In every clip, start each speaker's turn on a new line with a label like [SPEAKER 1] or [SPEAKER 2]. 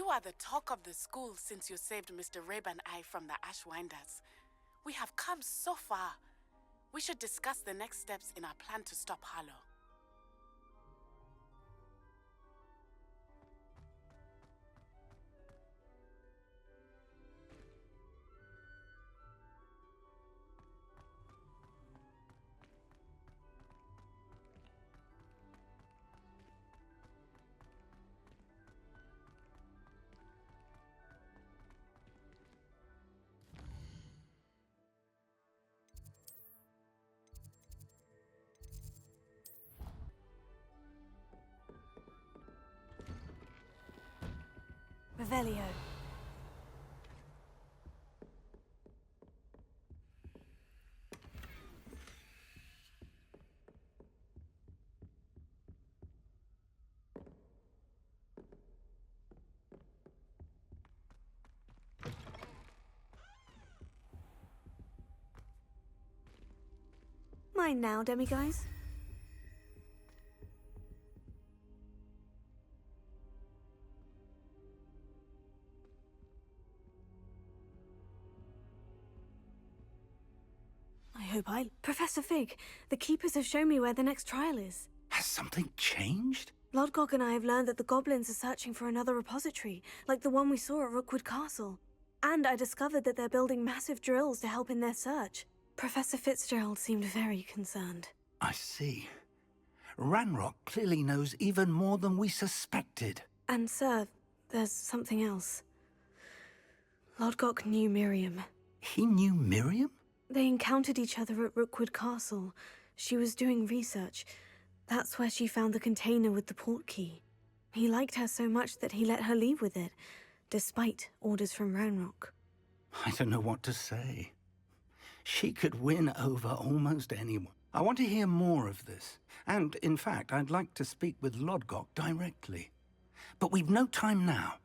[SPEAKER 1] You are the talk of the school since you saved Mr. Rabe and I from the Ashwinders. We have come so far. We should discuss the next steps in our plan to stop Harlow.
[SPEAKER 2] Revelio. Mine now, demiguise. Professor Fig, the Keepers have shown me where the next trial is.
[SPEAKER 3] Has something changed?
[SPEAKER 2] Lodgok and I have learned that the goblins are searching for another repository, like the one we saw at Rookwood Castle. And I discovered that they're building massive drills to help in their search. Professor Fitzgerald seemed very concerned.
[SPEAKER 3] I see. Ranrock clearly knows even more than we suspected.
[SPEAKER 2] And sir, there's something else. Lodgok knew Miriam.
[SPEAKER 3] He knew Miriam?
[SPEAKER 2] They encountered each other at Rookwood Castle. She was doing research. That's where she found the container with the port key. He liked her so much that he let her leave with it, despite orders from Ranrock.
[SPEAKER 3] I don't know what to say. She could win over almost anyone. I want to hear more of this. And, in fact, I'd like to speak with Lodgok directly. But we've no time now.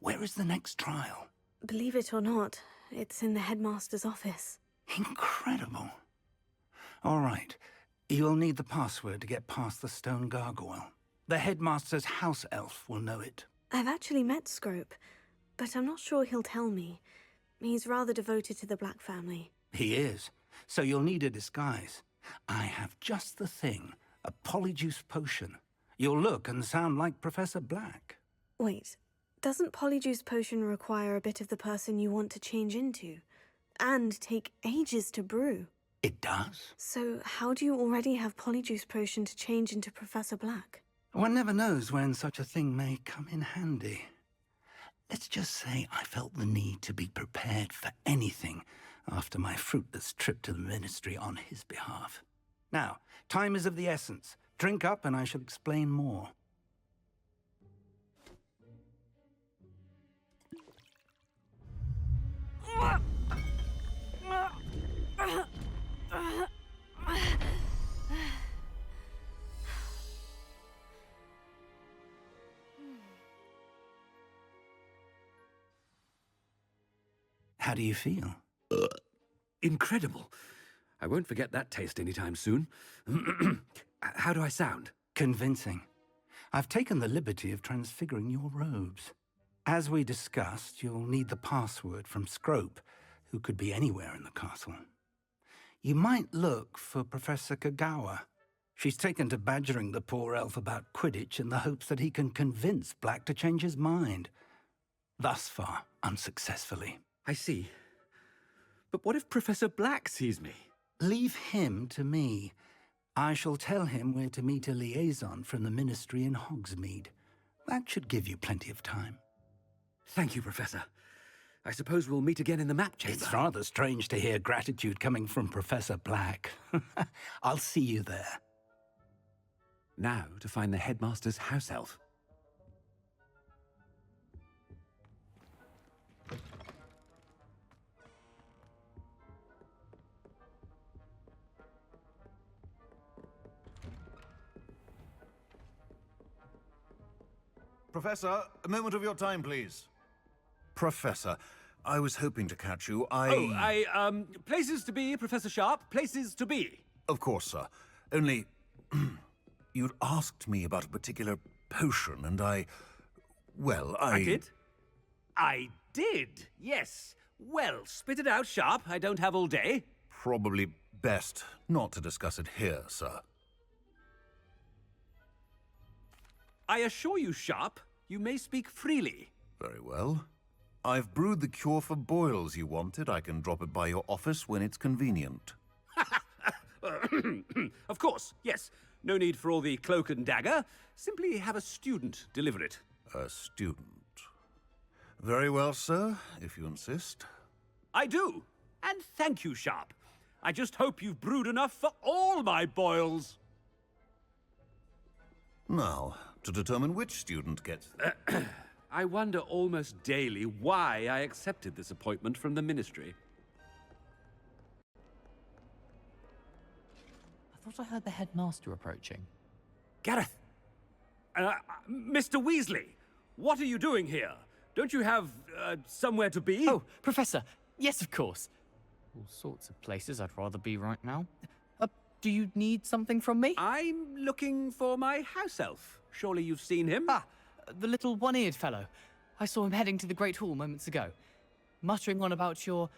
[SPEAKER 3] Where is the next trial?
[SPEAKER 2] Believe it or not, it's in the headmaster's office.
[SPEAKER 3] Incredible. All right. You'll need the password to get past the stone gargoyle. The headmaster's house elf will know it.
[SPEAKER 2] I've actually met Scrope, but I'm not sure he'll tell me. He's rather devoted to the Black family.
[SPEAKER 3] He is. So you'll need a disguise. I have just the thing. A Polyjuice Potion. You'll look and sound like Professor Black.
[SPEAKER 2] Wait, doesn't Polyjuice Potion require a bit of the person you want to change into? And take ages to brew?
[SPEAKER 3] It does.
[SPEAKER 2] So how do you already have Polyjuice Potion to change into Professor Black?
[SPEAKER 3] One never knows when such a thing may come in handy. Let's just say I felt the need to be prepared for anything after my fruitless trip to the Ministry on his behalf. Now, time is of the essence. Drink up and I shall explain more. How do you feel?
[SPEAKER 4] Incredible. I won't forget that taste anytime soon. How do I sound?
[SPEAKER 3] Convincing. I've taken the liberty of transfiguring your robes. As we discussed, you'll need the password from Scrope, who could be anywhere in the castle. You might look for Professor Kagawa. She's taken to badgering the poor elf about Quidditch in the hopes that he can convince Black to change his mind. Thus far, unsuccessfully.
[SPEAKER 4] I see. But what if Professor Black sees me?
[SPEAKER 3] Leave him to me. I shall tell him where to meet a liaison from the Ministry in Hogsmeade. That should give you plenty of time.
[SPEAKER 4] Thank you, Professor. I suppose we'll meet again in the map chamber.
[SPEAKER 3] It's rather strange to hear gratitude coming from Professor Black. I'll see you there.
[SPEAKER 4] Now to find the headmaster's house elf.
[SPEAKER 5] Professor, a moment of your time, please. Professor, I was hoping to catch you.
[SPEAKER 4] Places to be, Professor Sharp. Places to be.
[SPEAKER 5] Of course, sir. Only, you'd asked me about a particular potion, and I
[SPEAKER 4] I did? I did, yes. Well, spit it out, Sharp. I don't have all day.
[SPEAKER 5] Probably best not to discuss it here, sir.
[SPEAKER 4] I assure you, Sharp, you may speak freely.
[SPEAKER 5] Very well. I've brewed the cure for boils you wanted. I can drop it by your office when it's convenient.
[SPEAKER 4] Of course, yes. No need for all the cloak and dagger. Simply have a student deliver it.
[SPEAKER 5] A student. Very well, sir, if you insist.
[SPEAKER 4] I do. And thank you, Sharp. I just hope you've brewed enough for all my boils.
[SPEAKER 5] Now, to determine which student gets...
[SPEAKER 4] I wonder almost daily why I accepted this appointment from the Ministry.
[SPEAKER 6] I thought I heard the headmaster approaching.
[SPEAKER 4] Gareth! Mr. Weasley, what are you doing here? Don't you have, somewhere to be?
[SPEAKER 6] Oh, Professor! Yes, of course. All sorts of places I'd rather be right now. Do you need something from me?
[SPEAKER 4] I'm looking for my house elf. Surely you've seen him?
[SPEAKER 6] Ah, the little one-eared fellow. I saw him heading to the Great Hall moments ago. Muttering on about your,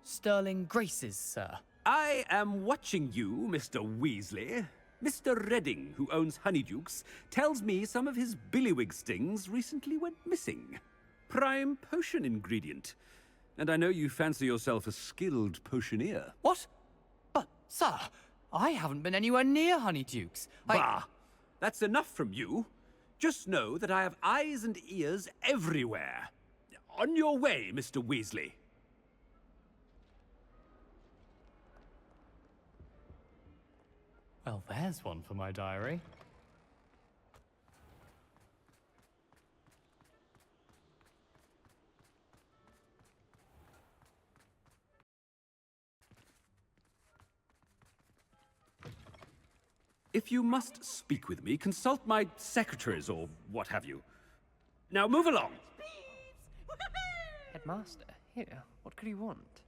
[SPEAKER 6] sterling graces, sir.
[SPEAKER 4] I am watching you, Mr. Weasley. Mr. Redding, who owns Honeydukes, tells me some of his billywig stings recently went missing. Prime potion ingredient. And I know you fancy yourself a skilled potioneer.
[SPEAKER 6] What? But, sir, I haven't been anywhere near Honeydukes.
[SPEAKER 4] Bah! That's enough from you. Just know that I have eyes and ears everywhere. On your way, Mr. Weasley.
[SPEAKER 6] Well, there's one for my diary.
[SPEAKER 4] If you must speak with me, consult my secretaries or what have you. Now move along.
[SPEAKER 7] Headmaster, here, what could he want?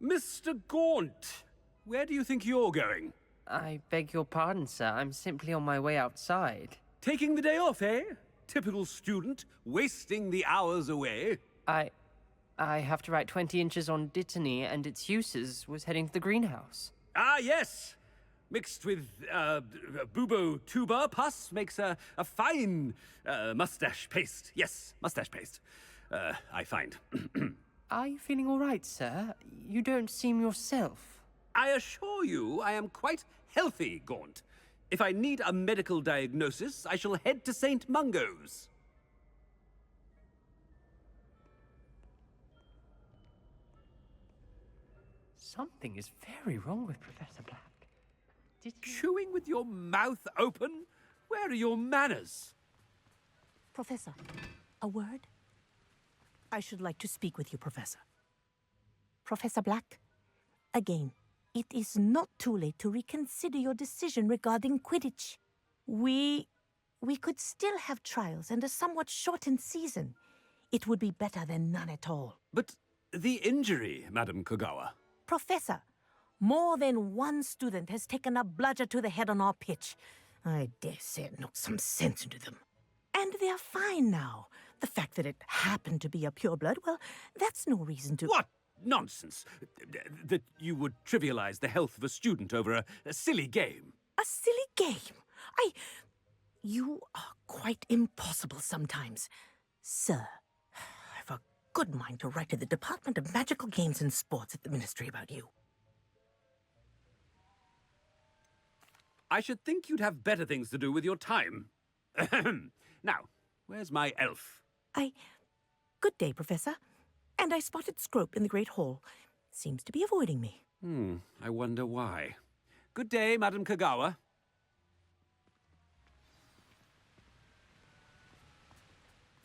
[SPEAKER 4] Mr. Gaunt, where do you think you're going?
[SPEAKER 7] I beg your pardon, sir. I'm simply on my way outside.
[SPEAKER 4] Taking the day off, eh? Typical student, wasting the hours away.
[SPEAKER 7] I have to write 20 inches on Dittany and its uses. Was heading to the greenhouse.
[SPEAKER 4] Ah, yes. Mixed with, bubo tuber pus makes a fine, mustache paste. Yes, mustache paste. I find.
[SPEAKER 7] Are you feeling all right, sir? You don't seem yourself.
[SPEAKER 4] I assure you I am quite healthy, Gaunt. If I need a medical diagnosis, I shall head to St. Mungo's.
[SPEAKER 7] Something is very wrong with Professor Black. Did he...
[SPEAKER 4] Chewing with your mouth open? Where are your manners?
[SPEAKER 8] Professor, a word? I should like to speak with you, Professor. Professor Black, again, it is not too late to reconsider your decision regarding Quidditch. We could still have trials and a somewhat shortened season. It would be better than none at all.
[SPEAKER 4] But the injury, Madam Kogawa.
[SPEAKER 8] Professor, more than one student has taken a bludger to the head on our pitch. I dare say it knocked some sense into them. And they're fine now. The fact that it happened to be a pureblood, well, that's no reason to...
[SPEAKER 4] What nonsense! That you would trivialize the health of a student over a silly game.
[SPEAKER 8] A silly game? You are quite impossible sometimes. Sir, I've a good mind to write to the Department of Magical Games and Sports at the Ministry about you.
[SPEAKER 4] I should think you'd have better things to do with your time. Ahem. Now, where's my elf?
[SPEAKER 8] Good day, Professor. And I spotted Scrope in the Great Hall. Seems to be avoiding me.
[SPEAKER 4] I wonder why. Good day, Madam Kogawa.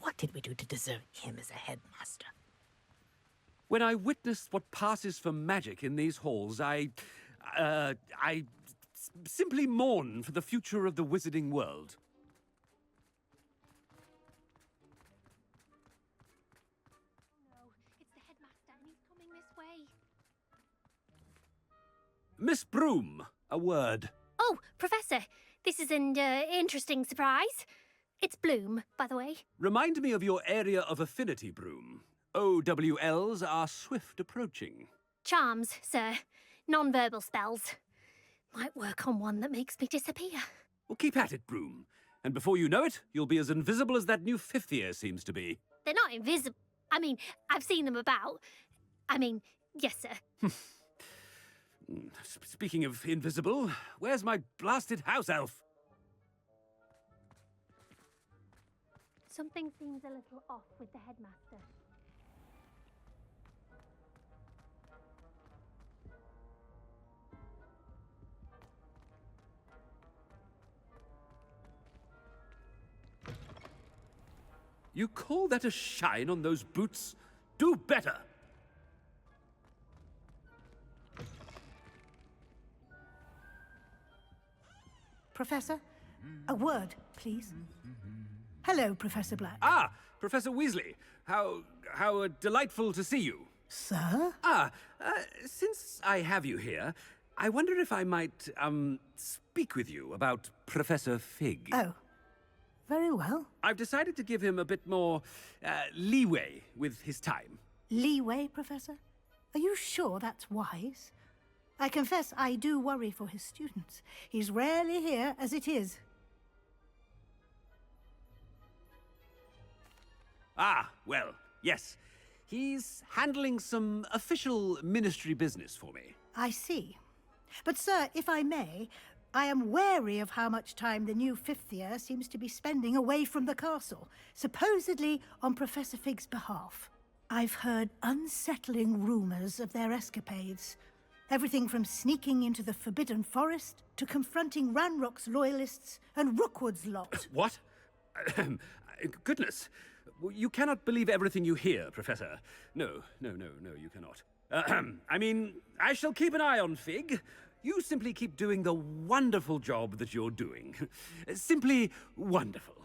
[SPEAKER 8] What did we do to deserve him as a headmaster?
[SPEAKER 4] When I witnessed what passes for magic in these halls, I simply mourn for the future of the wizarding world.
[SPEAKER 9] No, it's the headmaster and he's coming this way.
[SPEAKER 4] Miss Broom, a word.
[SPEAKER 9] Oh, Professor, this is an interesting surprise. It's Bloom, by the way.
[SPEAKER 4] Remind me of your area of affinity, Broom. OWLs are swift approaching.
[SPEAKER 9] Charms, sir. Non-verbal spells. Might work on one that makes me disappear.
[SPEAKER 4] Well, keep at it, Broom. And before you know it, you'll be as invisible as that new fifth year seems to be.
[SPEAKER 9] They're not invisible. I mean, I've seen them about. Yes, sir.
[SPEAKER 4] Speaking of invisible, where's my blasted house elf?
[SPEAKER 9] Something seems a little off with the headmaster.
[SPEAKER 4] You call that a shine on those boots? Do better!
[SPEAKER 8] Professor, a word, please. Hello, Professor Black.
[SPEAKER 4] Ah, Professor Weasley. How delightful to see you.
[SPEAKER 8] Sir?
[SPEAKER 4] Since I have you here, I wonder if I might, speak with you about Professor Fig.
[SPEAKER 8] Oh, very well.
[SPEAKER 4] I've decided to give him a bit more, leeway with his time.
[SPEAKER 8] Leeway, Professor? Are you sure that's wise? I confess I do worry for his students. He's rarely here as it is.
[SPEAKER 4] Ah, well, yes. He's handling some official ministry business for me.
[SPEAKER 8] I see. But, sir, if I may, I am wary of how much time the new fifth year seems to be spending away from the castle, supposedly on Professor Fig's behalf. I've heard unsettling rumors of their escapades. Everything from sneaking into the Forbidden Forest to confronting Ranrock's loyalists and Rookwood's lot.
[SPEAKER 4] What? Goodness. You cannot believe everything you hear, Professor. No, you cannot. I shall keep an eye on Fig. You simply keep doing the wonderful job that you're doing. Simply wonderful.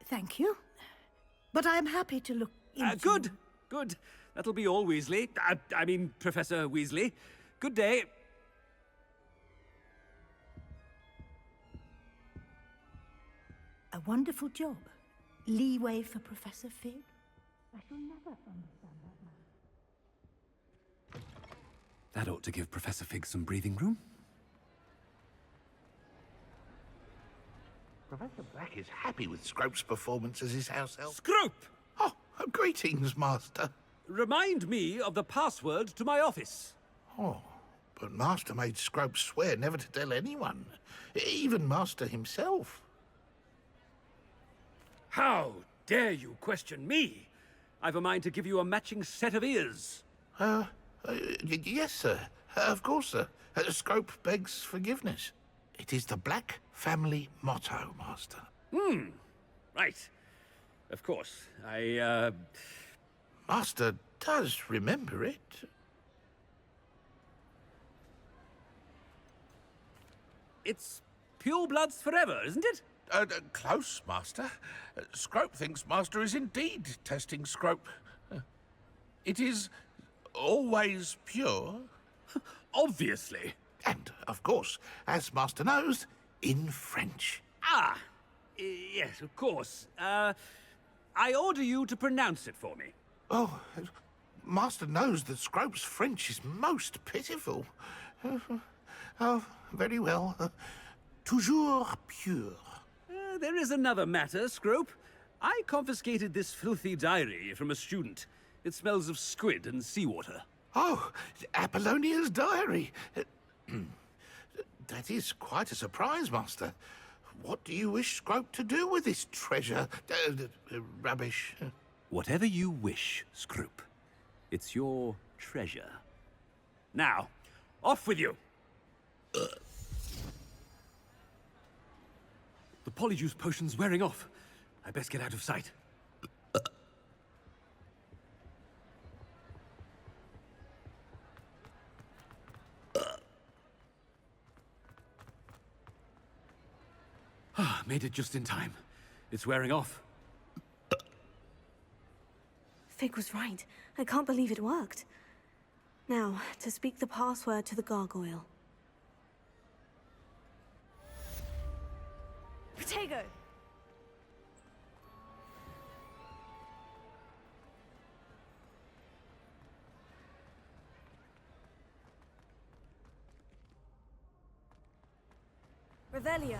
[SPEAKER 8] Thank you. But I'm happy to look into...
[SPEAKER 4] Good. That'll be all, Weasley. Professor Weasley. Good day.
[SPEAKER 8] A wonderful job. Leeway for Professor Fig. I shall never understand that man.
[SPEAKER 4] That ought to give Professor Fig some breathing room.
[SPEAKER 10] Professor Black is happy with Scrope's performance as his house elf.
[SPEAKER 4] Scrope!
[SPEAKER 10] Oh, greetings, Master.
[SPEAKER 4] Remind me of the password to my office.
[SPEAKER 10] Oh, but Master made Scrope swear never to tell anyone, even Master himself.
[SPEAKER 4] How dare you question me? I've a mind to give you a matching set of ears.
[SPEAKER 10] Yes, sir. Of course, sir. Scrope begs forgiveness. It is the Black family motto, Master.
[SPEAKER 4] Right. Of course.
[SPEAKER 10] Master does remember it.
[SPEAKER 4] It's pure bloods forever, isn't it?
[SPEAKER 10] Close, Master. Scrope thinks Master is indeed testing Scrope. It is always pure.
[SPEAKER 4] Obviously.
[SPEAKER 10] And, of course, as Master knows, in French.
[SPEAKER 4] Yes, of course. I order you to pronounce it for me.
[SPEAKER 10] Oh, Master knows that Scrope's French is most pitiful. Oh, very well. Toujours pure.
[SPEAKER 4] There is another matter, Scrope. I confiscated this filthy diary from a student. It smells of squid and seawater.
[SPEAKER 10] Oh, Apollonia's diary. That is quite a surprise, Master. What do you wish Scrope to do with this treasure? Rubbish.
[SPEAKER 4] Whatever you wish, Scrope. It's your treasure. Now, off with you! The Polyjuice Potion's wearing off. I best get out of sight. Made it just in time. It's wearing off.
[SPEAKER 2] Fig was right. I can't believe it worked. Now, to speak the password to the gargoyle. Stratego! Revelio.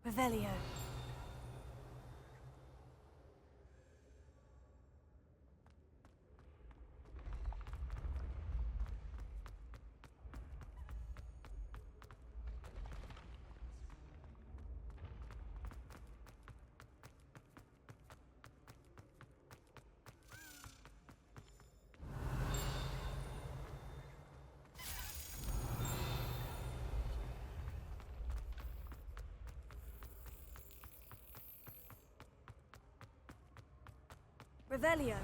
[SPEAKER 2] Revelio. Revelio.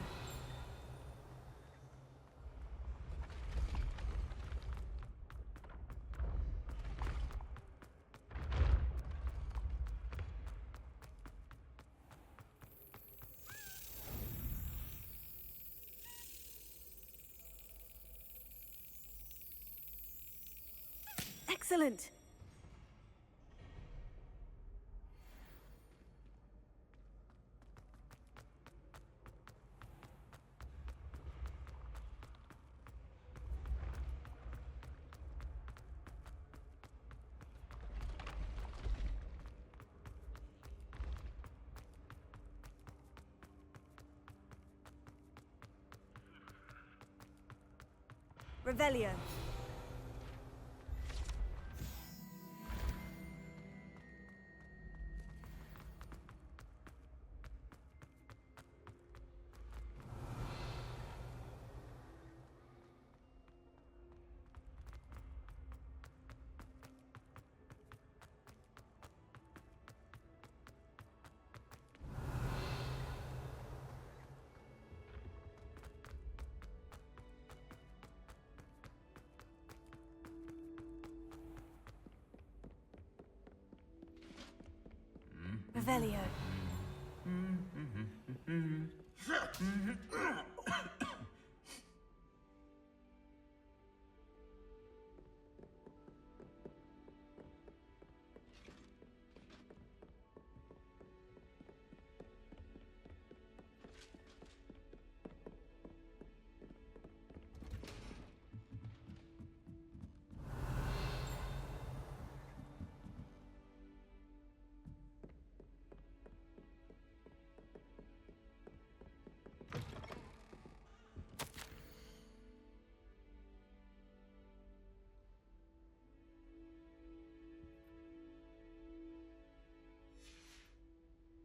[SPEAKER 2] Excellent. Revelio. Revelio.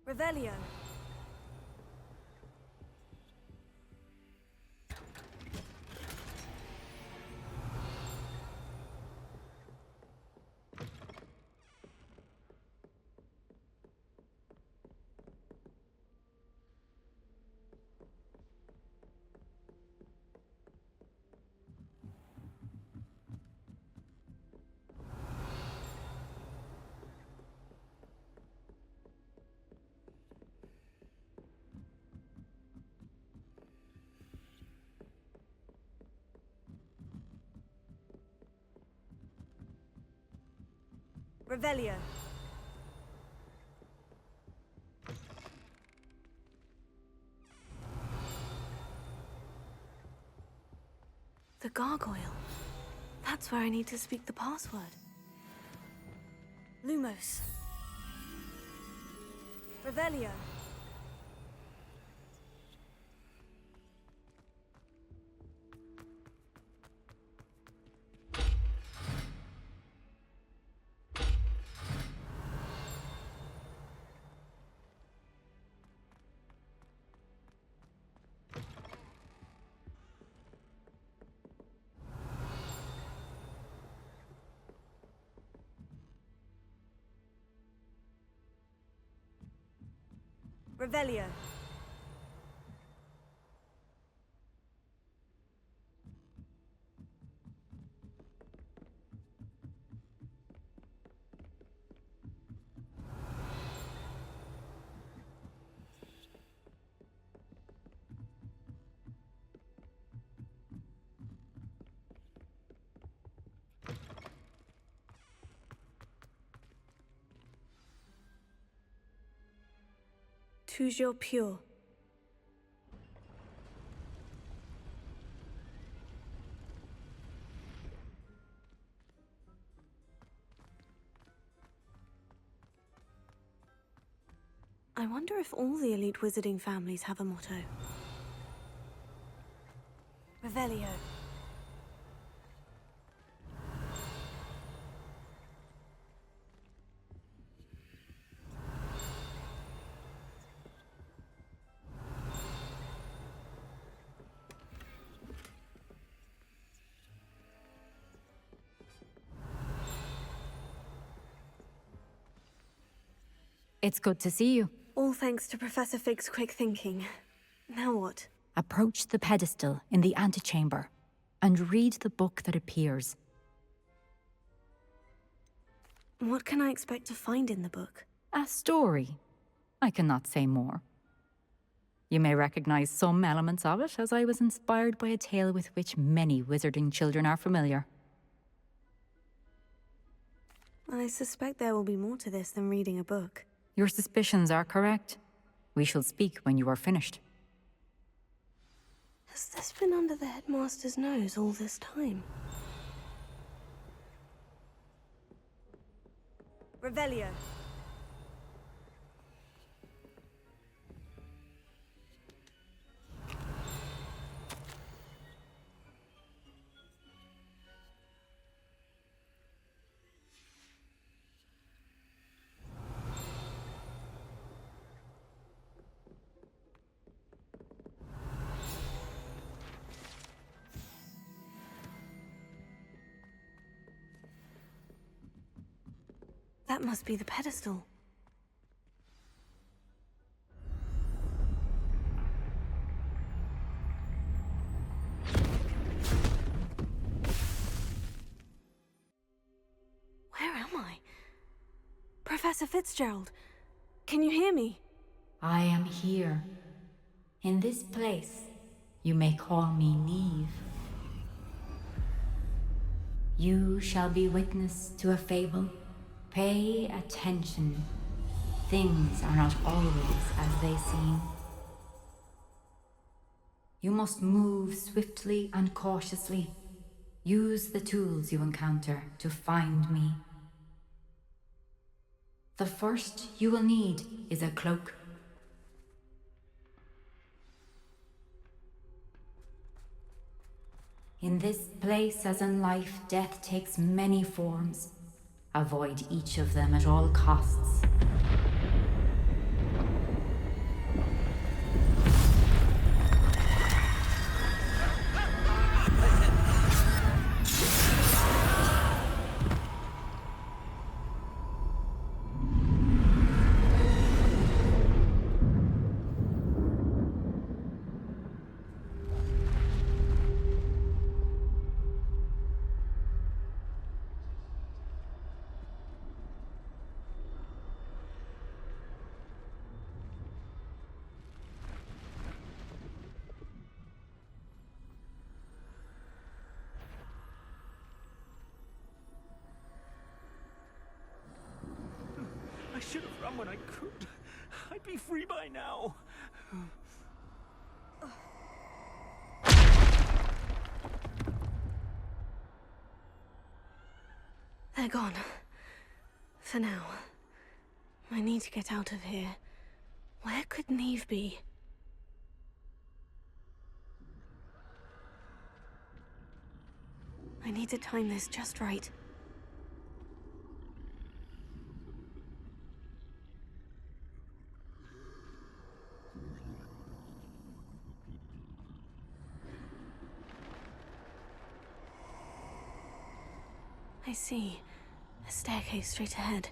[SPEAKER 2] Revelio. Revelio. The gargoyle. That's where I need to speak the password. Lumos. Revelio. Revelio. Toujours pure. I wonder if all the elite wizarding families have a motto. Revelio.
[SPEAKER 11] It's good to see you.
[SPEAKER 2] All thanks to Professor Fig's quick thinking. Now what?
[SPEAKER 11] Approach the pedestal in the antechamber and read the book that appears.
[SPEAKER 2] What can I expect to find in the book?
[SPEAKER 11] A story. I cannot say more. You may recognize some elements of it, as I was inspired by a tale with which many wizarding children are familiar.
[SPEAKER 2] I suspect there will be more to this than reading a book.
[SPEAKER 11] Your suspicions are correct. We shall speak when you are finished.
[SPEAKER 2] Has this been under the headmaster's nose all this time? Revelio. That must be the pedestal. Where am I? Professor Fitzgerald, can you hear me?
[SPEAKER 11] I am here. In this place, you may call me Neve. You shall be witness to a fable. Pay attention. Things are not always as they seem. You must move swiftly and cautiously. Use the tools you encounter to find me. The first you will need is a cloak. In this place, as in life, death takes many forms. Avoid each of them at all costs.
[SPEAKER 4] I should have run when I could. I'd be free by now.
[SPEAKER 2] They're gone. For now. I need to get out of here. Where could Neve be? I need to time this just right. I see. A staircase straight ahead.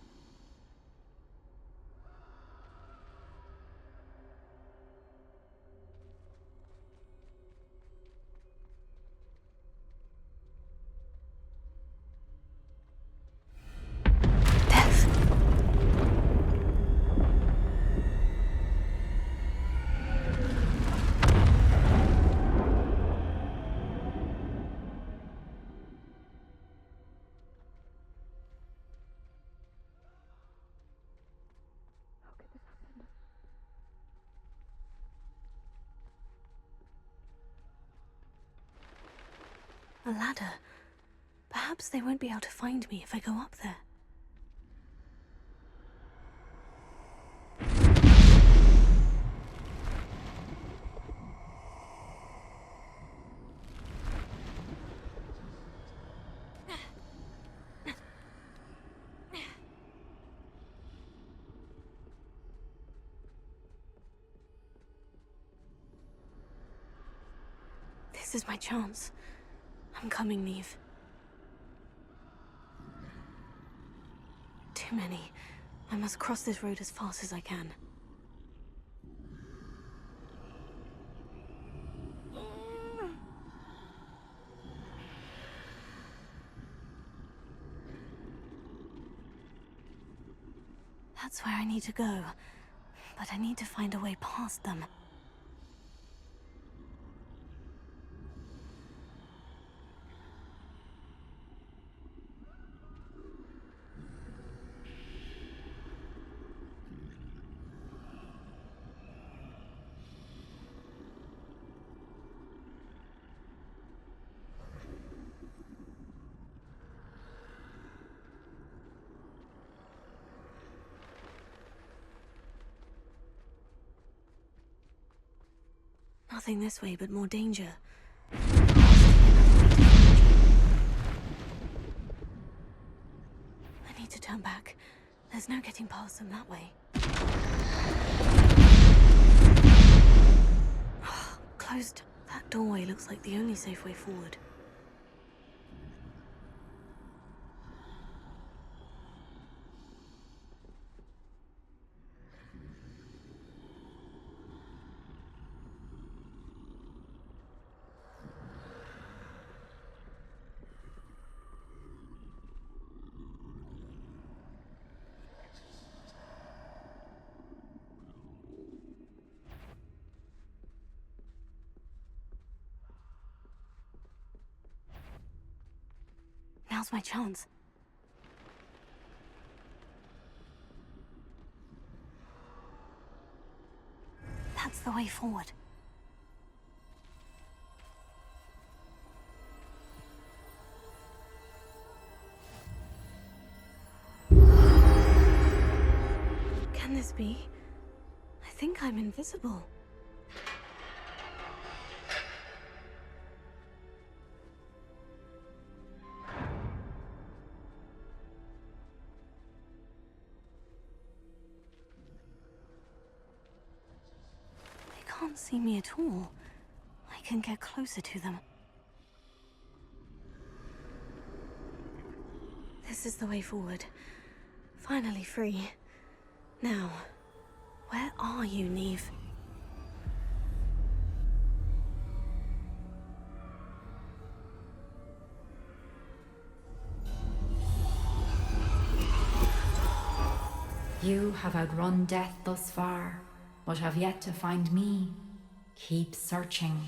[SPEAKER 2] A ladder. Perhaps they won't be able to find me if I go up there. This is my chance. I'm coming, Neve. Too many. I must cross this road as fast as I can. That's where I need to go. But I need to find a way past them. Nothing this way, but more danger. I need to turn back. There's no getting past them that way. Closed. That doorway looks like the only safe way forward. Now's my chance. That's the way forward. Can this be? I think I'm invisible. Can't see me at all. I can get closer to them. This is the way forward. Finally free. Now, where are you, Neve?
[SPEAKER 11] You have outrun death thus far, but have yet to find me. Keep searching,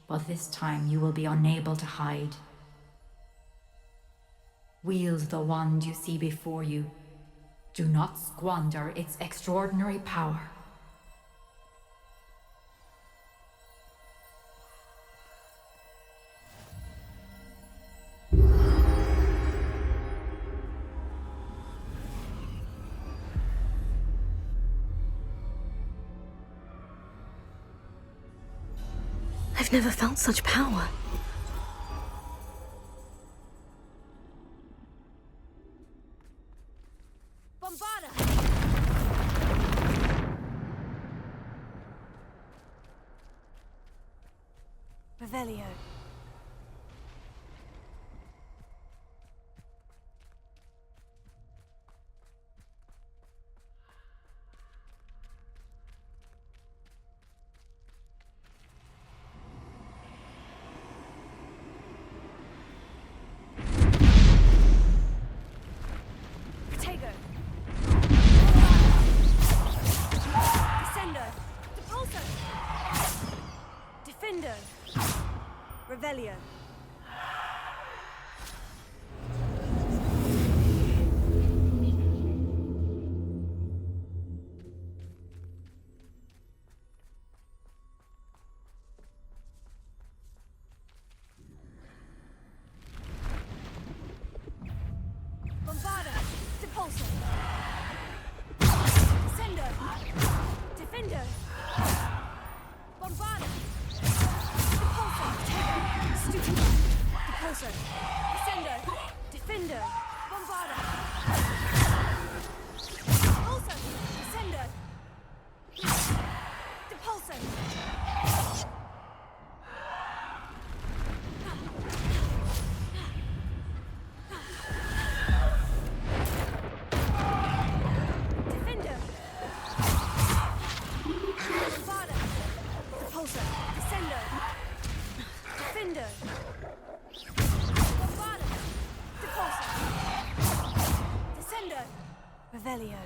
[SPEAKER 11] but this time you will be unable to hide. Wield the wand you see before you. Do not squander its extraordinary power.
[SPEAKER 2] I've never felt such power. Revelio. Depulso. Descendo. Defender. Bombarda. Depulso. Descendo. Depulso. Defender. Bombarda. Depulso. Descendo. Defender. Bombarda. Depulso. Descendo. Revelio.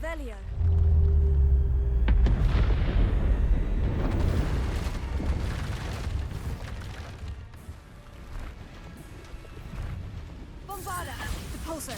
[SPEAKER 2] Defender! Bombarda! Depulso!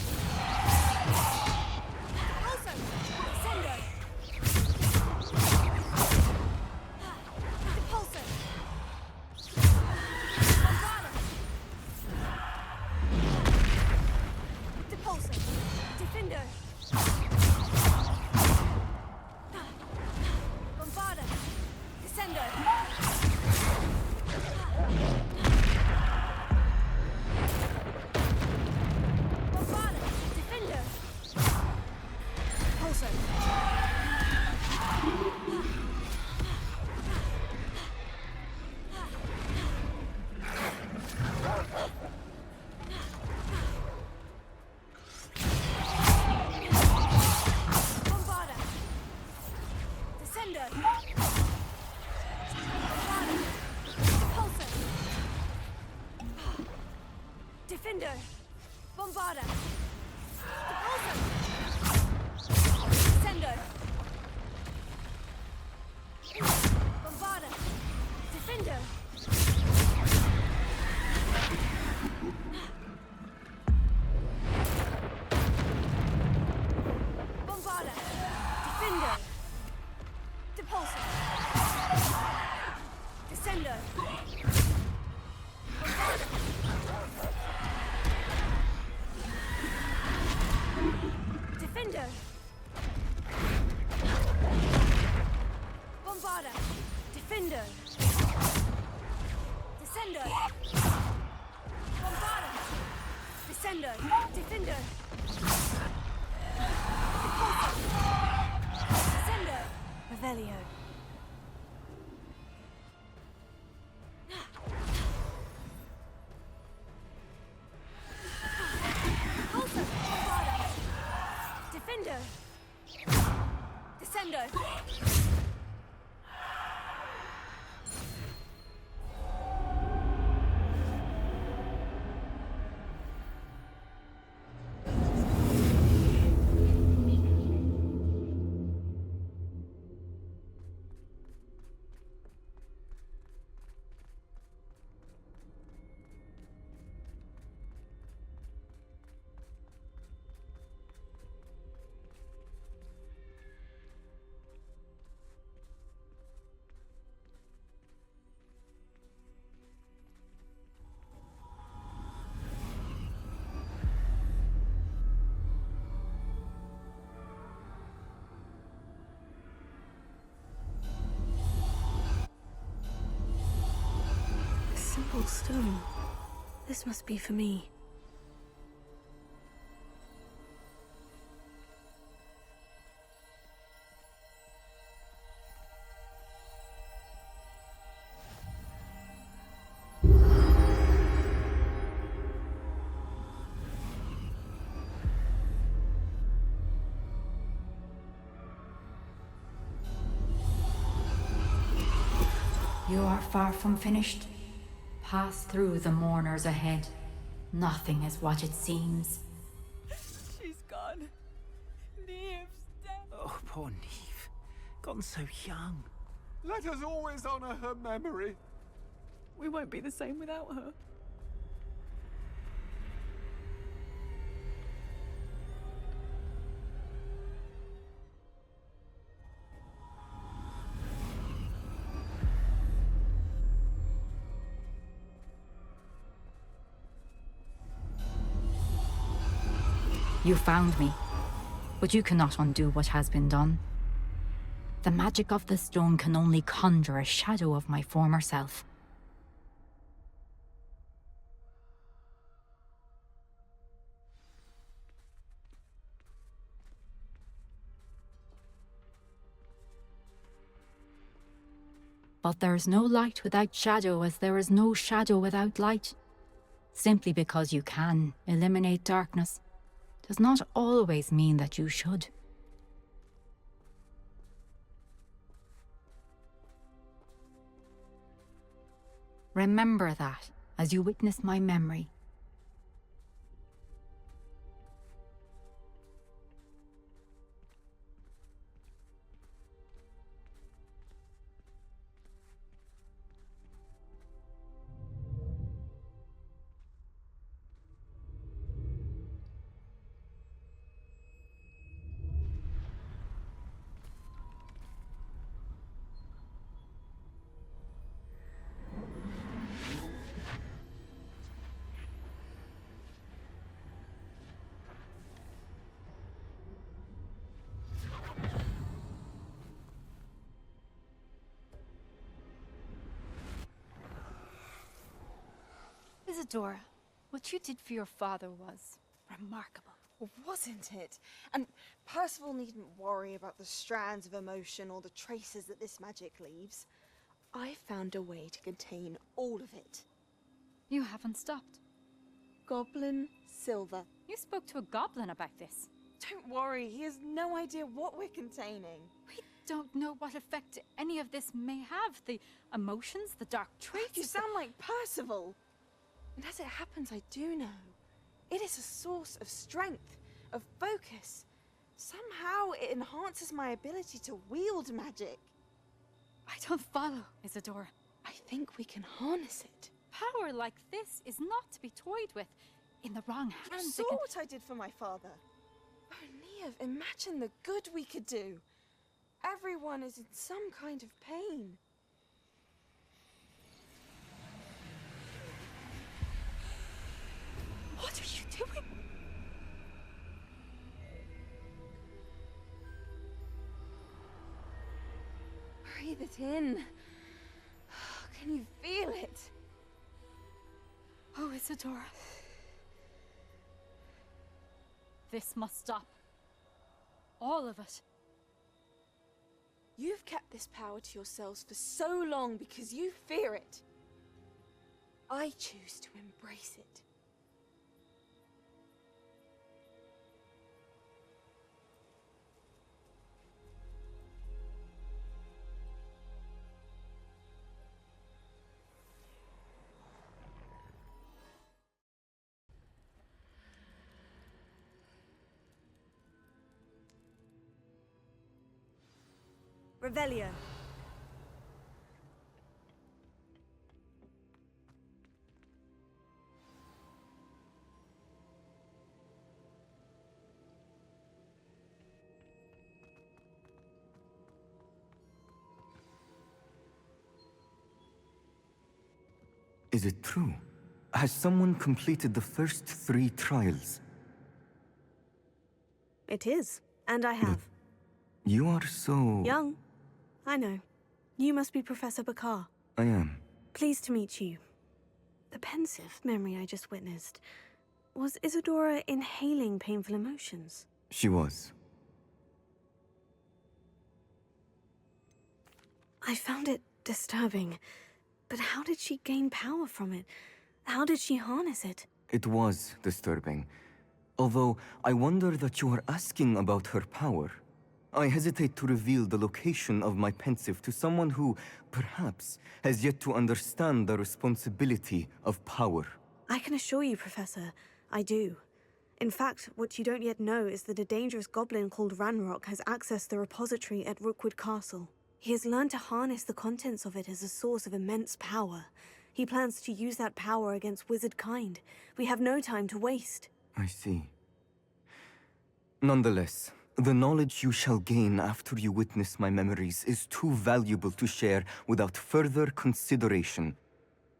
[SPEAKER 2] Descendo! Bombarda! Defender! Bombarda! Defender! Depulso! Descendo! Defender! Bombarda! Defender! Descender! Bombarda! Defender! Descendo! Revelio. Pulsar! Defender! Descendo! Simple stone. This must be for me.
[SPEAKER 11] You are far from finished. Pass through the mourners ahead. Nothing is what it seems.
[SPEAKER 12] She's gone. Neve's dead.
[SPEAKER 3] Oh, poor Neve. Gone so young.
[SPEAKER 13] Let us always honor her memory.
[SPEAKER 12] We won't be the same without her.
[SPEAKER 11] You found me, but you cannot undo what has been done. The magic of the stone can only conjure a shadow of my former self. But there is no light without shadow, as there is no shadow without light. Simply because you can eliminate darkness does not always mean that you should. Remember that as you witness my memory.
[SPEAKER 14] Isadora, what you did for your father was remarkable.
[SPEAKER 15] Well, wasn't it? And Percival needn't worry about the strands of emotion or the traces that this magic leaves. I found a way to contain all of it.
[SPEAKER 14] You haven't stopped.
[SPEAKER 15] Goblin Silver.
[SPEAKER 14] You spoke to a goblin about this.
[SPEAKER 15] Don't worry, he has no idea what we're containing.
[SPEAKER 14] We don't know what effect any of this may have. The emotions, the dark traits.
[SPEAKER 15] You sound like Percival. And as it happens, I do know. It is a source of strength, of focus. Somehow it enhances my ability to wield magic.
[SPEAKER 14] I don't follow, Isadora.
[SPEAKER 15] I think we can harness it.
[SPEAKER 14] Power like this is not to be toyed with. In the wrong hands,
[SPEAKER 15] You saw what I did for my father. Oh, Neve, imagine the good we could do. Everyone is in some kind of pain.
[SPEAKER 14] What are you doing?
[SPEAKER 15] Breathe it in. Can you feel it?
[SPEAKER 14] Oh, Isadora. This must stop. All of it.
[SPEAKER 15] You've kept this power to yourselves for so long because you fear it. I choose to embrace it.
[SPEAKER 2] Revelio.
[SPEAKER 16] Is it true? Has someone completed the first 3 trials?
[SPEAKER 2] It is, and I have.
[SPEAKER 16] You are so...
[SPEAKER 2] Young. I know. You must be Professor Bakar.
[SPEAKER 16] I am.
[SPEAKER 2] Pleased to meet you. The pensive memory I just witnessed. Was Isadora inhaling painful emotions?
[SPEAKER 16] She was.
[SPEAKER 2] I found it disturbing. But how did she gain power from it? How did she harness it?
[SPEAKER 16] It was disturbing. Although, I wonder that you are asking about her power. I hesitate to reveal the location of my pensive to someone who, perhaps, has yet to understand the responsibility of power.
[SPEAKER 2] I can assure you, Professor, I do. In fact, what you don't yet know is that a dangerous goblin called Ranrock has accessed the repository at Rookwood Castle. He has learned to harness the contents of it as a source of immense power. He plans to use that power against wizard kind. We have no time to waste.
[SPEAKER 16] I see. Nonetheless, the knowledge you shall gain after you witness my memories is too valuable to share without further consideration.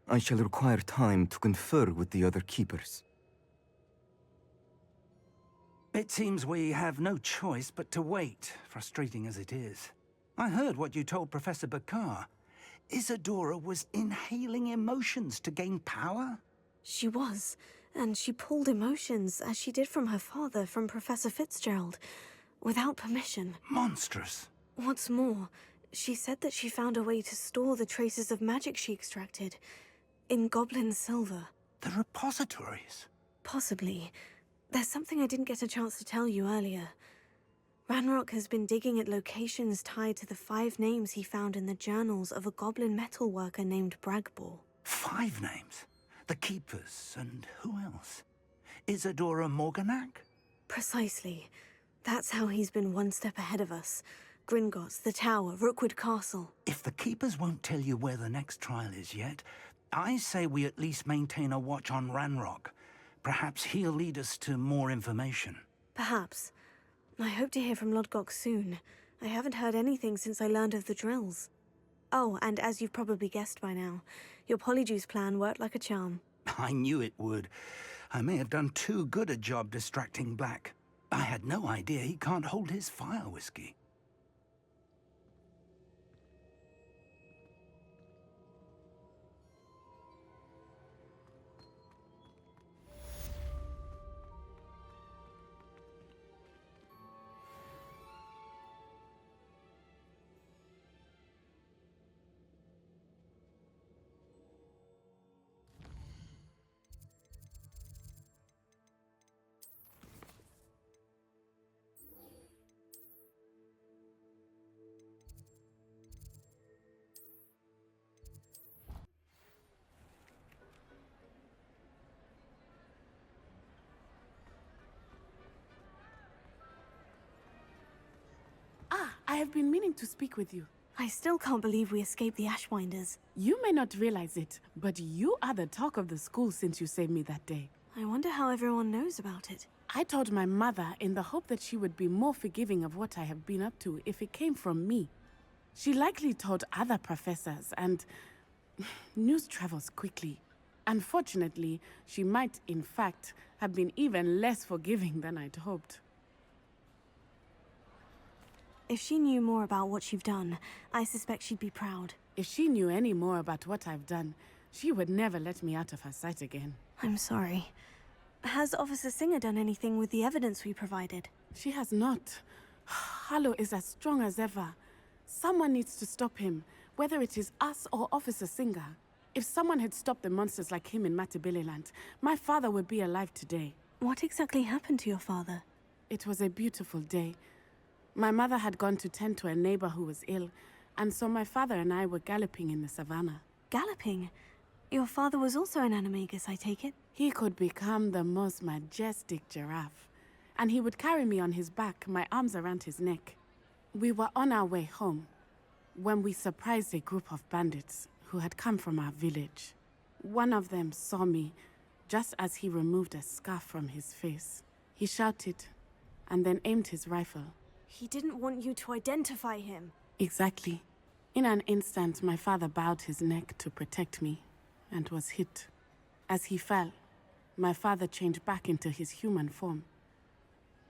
[SPEAKER 16] I shall require time to confer with the other keepers.
[SPEAKER 3] It seems we have no choice but to wait, frustrating as it is. I heard what you told Professor Bakar. Isadora was inhaling emotions to gain power?
[SPEAKER 2] She was, and she pulled emotions, as she did from her father, from Professor Fitzgerald, without permission.
[SPEAKER 3] Monstrous.
[SPEAKER 2] What's more, she said that she found a way to store the traces of magic she extracted in goblin silver.
[SPEAKER 3] The repositories?
[SPEAKER 2] Possibly. There's something I didn't get a chance to tell you earlier. Ranrock has been digging at locations tied to the 5 names he found in the journals of a goblin metalworker named Bragbor.
[SPEAKER 3] 5 names? The Keepers, and who else? Isadora Morganac?
[SPEAKER 2] Precisely. That's how he's been one step ahead of us. Gringotts, the Tower, Rookwood Castle.
[SPEAKER 3] If the Keepers won't tell you where the next trial is yet, I say we at least maintain a watch on Ranrock. Perhaps he'll lead us to more information.
[SPEAKER 2] Perhaps. I hope to hear from Lodgok soon. I haven't heard anything since I learned of the drills. Oh, and as you've probably guessed by now, your Polyjuice plan worked like a charm.
[SPEAKER 3] I knew it would. I may have done too good a job distracting Black. I had no idea he can't hold his fire whiskey.
[SPEAKER 1] I have been meaning to speak with you.
[SPEAKER 2] I still can't believe we escaped the Ashwinders.
[SPEAKER 1] You may not realize it, but you are the talk of the school since you saved me that day.
[SPEAKER 2] I wonder how everyone knows about it.
[SPEAKER 1] I told my mother in the hope that she would be more forgiving of what I have been up to if it came from me. She likely told other professors, and news travels quickly. Unfortunately, she might, in fact, have been even less forgiving than I'd hoped.
[SPEAKER 2] If she knew more about what you've done, I suspect she'd be proud.
[SPEAKER 1] If she knew any more about what I've done, she would never let me out of her sight again.
[SPEAKER 2] I'm sorry. Has Officer Singer done anything with the evidence we provided?
[SPEAKER 1] She has not. Harlow is as strong as ever. Someone needs to stop him, whether it is us or Officer Singer. If someone had stopped the monsters like him in Matabeleland, my father would be alive today.
[SPEAKER 2] What exactly happened to your father?
[SPEAKER 1] It was a beautiful day. My mother had gone to tend to a neighbor who was ill, and so my father and I were galloping in the savannah.
[SPEAKER 2] Galloping? Your father was also an animagus, I take it?
[SPEAKER 1] He could become the most majestic giraffe, and he would carry me on his back, my arms around his neck. We were on our way home when we surprised a group of bandits who had come from our village. One of them saw me just as he removed a scarf from his face. He shouted and then aimed his rifle.
[SPEAKER 2] He didn't want you to identify him.
[SPEAKER 1] Exactly. In an instant, my father bowed his neck to protect me and was hit. As he fell, my father changed back into his human form.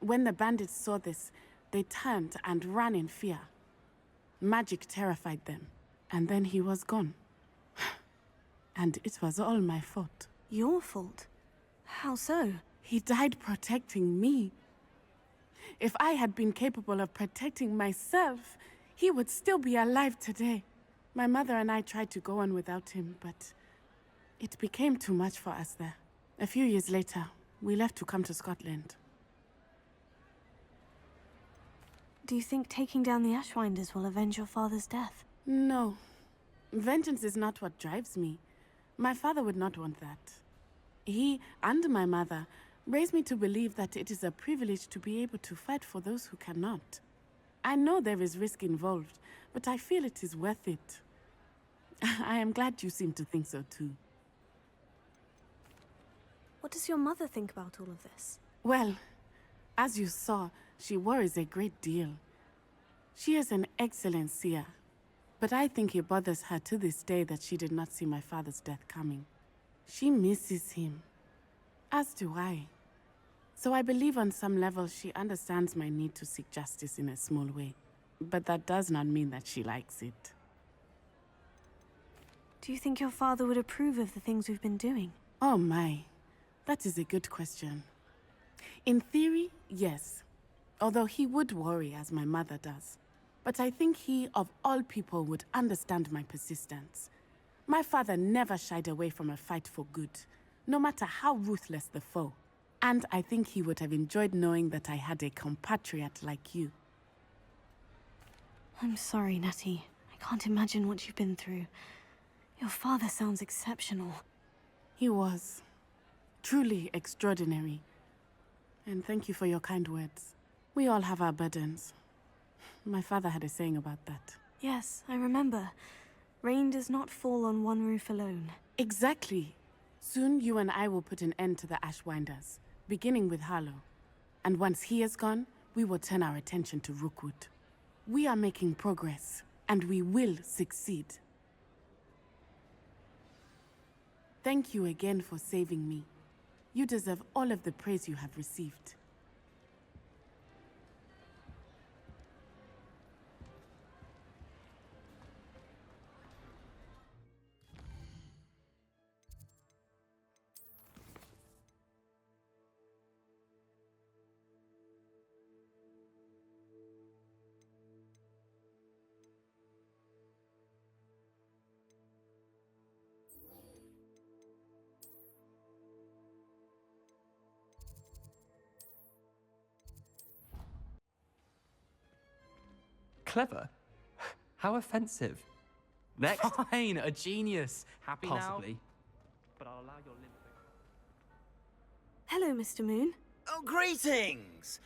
[SPEAKER 1] When the bandits saw this, they turned and ran in fear. Magic terrified them, and then he was gone. And it was all my fault.
[SPEAKER 2] Your fault? How so?
[SPEAKER 1] He died protecting me. If I had been capable of protecting myself, he would still be alive today. My mother and I tried to go on without him, but it became too much for us there. A few years later, we left to come to Scotland.
[SPEAKER 2] Do you think taking down the Ashwinders will avenge your father's death?
[SPEAKER 1] No. Vengeance is not what drives me. My father would not want that. He and my mother raised me to believe that it is a privilege to be able to fight for those who cannot. I know there is risk involved, but I feel it is worth it. I am glad you seem to think so too.
[SPEAKER 2] What does your mother think about all of this?
[SPEAKER 1] Well, as you saw, she worries a great deal. She is an excellent seer, but I think it bothers her to this day that she did not see my father's death coming. She misses him, as do I. So I believe on some level she understands my need to seek justice in a small way. But that does not mean that she likes it.
[SPEAKER 2] Do you think your father would approve of the things we've been doing?
[SPEAKER 1] Oh my, that is a good question. In theory, yes. Although he would worry, as my mother does. But I think he, of all people, would understand my persistence. My father never shied away from a fight for good, no matter how ruthless the foe. And I think he would have enjoyed knowing that I had a compatriot like you.
[SPEAKER 2] I'm sorry, Natty. I can't imagine what you've been through. Your father sounds exceptional.
[SPEAKER 1] He was. Truly extraordinary. And thank you for your kind words. We all have our burdens. My father had a saying about that.
[SPEAKER 2] Yes, I remember. Rain does not fall on one roof alone.
[SPEAKER 1] Exactly. Soon you and I will put an end to the Ashwinders, beginning with Harlow. And once he is gone, we will turn our attention to Rookwood. We are making progress, and we will succeed. Thank you again for saving me. You deserve all of the praise you have received.
[SPEAKER 17] Clever? How offensive. Next.
[SPEAKER 6] Fine, a genius.
[SPEAKER 17] Happy
[SPEAKER 6] Possibly.
[SPEAKER 17] now? But I'll allow your limp.
[SPEAKER 2] Hello, Mr. Moon.
[SPEAKER 18] Oh, greetings!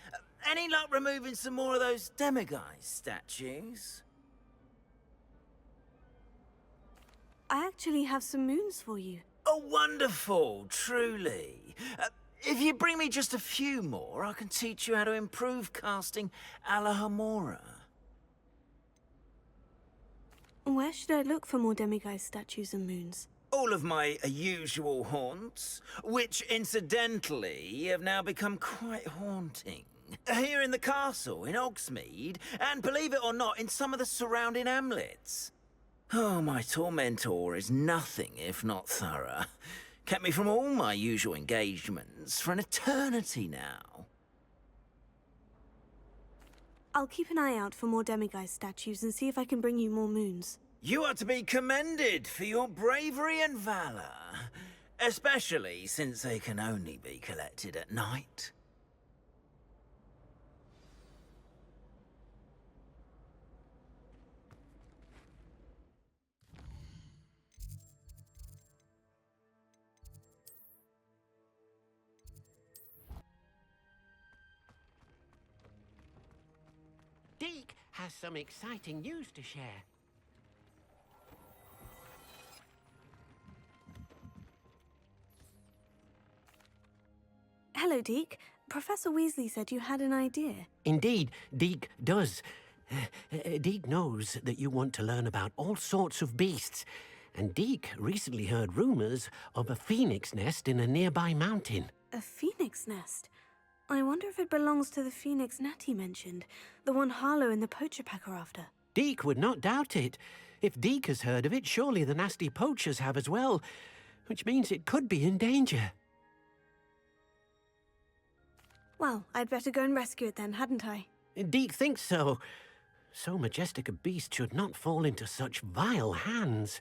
[SPEAKER 18] Any luck removing some more of those demiguise statues?
[SPEAKER 2] I actually have some moons for you.
[SPEAKER 18] Oh, wonderful, truly. If you bring me just a few more, I can teach you how to improve casting a la Hamora.
[SPEAKER 2] Where should I look for more demiguise statues and moons?
[SPEAKER 18] All of my usual haunts, which incidentally have now become quite haunting. Here in the castle, in Hogsmeade, and believe it or not, in some of the surrounding hamlets. Oh, my tormentor is nothing if not thorough. Kept me from all my usual engagements for an eternity now.
[SPEAKER 2] I'll keep an eye out for more demiguise statues and see if I can bring you more moons.
[SPEAKER 18] You are to be commended for your bravery and valor, especially since they can only be collected at night.
[SPEAKER 19] Deek has some exciting news to share.
[SPEAKER 2] Hello, Deke. Professor Weasley said you had an idea.
[SPEAKER 19] Indeed, Deek does. Deek knows that you want to learn about all sorts of beasts, and Deek recently heard rumors of a phoenix nest in a nearby mountain.
[SPEAKER 2] A phoenix nest? I wonder if it belongs to the phoenix Natty mentioned, the one Harlow and the poacher pack are after.
[SPEAKER 19] Deek would not doubt it. If Deek has heard of it, surely the nasty poachers have as well, which means it could be in danger.
[SPEAKER 2] Well, I'd better go and rescue it then, hadn't I?
[SPEAKER 19] Deek thinks so. So majestic a beast should not fall into such vile hands.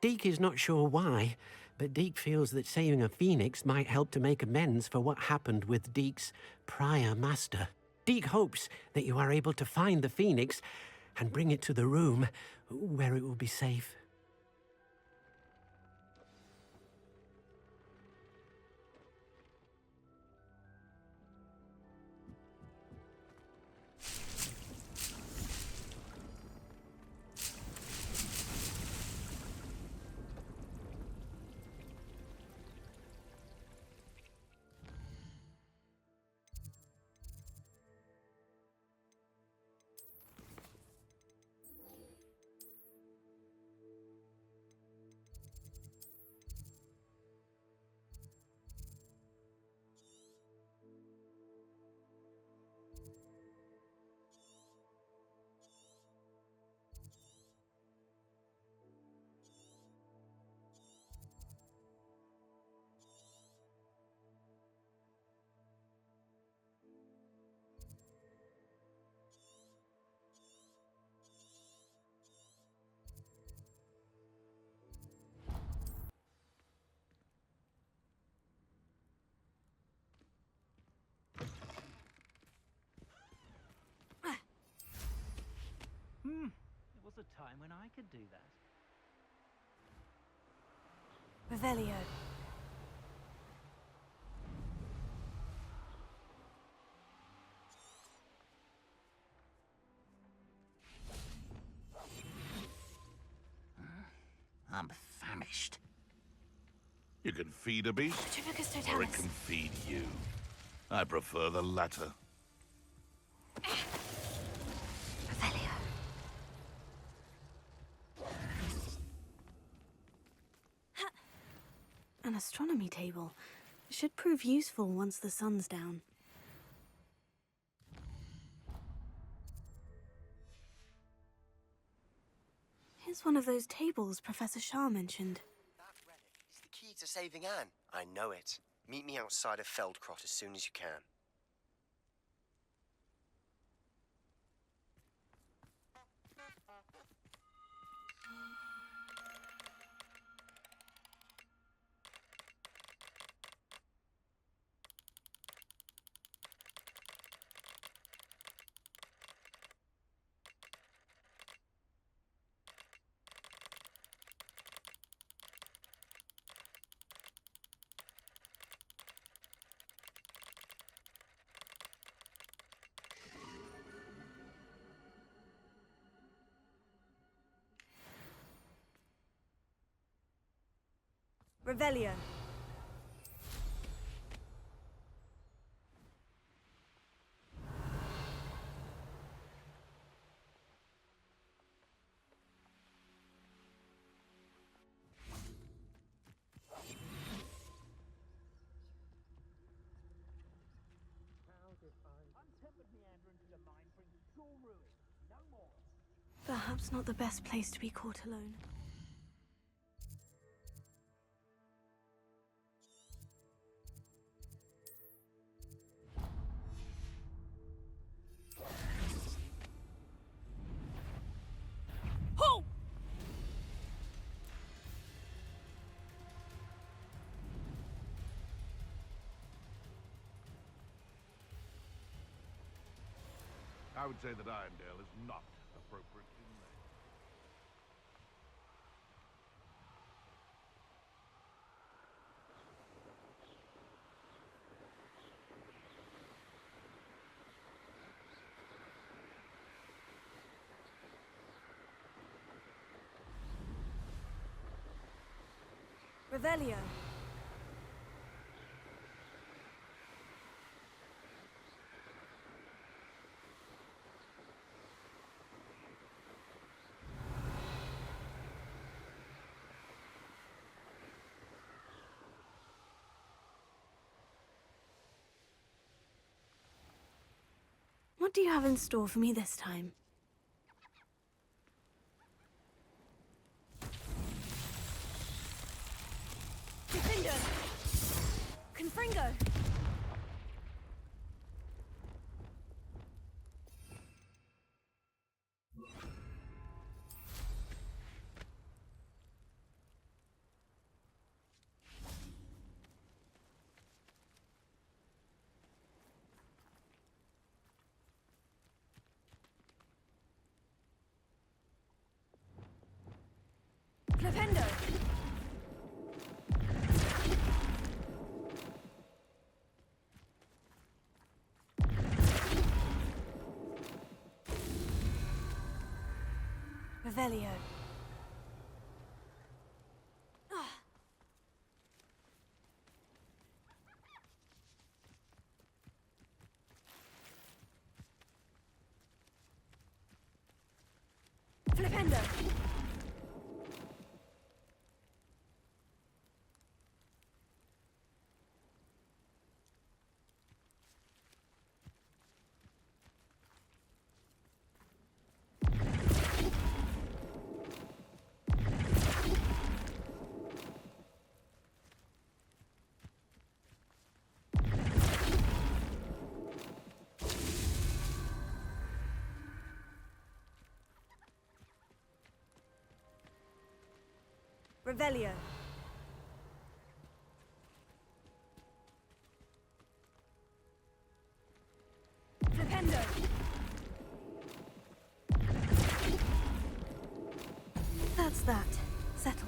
[SPEAKER 19] Deek is not sure why, but Deek feels that saving a phoenix might help to make amends for what happened with Deek's prior master. Deek hopes that you are able to find the phoenix and bring it to the room where it will be safe.
[SPEAKER 20] There was a time when I could do that.
[SPEAKER 2] Revelio.
[SPEAKER 10] I'm famished. You can feed a beast, or it can feed you. I prefer the latter.
[SPEAKER 2] An astronomy table. Should prove useful once the sun's down. Here's one of those tables Professor Shah mentioned.
[SPEAKER 21] That relic is the key to saving Anne. I know it. Meet me outside of Feldcrot as soon as you can.
[SPEAKER 2] Revelio. Perhaps not the best place to be caught alone.
[SPEAKER 13] I would say that Irondale is not appropriately named.
[SPEAKER 2] Revelio. What do you have in store for me this time? Defender! Confringo! Flipendo! Revelio. Flipendo. Revelio. Flipendo. That's that. Settled.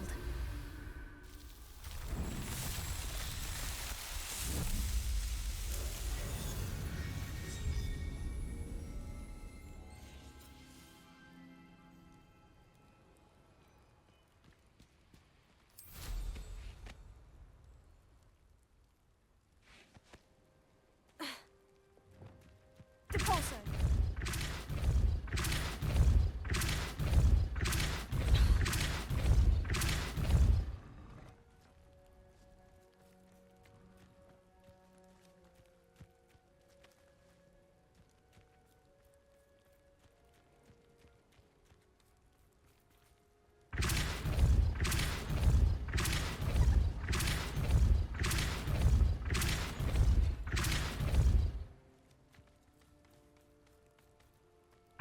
[SPEAKER 2] Depulso.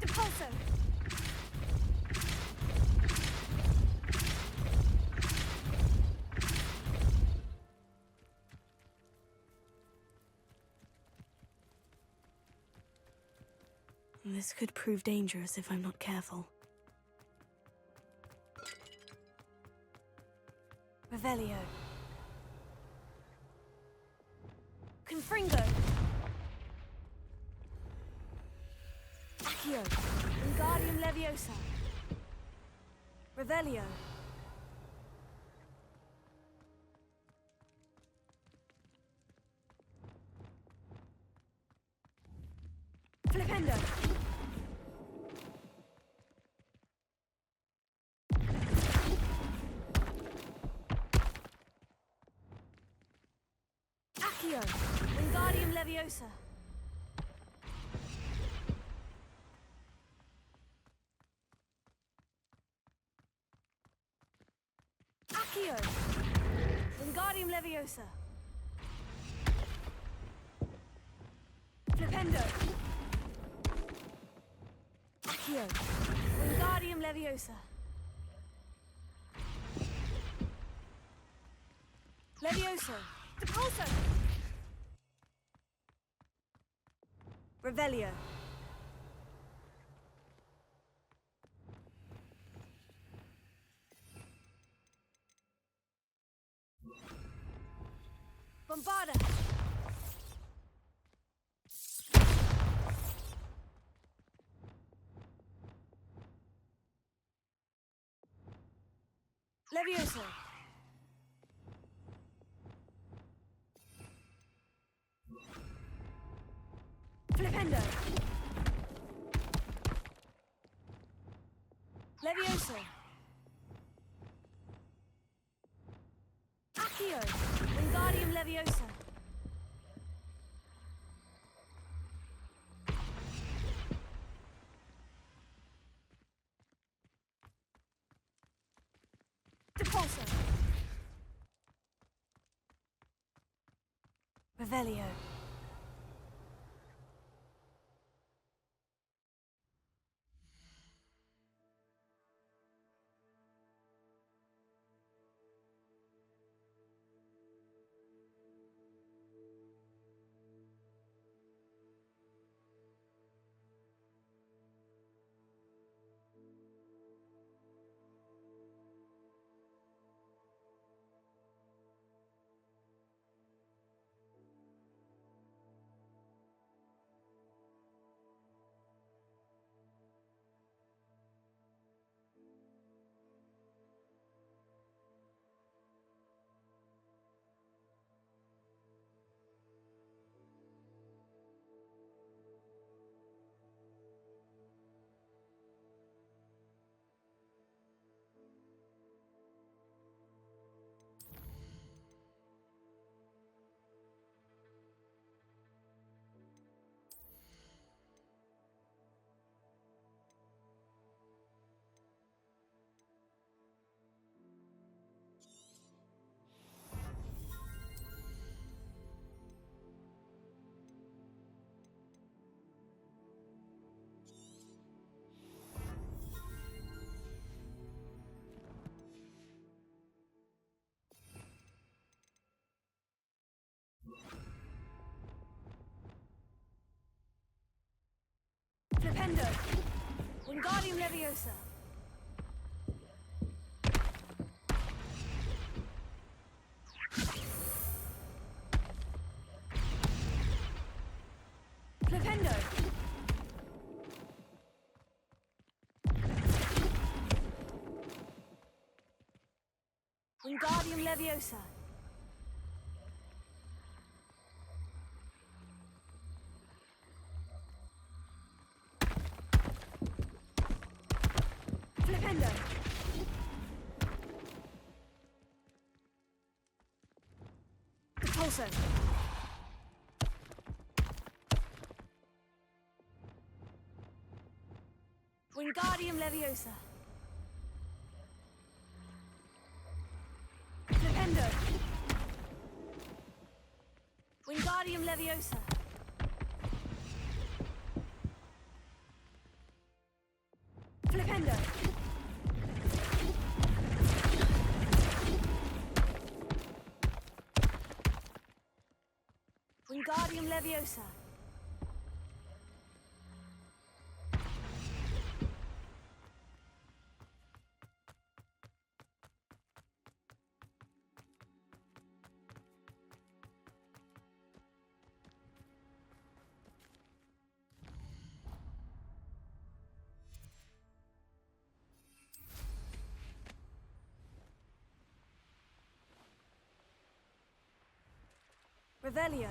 [SPEAKER 2] Depulso. This could prove dangerous if I'm not careful. Revelio. Confringo. Accio. Wingardium Leviosa. Revelio. Flipendo. Accio. Wingardium Leviosa. Accio. Wingardium Leviosa. Flipendo. Accio. Wingardium Leviosa. Leviosa. Depulso. Revelio. Levioso. Flipendo. Levioso. Accio. Wingardium Leviosa. Depulso. Revelio. Flipendo. Wingardium Leviosa. Flipendo. Wingardium Leviosa. Flipendo. Repulso. Wingardium Leviosa. Flipendo. Wingardium Leviosa. Flipendo. Wingardium Leviosa. Revelio.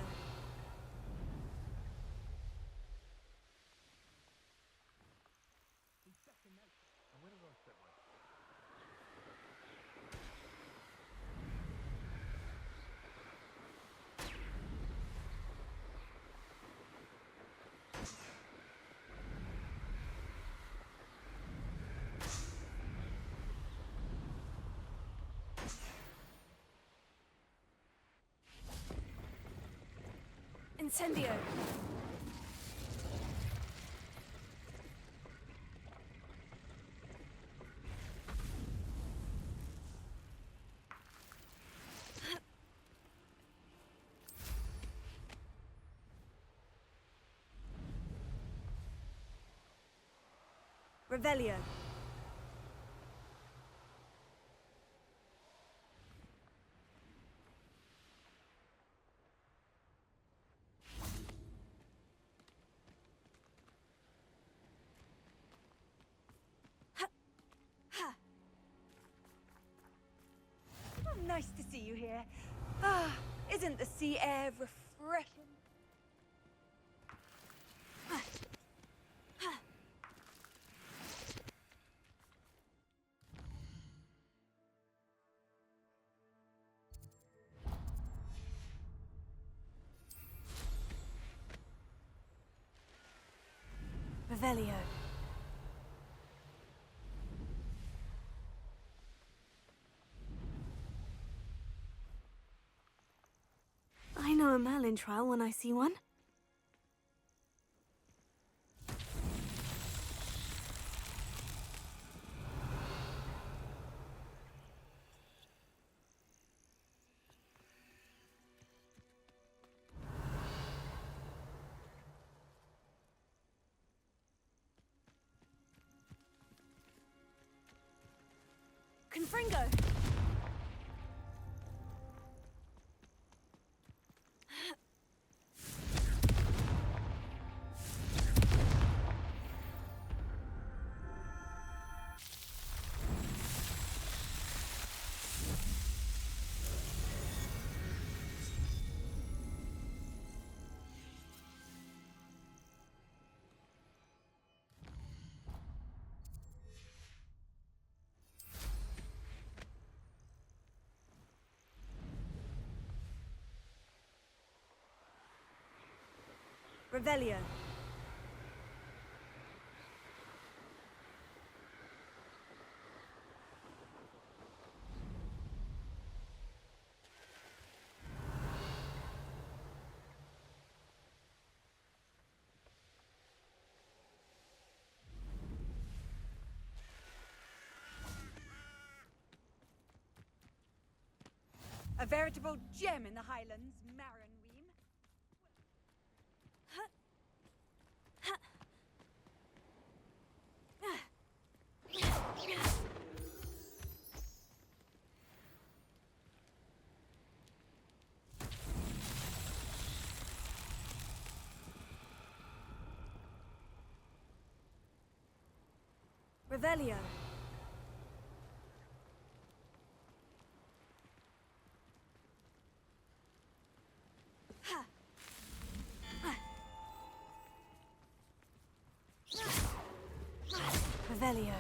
[SPEAKER 2] Incendio. Revelio.
[SPEAKER 5] nice to see you here. Ah, isn't the sea air refreshing?
[SPEAKER 2] Revelio. I know a Merlin trial when I see one. Confringo! Revelio.
[SPEAKER 5] A veritable gem in the Highlands, Marinweem.
[SPEAKER 2] Revelio. Revelio.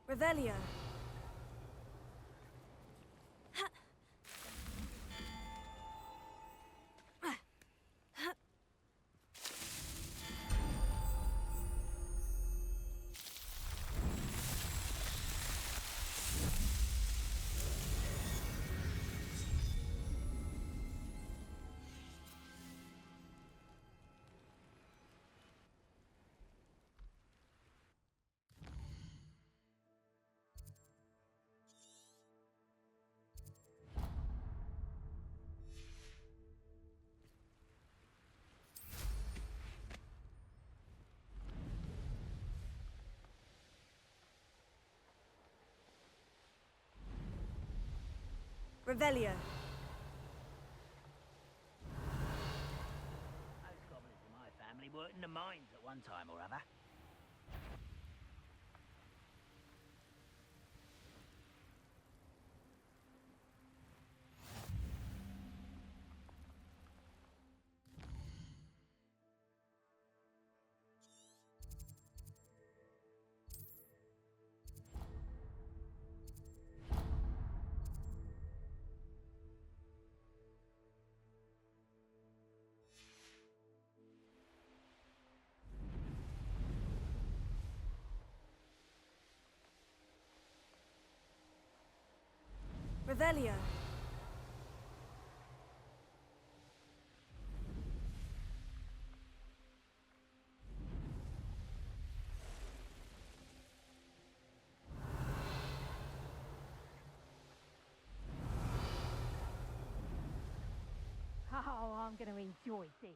[SPEAKER 2] Revelio. Revelio.
[SPEAKER 20] Most gobblers in my family worked in the mines at one time or other.
[SPEAKER 2] Revelio.
[SPEAKER 9] I'm going to enjoy this.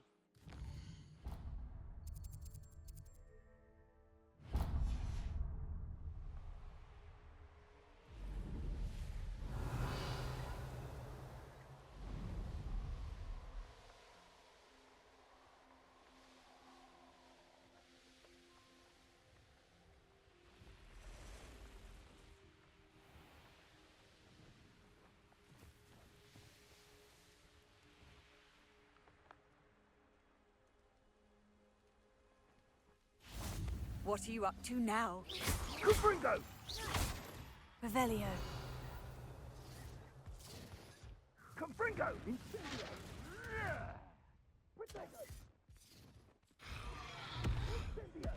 [SPEAKER 5] What are you up to now?
[SPEAKER 10] Confringo!
[SPEAKER 2] Revelio.
[SPEAKER 10] Confringo! Incendio! Potato! Incendio!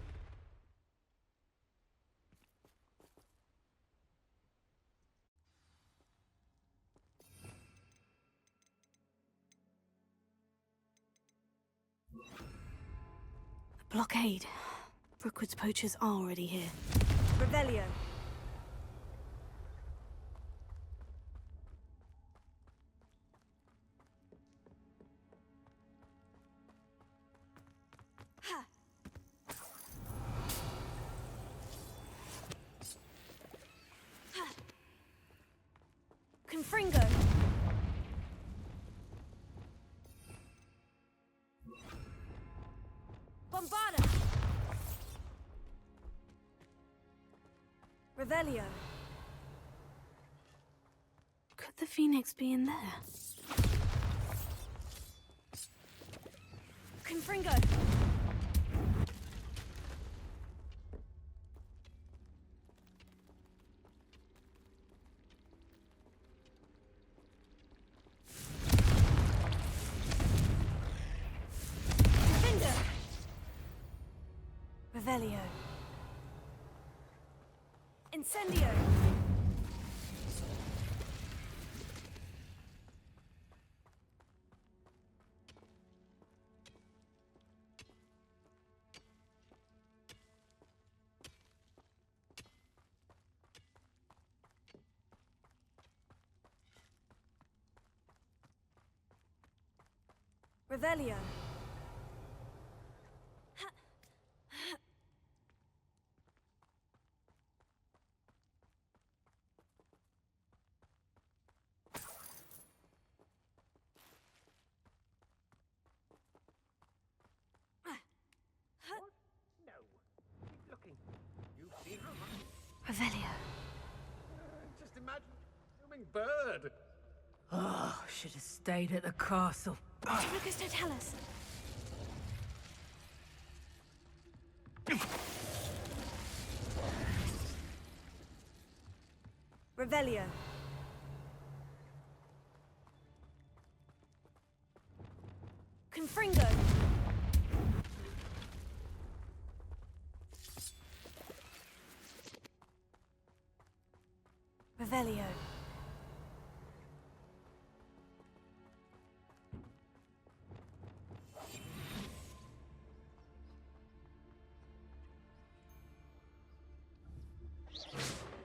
[SPEAKER 2] The blockade. Brookwood's poachers are already here.
[SPEAKER 5] Revelio. Ha!
[SPEAKER 2] Ha! Confringo. Bombarda. Revelio. Could the Phoenix be in there? Confringo. Defender. Revelio. Incendio! Revelio. Revelio.
[SPEAKER 10] Just imagine humming bird.
[SPEAKER 7] Oh, should have stayed at the castle.
[SPEAKER 2] Lucas, don't tell us.
[SPEAKER 5] Revelio.
[SPEAKER 2] Confringo. Revelio.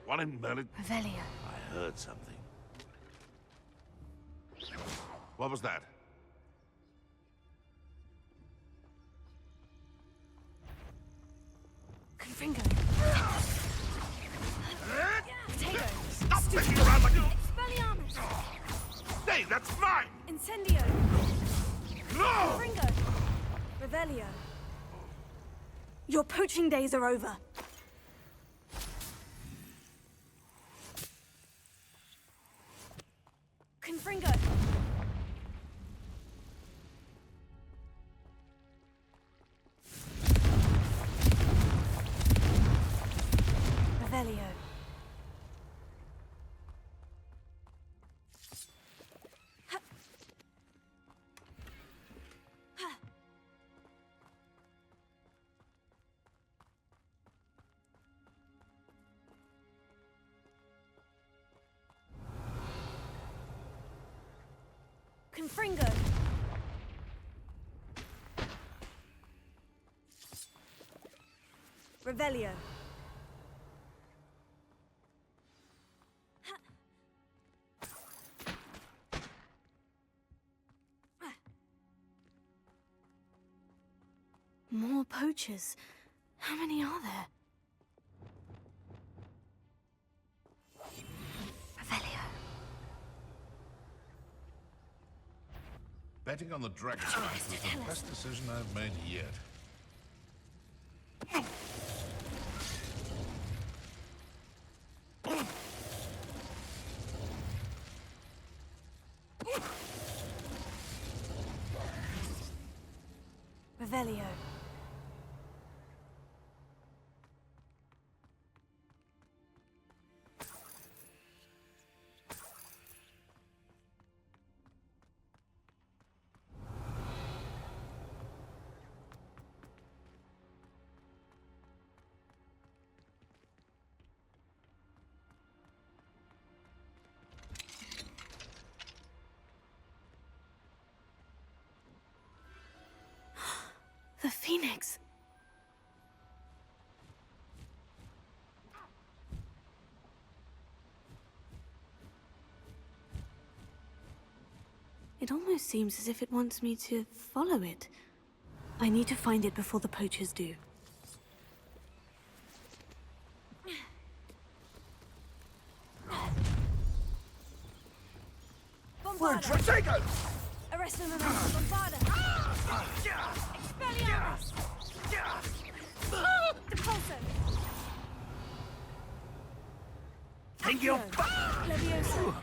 [SPEAKER 13] What in Merlin?
[SPEAKER 2] Revelio.
[SPEAKER 13] I heard something. What was that?
[SPEAKER 2] Confringo. Potato.
[SPEAKER 13] Stop messing around like you...
[SPEAKER 2] Expelliarmus.
[SPEAKER 13] Hey, that's mine!
[SPEAKER 2] Incendio.
[SPEAKER 13] No!
[SPEAKER 2] Confringo. Revelio. Your poaching days are over. Confringo. Revelio. Ha. Ha. Confringo.
[SPEAKER 5] Revelio.
[SPEAKER 2] More poachers. How many are there? Revelio.
[SPEAKER 13] Betting on the dragon's life was the best decision I've made yet.
[SPEAKER 2] Revelio. The Phoenix. It almost seems as if it wants me to follow it. I need to find it before the poachers do.
[SPEAKER 13] We're Triptych!
[SPEAKER 5] Arrest them, Bombarda! Expelliarmus! Depulso!
[SPEAKER 3] Think you're
[SPEAKER 5] Leviosa!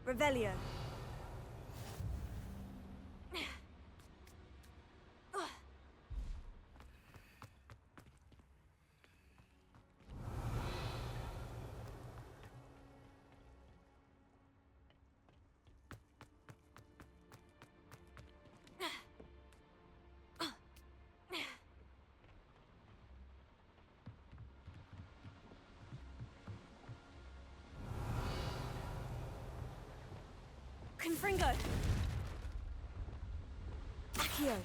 [SPEAKER 5] Revelio. Confringo. Accio.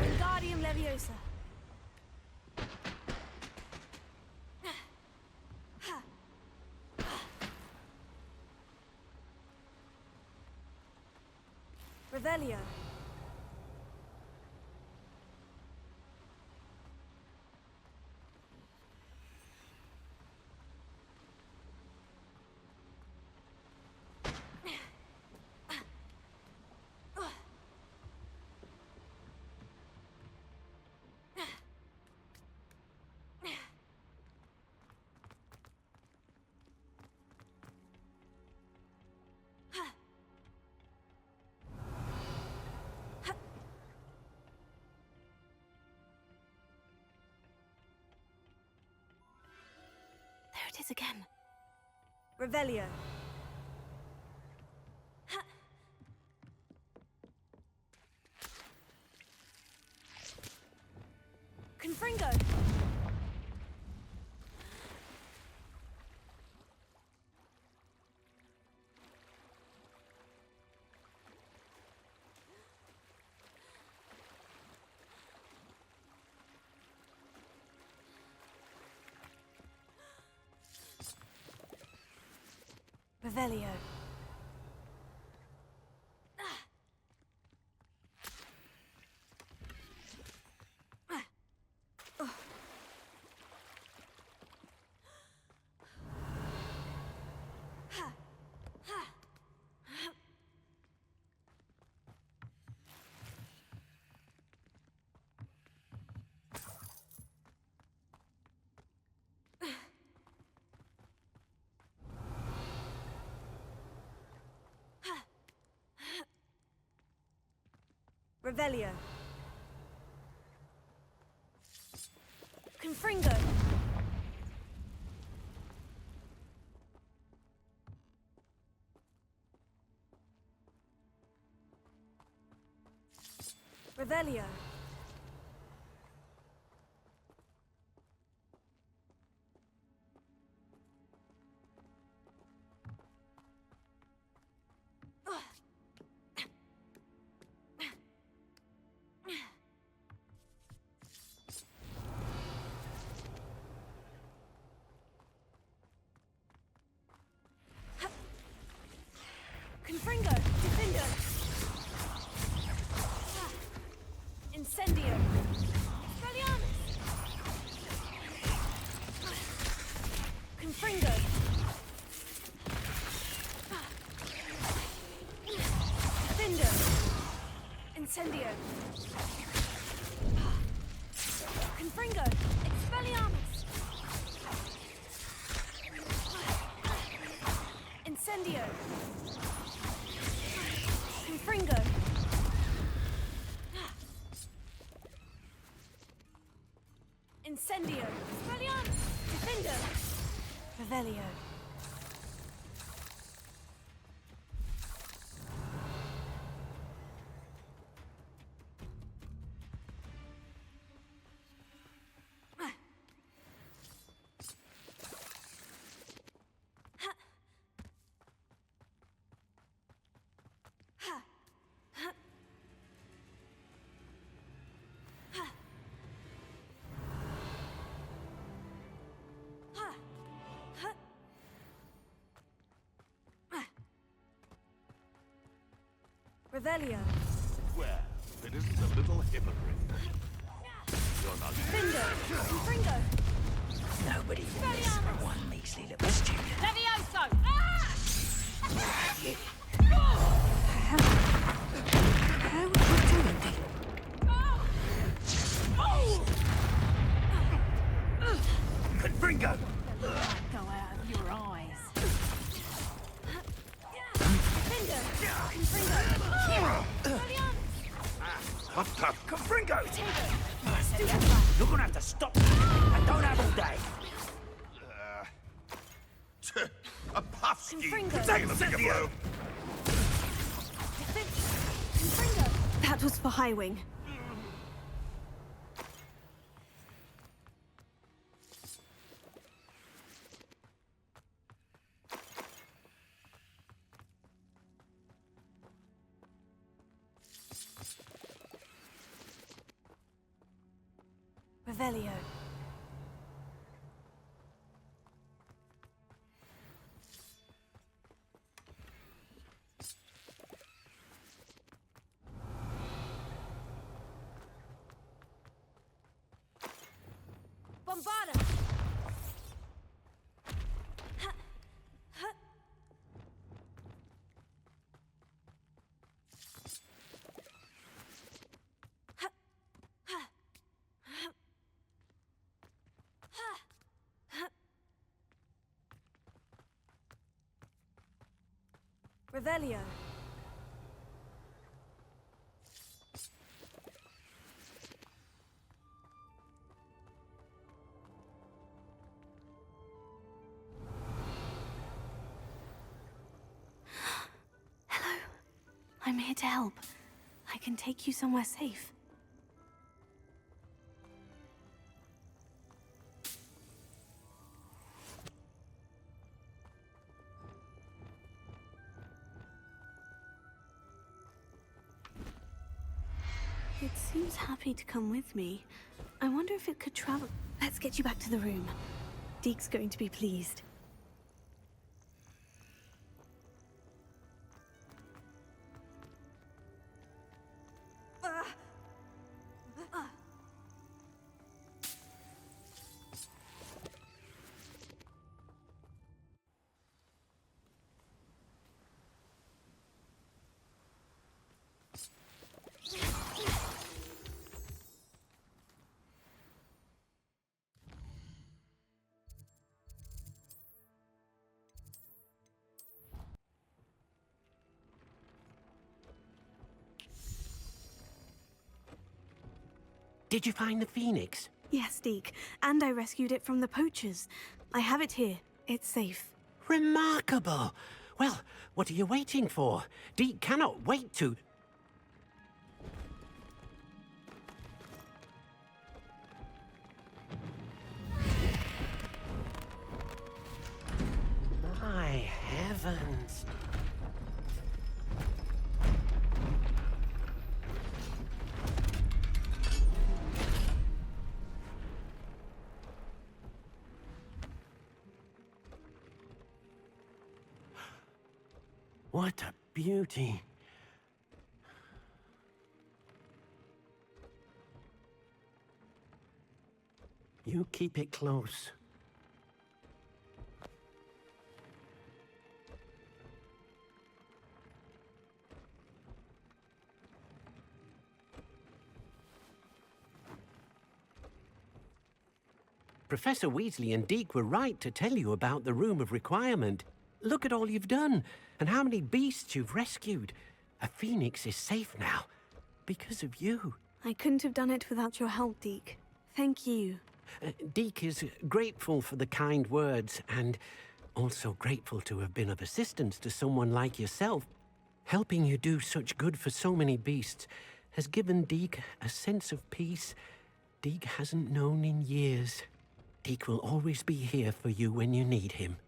[SPEAKER 5] Wingardium Leviosa. Revelio. There it is again. Revelio. Confringo. Revelio. Revelio. Confringo. Revelio. Confringo. Defendo.
[SPEAKER 2] Incendio! Confringo! Incendio! Expelliarmus! Defendo! Revelio! Revelio.
[SPEAKER 13] Well, it isn't a little hypocrite. You're not...
[SPEAKER 2] Findo! Confringo!
[SPEAKER 20] Nobody will miss for one measly little student.
[SPEAKER 12] Levioso!
[SPEAKER 2] How are you doing this?
[SPEAKER 20] Confringo!
[SPEAKER 12] Go out of your eyes.
[SPEAKER 2] Findo! Confringo!
[SPEAKER 20] Up top! Confringo! You're gonna have to stop. I don't have all day.
[SPEAKER 13] A puff ski!
[SPEAKER 2] Confringo!
[SPEAKER 13] Take the bigger blow!
[SPEAKER 2] Confringo! That was for Highwing. Revelio. Bombarda. Revelio. Hello. I'm here to help. I can take you somewhere safe. It seems happy to come with me. I wonder if it could travel. Let's get you back to the room. Deke's going to be pleased.
[SPEAKER 19] Did you find the phoenix?
[SPEAKER 2] Yes, Deke. And I rescued it from the poachers. I have it here. It's safe.
[SPEAKER 19] Remarkable! Well, what are you waiting for? Deke cannot wait to... My heavens! What a beauty. You keep it close. Professor Weasley and Deke were right to tell you about the Room of Requirement. Look at all you've done, and how many beasts you've rescued. A phoenix is safe now, because of you.
[SPEAKER 2] I couldn't have done it without your help, Deek. Thank you.
[SPEAKER 19] Deek is grateful for the kind words, and also grateful to have been of assistance to someone like yourself. Helping you do such good for so many beasts has given Deek a sense of peace Deek hasn't known in years. Deek will always be here for you when you need him.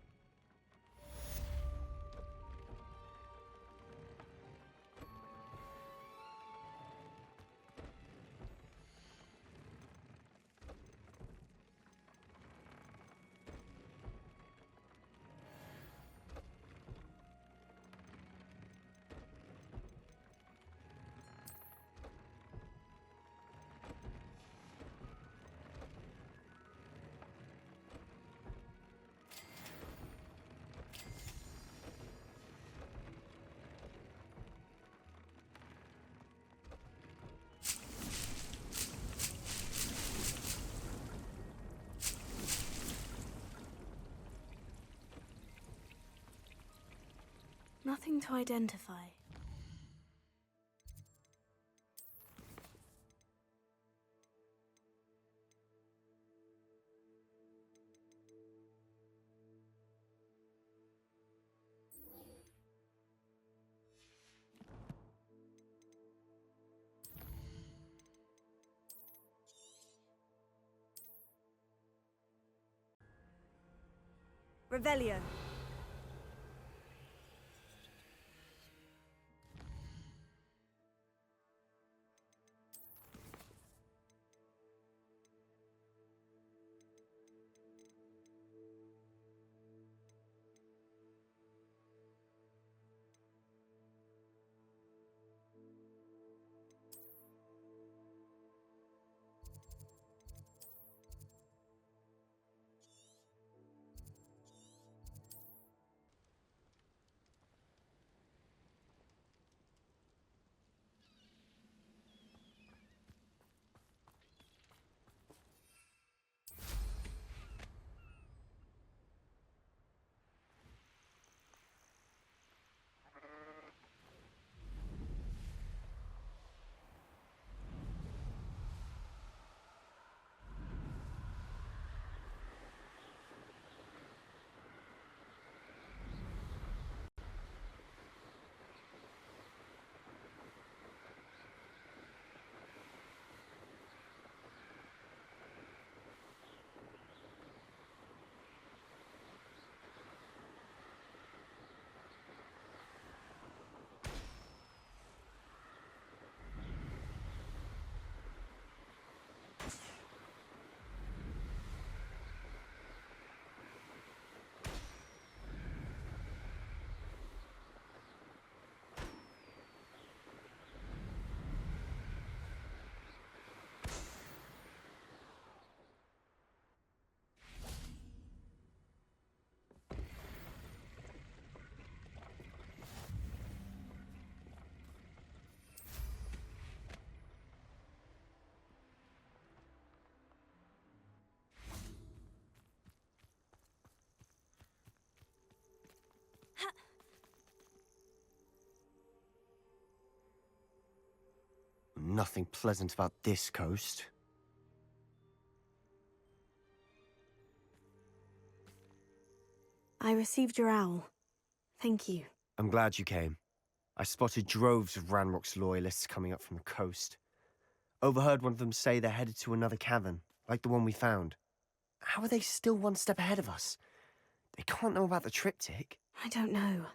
[SPEAKER 2] Nothing to identify.
[SPEAKER 15] Revelio.
[SPEAKER 21] Nothing pleasant about this coast.
[SPEAKER 2] I received your owl. Thank you.
[SPEAKER 21] I'm glad you came. I spotted droves of Ranrock's loyalists coming up from the coast. Overheard one of them say they're headed to another cavern, like the one we found. How are they still one step ahead of us? They can't know about the triptych.
[SPEAKER 2] I don't know.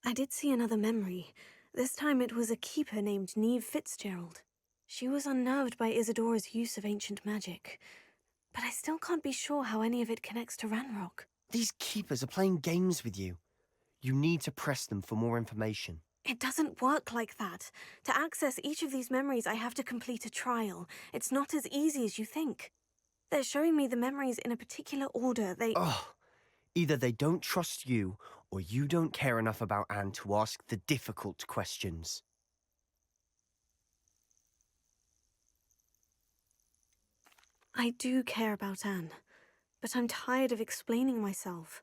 [SPEAKER 2] I did see another memory. This time it was a keeper named Neve Fitzgerald. She was unnerved by Isadora's use of ancient magic. But I still can't be sure how any of it connects to Ranrock.
[SPEAKER 21] These keepers are playing games with you. You need to press them for more information.
[SPEAKER 2] It doesn't work like that. To access each of these memories, I have to complete a trial. It's not as easy as you think. They're showing me the memories in a particular order.
[SPEAKER 21] Either they don't trust you, or you don't care enough about Anne to ask the difficult questions.
[SPEAKER 2] I do care about Anne, but I'm tired of explaining myself.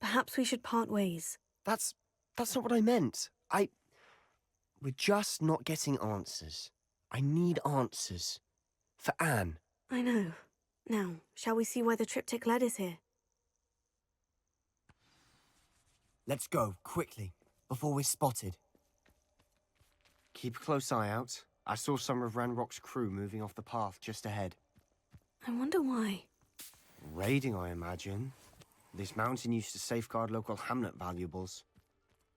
[SPEAKER 2] Perhaps we should part ways.
[SPEAKER 21] That's not what I meant. We're just not getting answers. I need answers. For Anne.
[SPEAKER 2] I know. Now, shall we see why the Triptych led is here?
[SPEAKER 21] Let's go, quickly, before we're spotted. Keep a close eye out. I saw some of Ranrock's crew moving off the path just ahead.
[SPEAKER 2] I wonder why.
[SPEAKER 21] Raiding, I imagine. This mountain used to safeguard local hamlet valuables.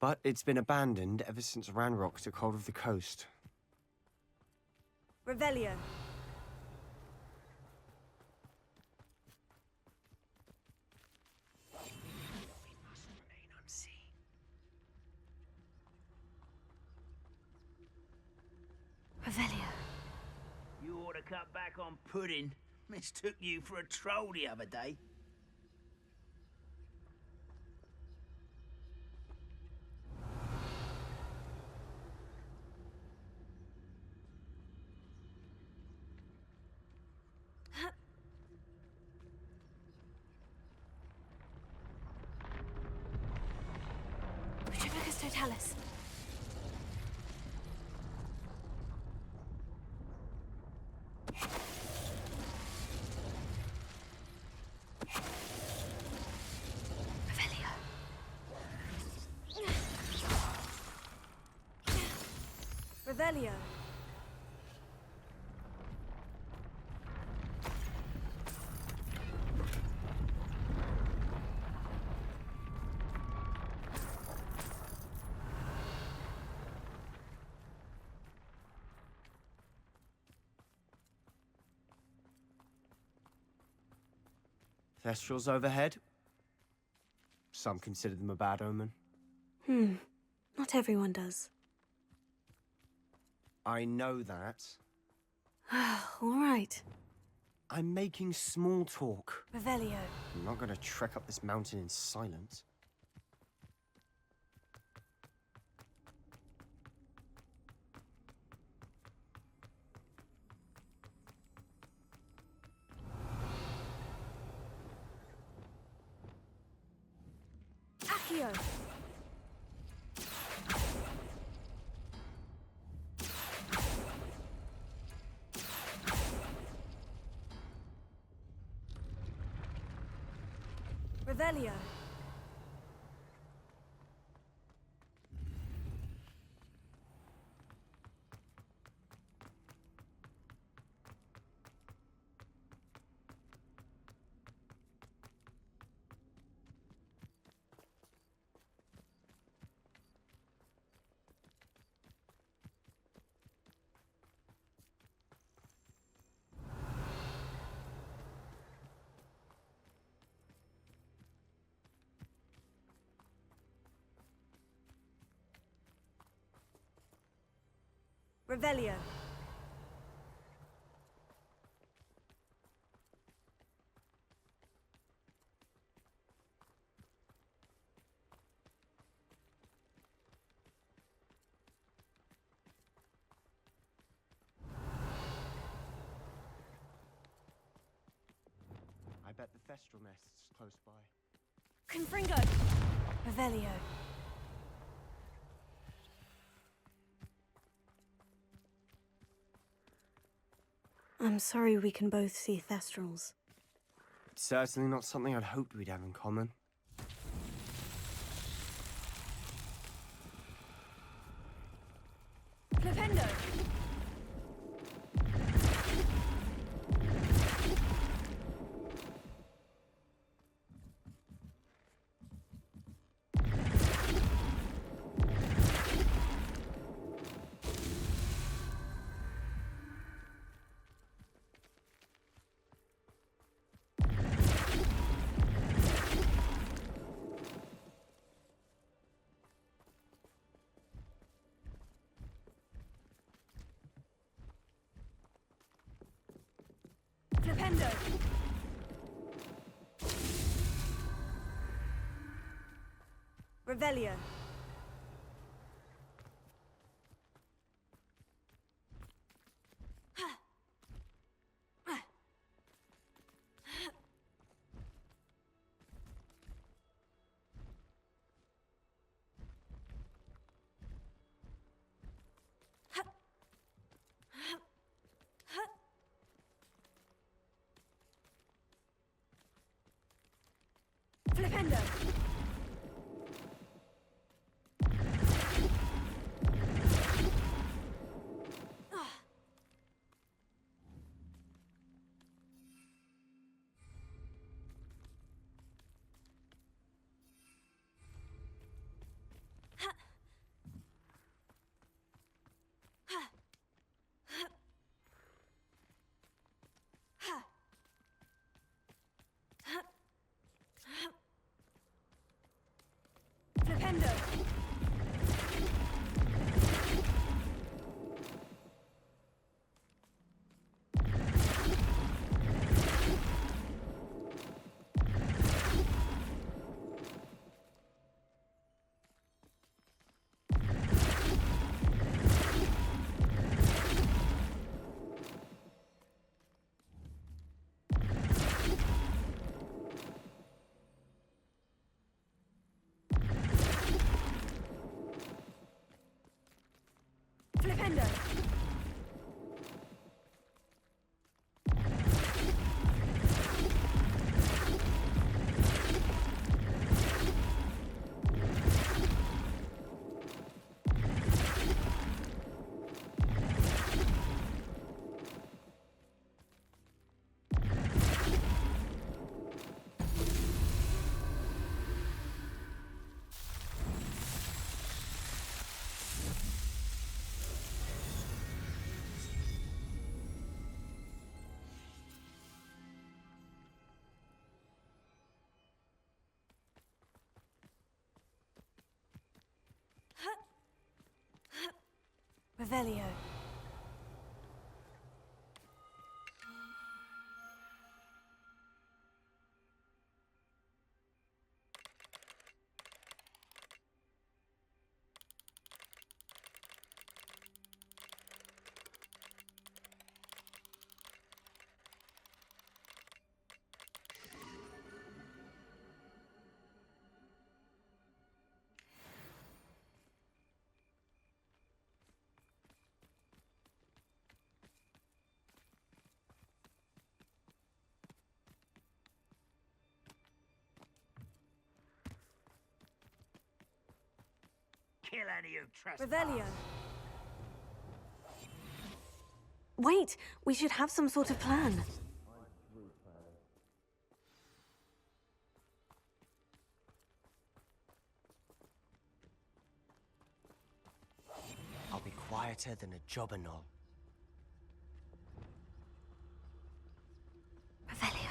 [SPEAKER 21] But it's been abandoned ever since Ranrock took hold of the coast.
[SPEAKER 15] Revelio.
[SPEAKER 2] Revelio.
[SPEAKER 20] You ought to cut back on pudding. Mistook you for a troll the other day.
[SPEAKER 2] Triptych Totalis.
[SPEAKER 15] Revelio.
[SPEAKER 21] Thestrals overhead. Some consider them a bad omen.
[SPEAKER 2] Not everyone does.
[SPEAKER 21] I know that.
[SPEAKER 2] All right.
[SPEAKER 21] I'm making small talk.
[SPEAKER 2] Revelio.
[SPEAKER 21] I'm not gonna trek up this mountain in silence.
[SPEAKER 15] Accio. Revelio. Revelio.
[SPEAKER 21] I bet the Thestral nest's close by.
[SPEAKER 15] Confringo.
[SPEAKER 2] Revelio. I'm sorry we can both see Thestrals.
[SPEAKER 21] It's certainly not something I'd hoped we'd have in common.
[SPEAKER 15] Flipendo. Flipendo. Revelio. Flipendo! Flipendo! Flipendo! Revelio.
[SPEAKER 20] Kill any who trespass.
[SPEAKER 15] Revelio. Wait, we should have some sort of plan.
[SPEAKER 21] I'll be quieter than a jobberknoll.
[SPEAKER 15] Revelio.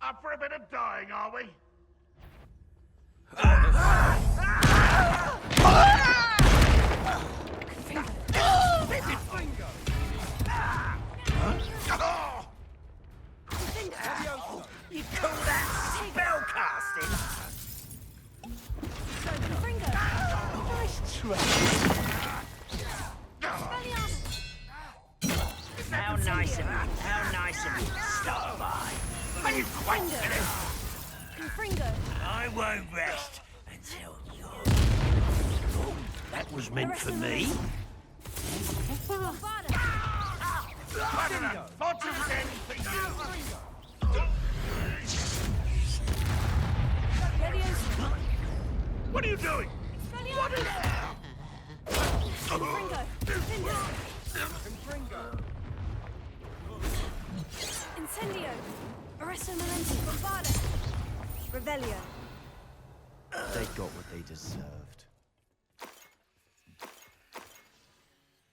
[SPEAKER 13] Up for a bit of dying, are we?
[SPEAKER 20] You call that spell casting?
[SPEAKER 15] Nice
[SPEAKER 20] try. How nice of you. How nice of you to stop by. Are you quite finished? I won't rest until you're... Oh, that was meant for me.
[SPEAKER 13] What an unfortunate end for you! What are you doing? What is that?
[SPEAKER 15] Incendio! Arresto Momenti! Bombarda! Revelio!
[SPEAKER 21] They got what they deserved.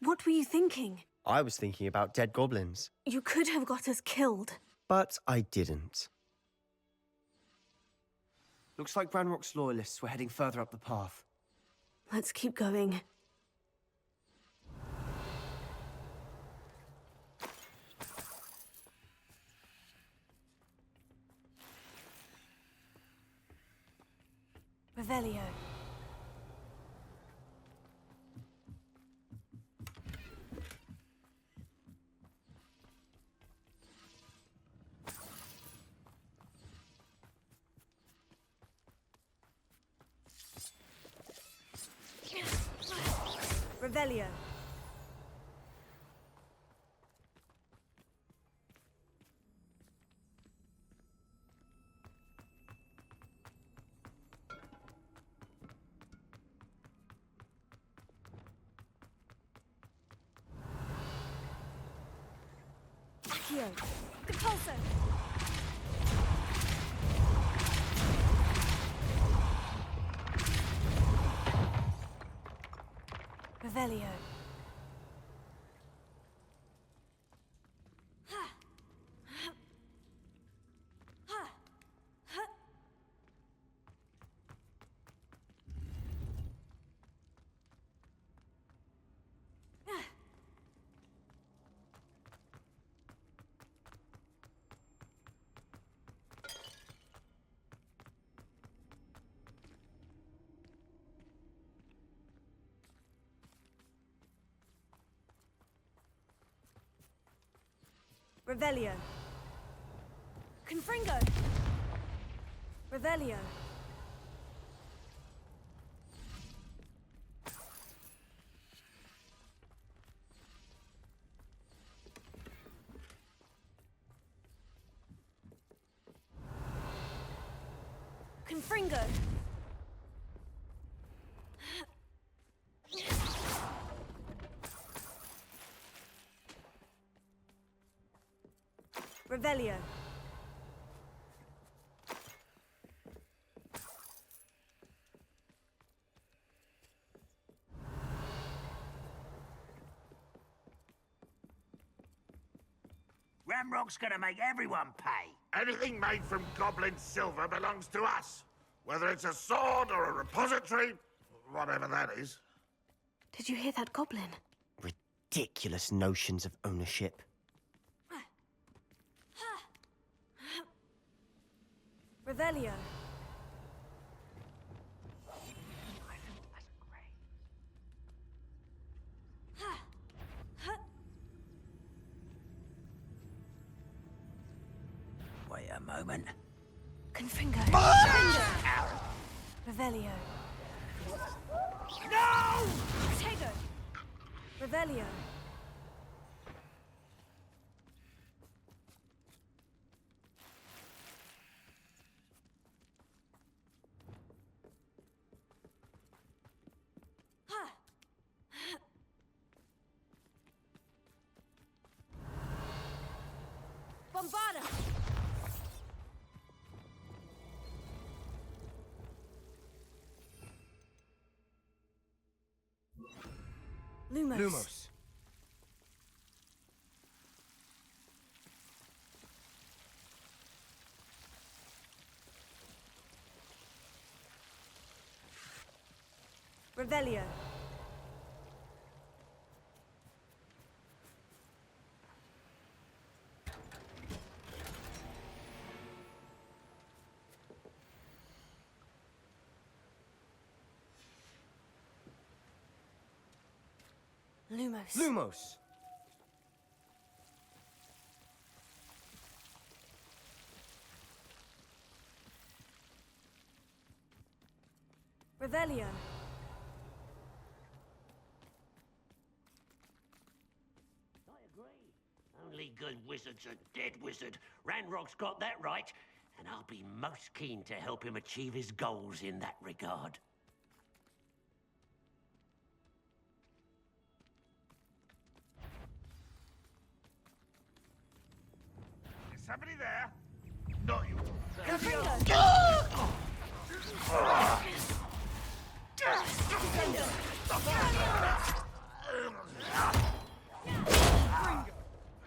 [SPEAKER 2] What were you thinking?
[SPEAKER 21] I was thinking about dead goblins.
[SPEAKER 2] You could have got us killed.
[SPEAKER 21] But I didn't. Looks like Ranrock's loyalists were heading further up the path.
[SPEAKER 2] Let's keep going.
[SPEAKER 15] Revelio.
[SPEAKER 2] Revelio. Accio. Compulso. Revelio. Revelio. Confringo. Revelio. Confringo. Revelio.
[SPEAKER 20] Ramrock's gonna make everyone pay.
[SPEAKER 13] Anything made from goblin silver belongs to us. Whether it's a sword or a repository, whatever that is.
[SPEAKER 2] Did you hear that goblin?
[SPEAKER 21] Ridiculous notions of ownership.
[SPEAKER 2] Revelio.
[SPEAKER 20] Wait a moment.
[SPEAKER 2] Confringo. Revelio.
[SPEAKER 20] No!
[SPEAKER 2] Tego. Revelio. Bombarda. Lumos.
[SPEAKER 21] Lumos.
[SPEAKER 2] Revelio. Lumos.
[SPEAKER 21] Lumos.
[SPEAKER 2] Revelio.
[SPEAKER 19] I agree. Only good wizard's a dead wizard. Ranrock's got that right, and I'll be most keen to help him achieve his goals in that regard.
[SPEAKER 13] Is somebody there? Not you.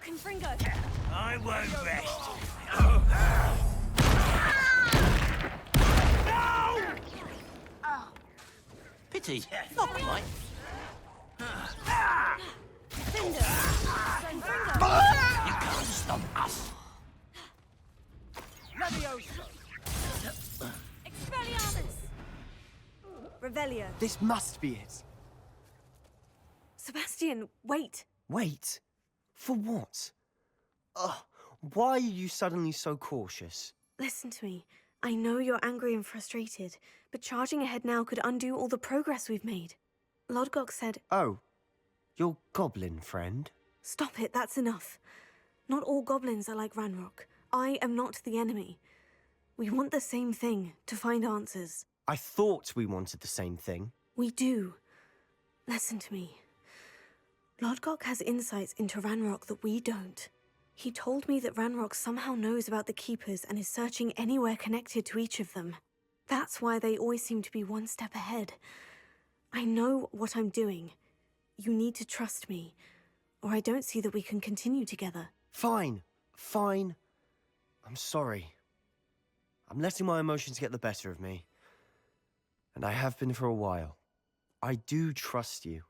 [SPEAKER 2] Confringo.
[SPEAKER 20] I won't rest.
[SPEAKER 19] Pity. Not quite. You can't stop us.
[SPEAKER 2] Expelliarmus. Revelio.
[SPEAKER 21] This must be it.
[SPEAKER 2] Sebastian, wait.
[SPEAKER 21] Wait. For what? Ugh. Why are you suddenly so cautious?
[SPEAKER 2] Listen to me. I know you're angry and frustrated, but charging ahead now could undo all the progress we've made. Lodgok said...
[SPEAKER 21] Oh, Your goblin friend?
[SPEAKER 2] Stop it, that's enough. Not all goblins are like Ranrock. I am not the enemy. We want the same thing, to find answers.
[SPEAKER 21] I thought we wanted the same thing.
[SPEAKER 2] We do. Listen to me. Lodgok has insights into Ranrock that we don't. He told me that Ranrock somehow knows about the Keepers and is searching anywhere connected to each of them. That's why they always seem to be one step ahead. I know what I'm doing. You need to trust me, or I don't see that we can continue together.
[SPEAKER 21] Fine. Fine. I'm sorry. I'm letting my emotions get the better of me. And I have been for a while. I do trust you.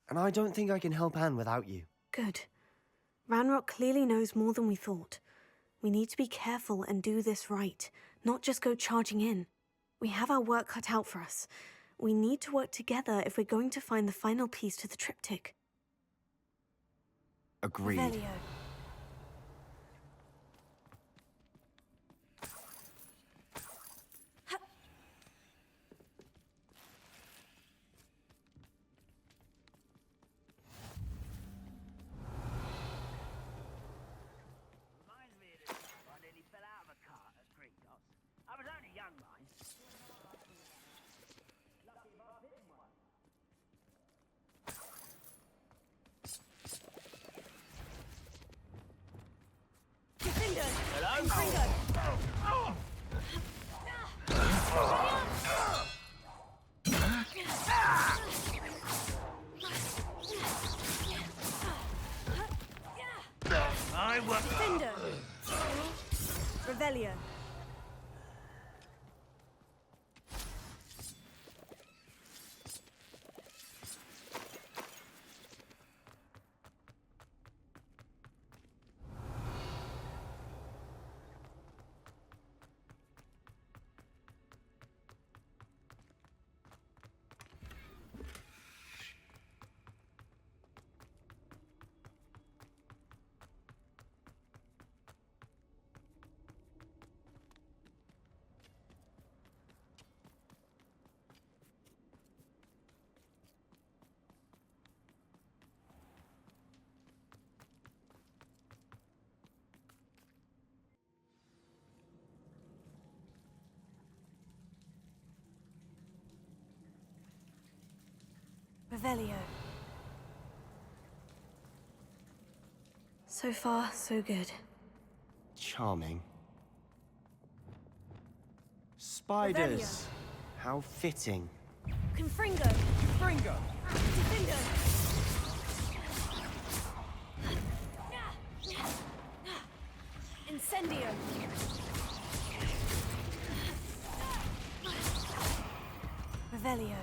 [SPEAKER 21] And I don't think I can help Anne without you.
[SPEAKER 2] Good. Ranrock clearly knows more than we thought. We need to be careful and do this right, not just go charging in. We have our work cut out for us. We need to work together if we're going to find the final piece to the triptych.
[SPEAKER 21] Agreed.
[SPEAKER 2] Revelio.
[SPEAKER 20] I was only young, mind.
[SPEAKER 18] I was...
[SPEAKER 15] Defender. Revelio.
[SPEAKER 2] Revelio. So far, so good.
[SPEAKER 21] Charming. Spiders. How fitting.
[SPEAKER 15] Confringo.
[SPEAKER 6] Confringo.
[SPEAKER 15] Defender. Incendio.
[SPEAKER 2] Revelio.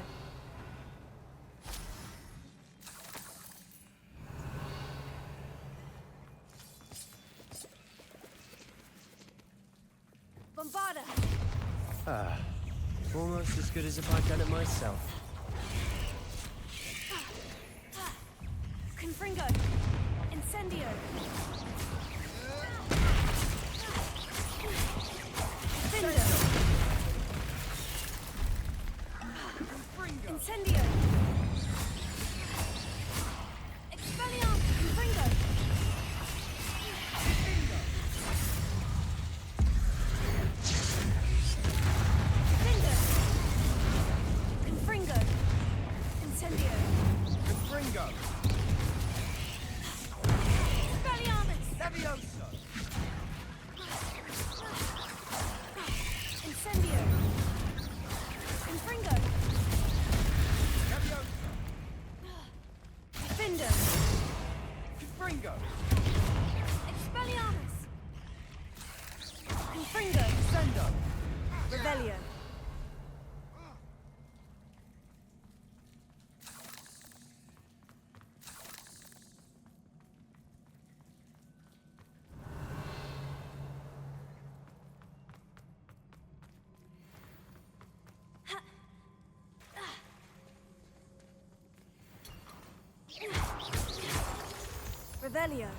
[SPEAKER 15] Bombarda.
[SPEAKER 21] Almost as good as if I'd done it myself.
[SPEAKER 15] Confringo. Incendio. Defender. Incendio. Expelliarmus. Confringo. Defender. Confringo. Incendio.
[SPEAKER 6] Confringo.
[SPEAKER 15] Expelliarmus.
[SPEAKER 6] Levioso.
[SPEAKER 15] Incendio. Confringo.
[SPEAKER 6] Levioso.
[SPEAKER 15] Defender.
[SPEAKER 6] Confringo.
[SPEAKER 15] Expelliarmus. Confringo.
[SPEAKER 6] Sendo.
[SPEAKER 15] Revelio. Revelio.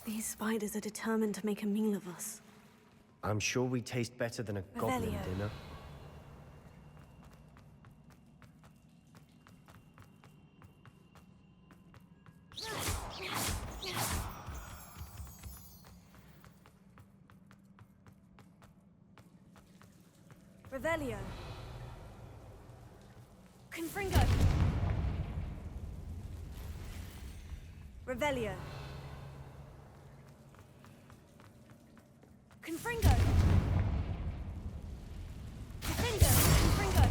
[SPEAKER 2] These spiders are determined to make a meal of us.
[SPEAKER 21] I'm sure we taste better than a goblin
[SPEAKER 2] Revelio.
[SPEAKER 21] dinner.
[SPEAKER 2] Revelio. Confringo. Revelio. Confringo. Defender. Confringo.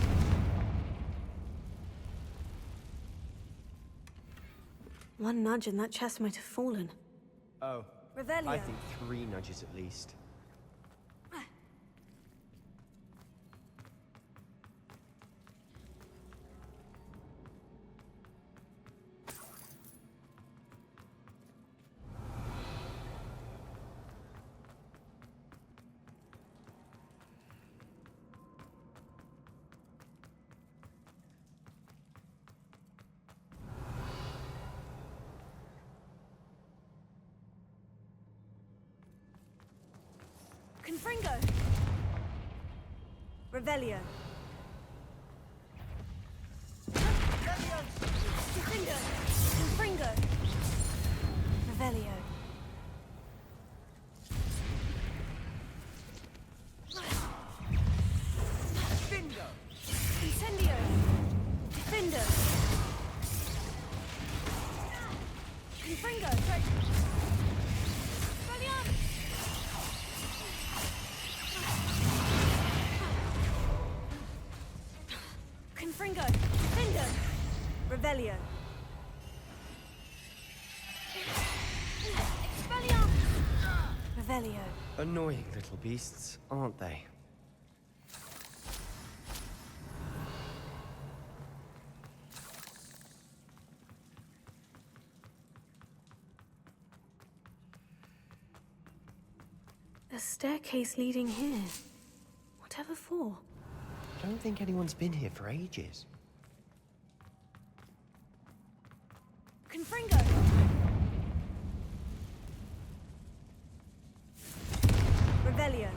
[SPEAKER 2] One nudge and that chest might have fallen.
[SPEAKER 21] Oh,
[SPEAKER 2] Revelio.
[SPEAKER 21] I think 3 nudges at least.
[SPEAKER 2] Confringo. Revelio. Confringo. Confringo. Revelio.
[SPEAKER 6] Bingo!
[SPEAKER 2] Incendio. Defender. Confringo. Expelliarmus. Confringo. Defender. Revelio. Expelliarmus. Revelio.
[SPEAKER 21] Annoying little beasts, aren't they?
[SPEAKER 2] A staircase leading here. Whatever for?
[SPEAKER 21] I don't think anyone's been here for ages.
[SPEAKER 2] Confringo. Revelio.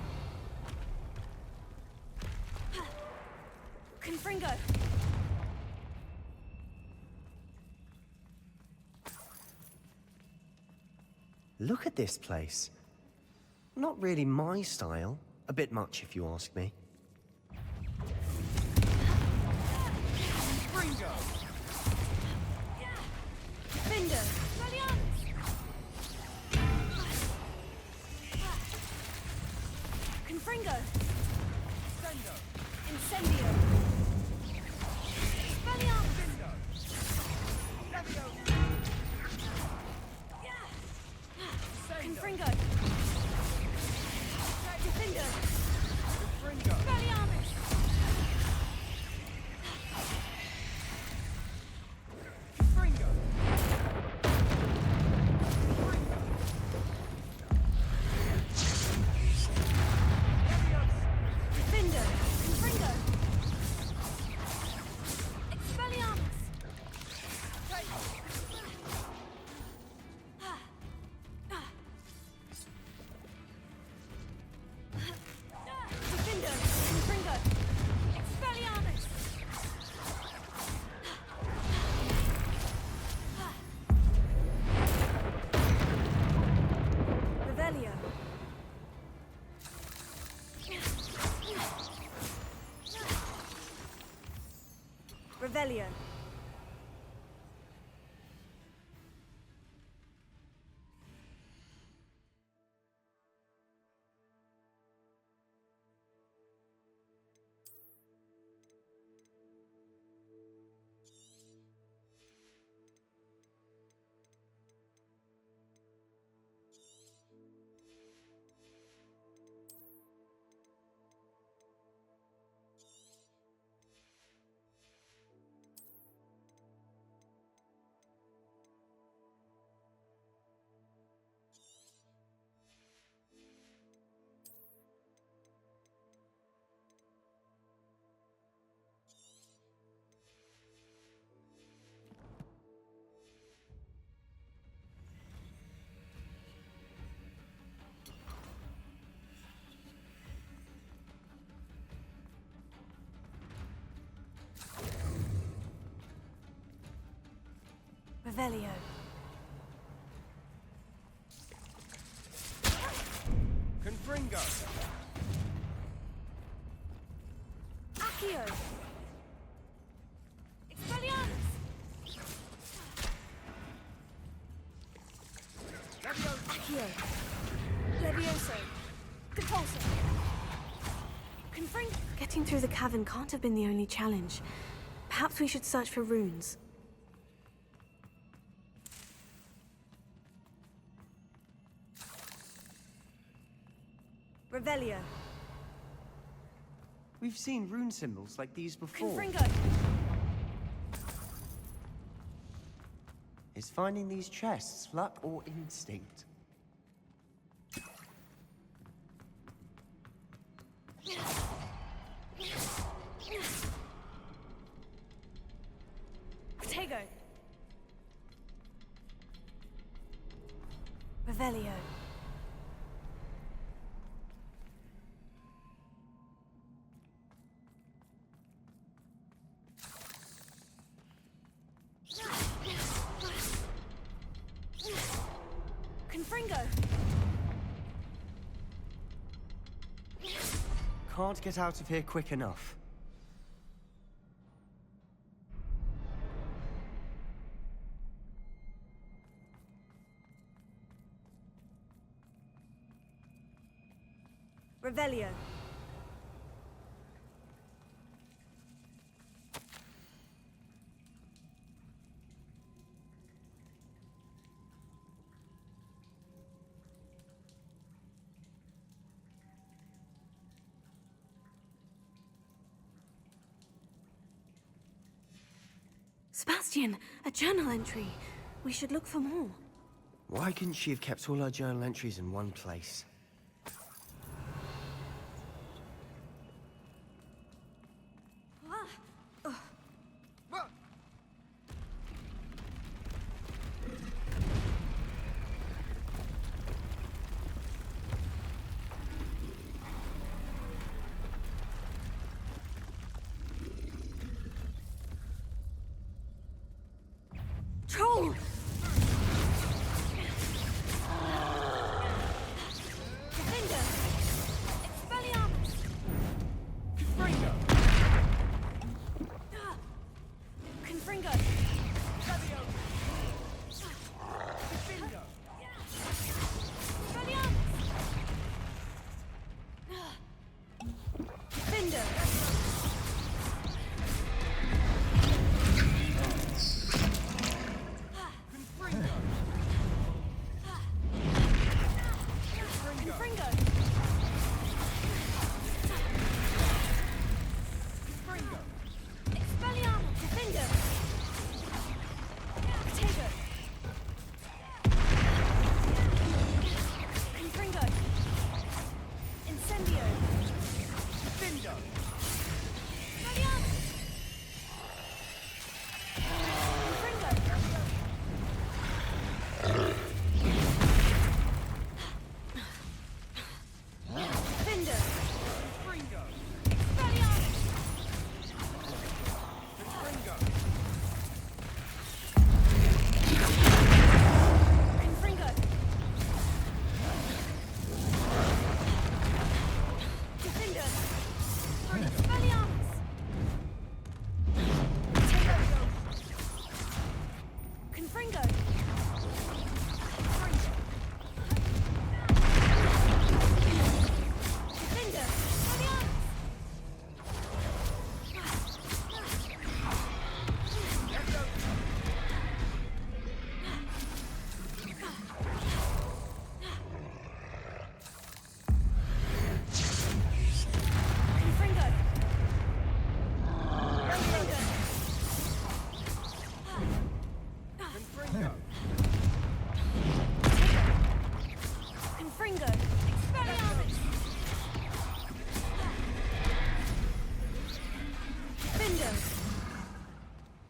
[SPEAKER 2] Confringo.
[SPEAKER 21] Look at this place. Not really my style. A bit much, if you ask me.
[SPEAKER 6] Bingo!
[SPEAKER 2] Defender. Confringo. Incendio. Expelliarmus. Confringo. Defender. Expelliarmus.
[SPEAKER 6] Confringo!
[SPEAKER 2] Defender. Confringo. Expelliarmus. Defender. Confringo. Expelliarmus. Revelio. Revelio. Revelio.
[SPEAKER 21] Confringo.
[SPEAKER 2] Accio. Expelliarmus. Accio. Levioso. Compulso. Confringo. Getting through the cavern can't have been the only challenge. Perhaps we should search for runes. Revelio.
[SPEAKER 21] We've seen rune symbols like these before.
[SPEAKER 2] Confringo.
[SPEAKER 21] Is finding these chests luck or instinct?
[SPEAKER 2] Protego. Revelio. Confringo.
[SPEAKER 21] Can't get out of here quick enough.
[SPEAKER 2] Revelio. Sebastian, a journal entry. We should look for more.
[SPEAKER 21] Why couldn't she have kept all her journal entries in one place?
[SPEAKER 2] Troll! Defender! Expelliarmus!
[SPEAKER 21] Confringo!
[SPEAKER 2] Confringo!
[SPEAKER 21] Confringo!
[SPEAKER 2] Defender!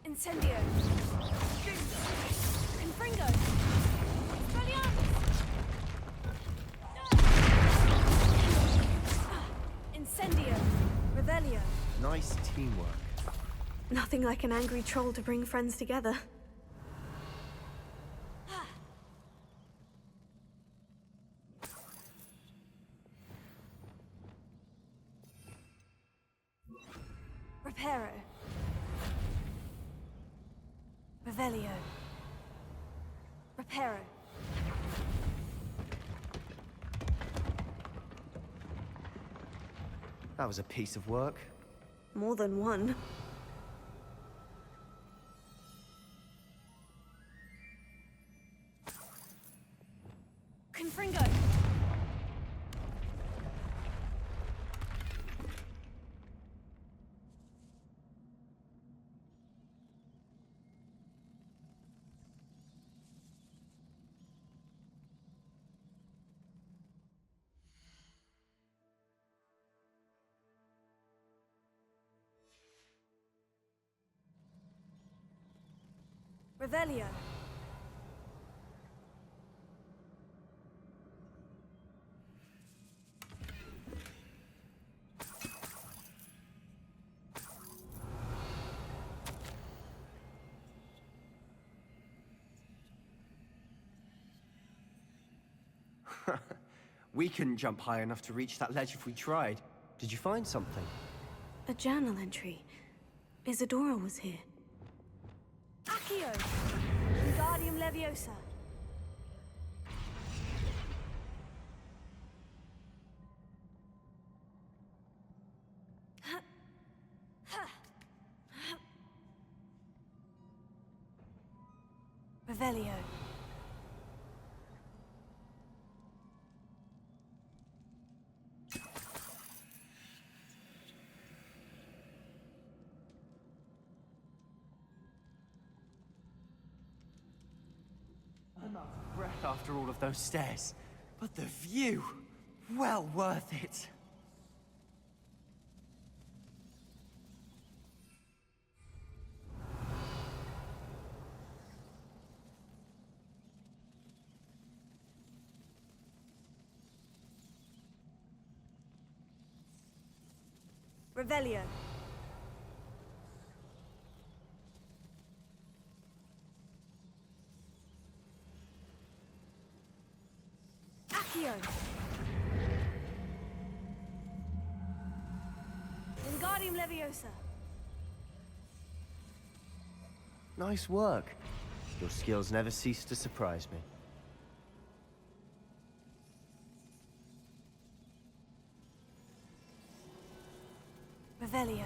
[SPEAKER 2] Incendio! Confringo! Incendio! Revelio!
[SPEAKER 21] Nice teamwork.
[SPEAKER 2] Nothing like an angry troll to bring friends together. Reparo. Revelio. Reparo.
[SPEAKER 21] That was a piece of work.
[SPEAKER 2] More than one. Confringo. Revelio.
[SPEAKER 21] We couldn't jump high enough to reach that ledge if we tried. Did you find something?
[SPEAKER 2] A journal entry. Isadora was here. Accio! Wingardium Leviosa. Revelio.
[SPEAKER 21] I'm out of breath after all of those stairs. But the view, well worth it.
[SPEAKER 2] Revelio. Accio. Wingardium Leviosa.
[SPEAKER 21] Nice work. Your skills never cease to surprise me.
[SPEAKER 2] Revelio.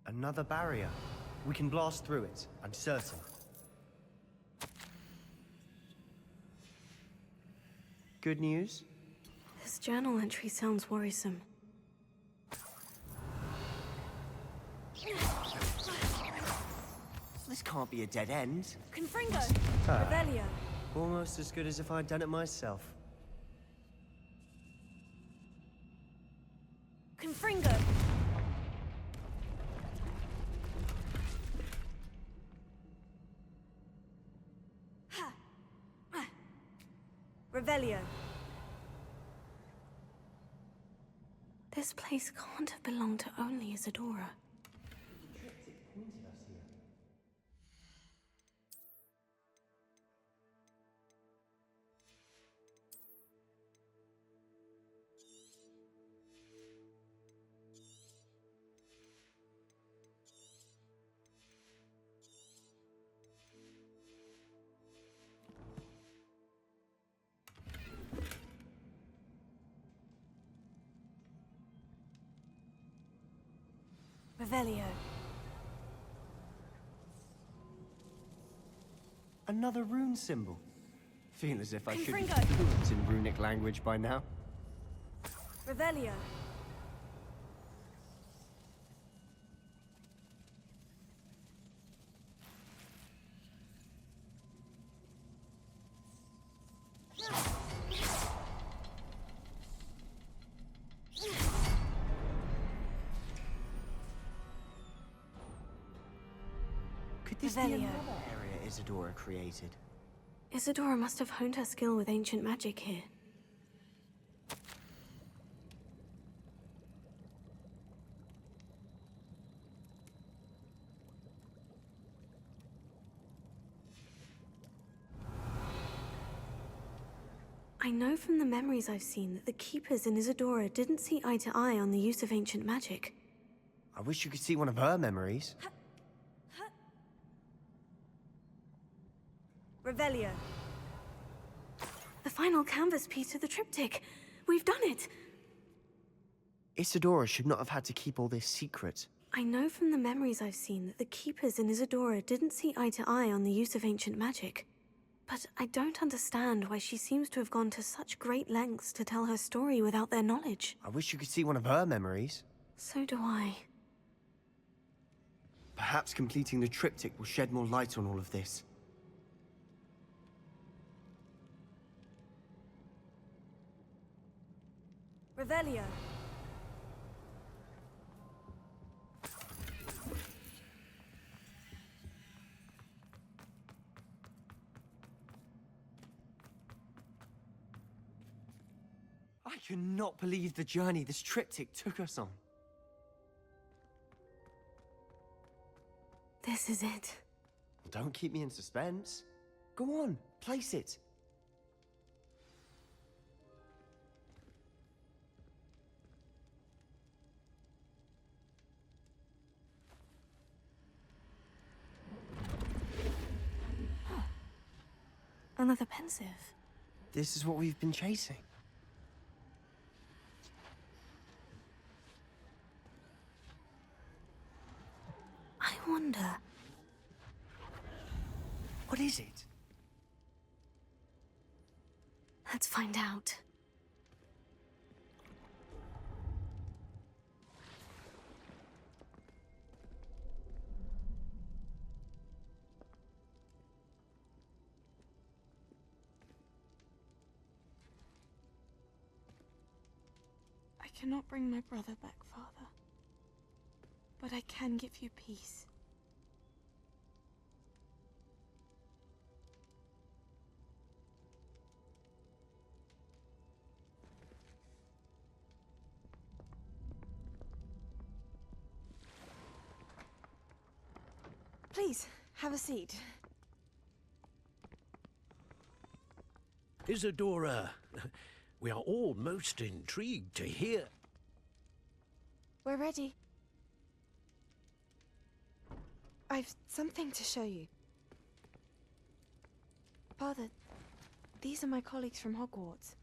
[SPEAKER 21] Another barrier. We can blast through it, I'm certain. Good news?
[SPEAKER 2] This journal entry sounds worrisome.
[SPEAKER 21] This can't be a dead end.
[SPEAKER 2] Confringo.
[SPEAKER 21] Ah.
[SPEAKER 2] Revelio.
[SPEAKER 21] Almost as good as if I'd done it myself.
[SPEAKER 2] Confringo. Revelio. This place can't have belonged to only Isadora. Revelio.
[SPEAKER 21] Another rune symbol. Feel as if I should be
[SPEAKER 2] Confringo.
[SPEAKER 21] fluent in runic language by now.
[SPEAKER 2] Revelio.
[SPEAKER 21] Could this be
[SPEAKER 2] Revelio.
[SPEAKER 21] another area Isadora created?
[SPEAKER 2] Isadora must have honed her skill with ancient magic here. I know from the memories I've seen that the Keepers in Isadora didn't see eye to eye on the use of ancient magic.
[SPEAKER 21] I wish you could see one of her memories.
[SPEAKER 15] Revelio.
[SPEAKER 2] The final canvas piece of the triptych. We've done it!
[SPEAKER 21] Isadora should not have had to keep all this secret.
[SPEAKER 2] I know from the memories I've seen that the Keepers in Isadora didn't see eye to eye on the use of ancient magic. But I don't understand why she seems to have gone to such great lengths to tell her story without their knowledge.
[SPEAKER 21] I wish you could see one of her memories.
[SPEAKER 2] So do I.
[SPEAKER 21] Perhaps completing the triptych will shed more light on all of this.
[SPEAKER 15] Revelio.
[SPEAKER 21] I cannot believe the journey this triptych took us on.
[SPEAKER 2] This is it.
[SPEAKER 21] Don't keep me in suspense. Go on, place it.
[SPEAKER 2] Another pensive.
[SPEAKER 21] This is what we've been chasing.
[SPEAKER 2] I wonder...
[SPEAKER 21] What is it?
[SPEAKER 2] Let's find out.
[SPEAKER 15] I cannot bring my brother back, Father. But I can give you peace. Please, have a seat.
[SPEAKER 19] Isadora, we are all most intrigued to hear.
[SPEAKER 15] We're ready. I've something to show you. Father, these are my colleagues from Hogwarts.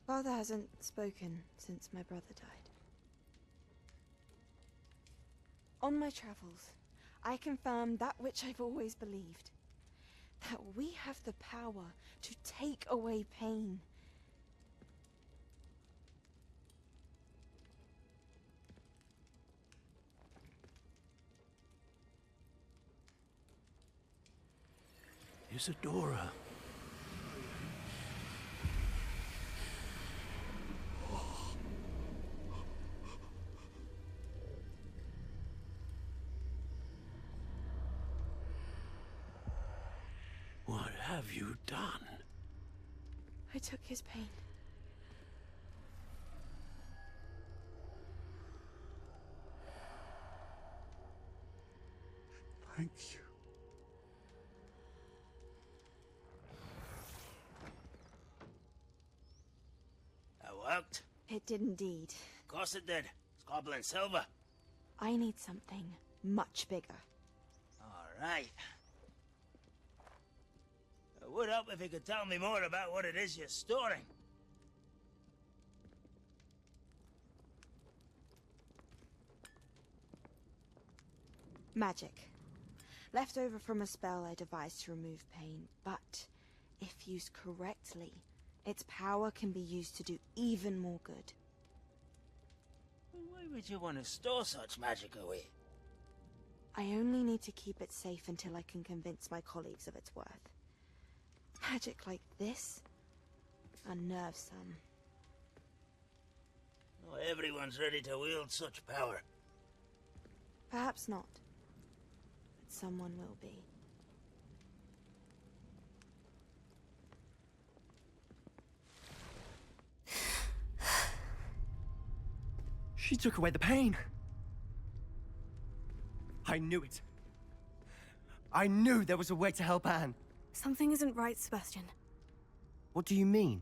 [SPEAKER 15] Father hasn't spoken since my brother died. On my travels, I confirmed that which I've always believed. That we have the power to take away pain.
[SPEAKER 19] Isadora. What have you done?
[SPEAKER 15] I took his pain.
[SPEAKER 13] Thank you.
[SPEAKER 20] That worked?
[SPEAKER 15] It did indeed.
[SPEAKER 20] Of course it did. It's goblin silver.
[SPEAKER 15] I need something much bigger.
[SPEAKER 20] All right. It would help if you could tell me more about what it is you're storing.
[SPEAKER 15] Magic. Left over from a spell I devised to remove pain, but if used correctly, its power can be used to do even more good.
[SPEAKER 20] Why would you want to store such magic away?
[SPEAKER 15] I only need to keep it safe until I can convince my colleagues of its worth. Magic like this unnerves some.
[SPEAKER 20] Not everyone's ready to wield such power.
[SPEAKER 15] Perhaps not, but someone will be.
[SPEAKER 21] She took away the pain. I knew it. I knew there was a way to help Anne.
[SPEAKER 2] Something isn't right, Sebastian.
[SPEAKER 21] What do you mean?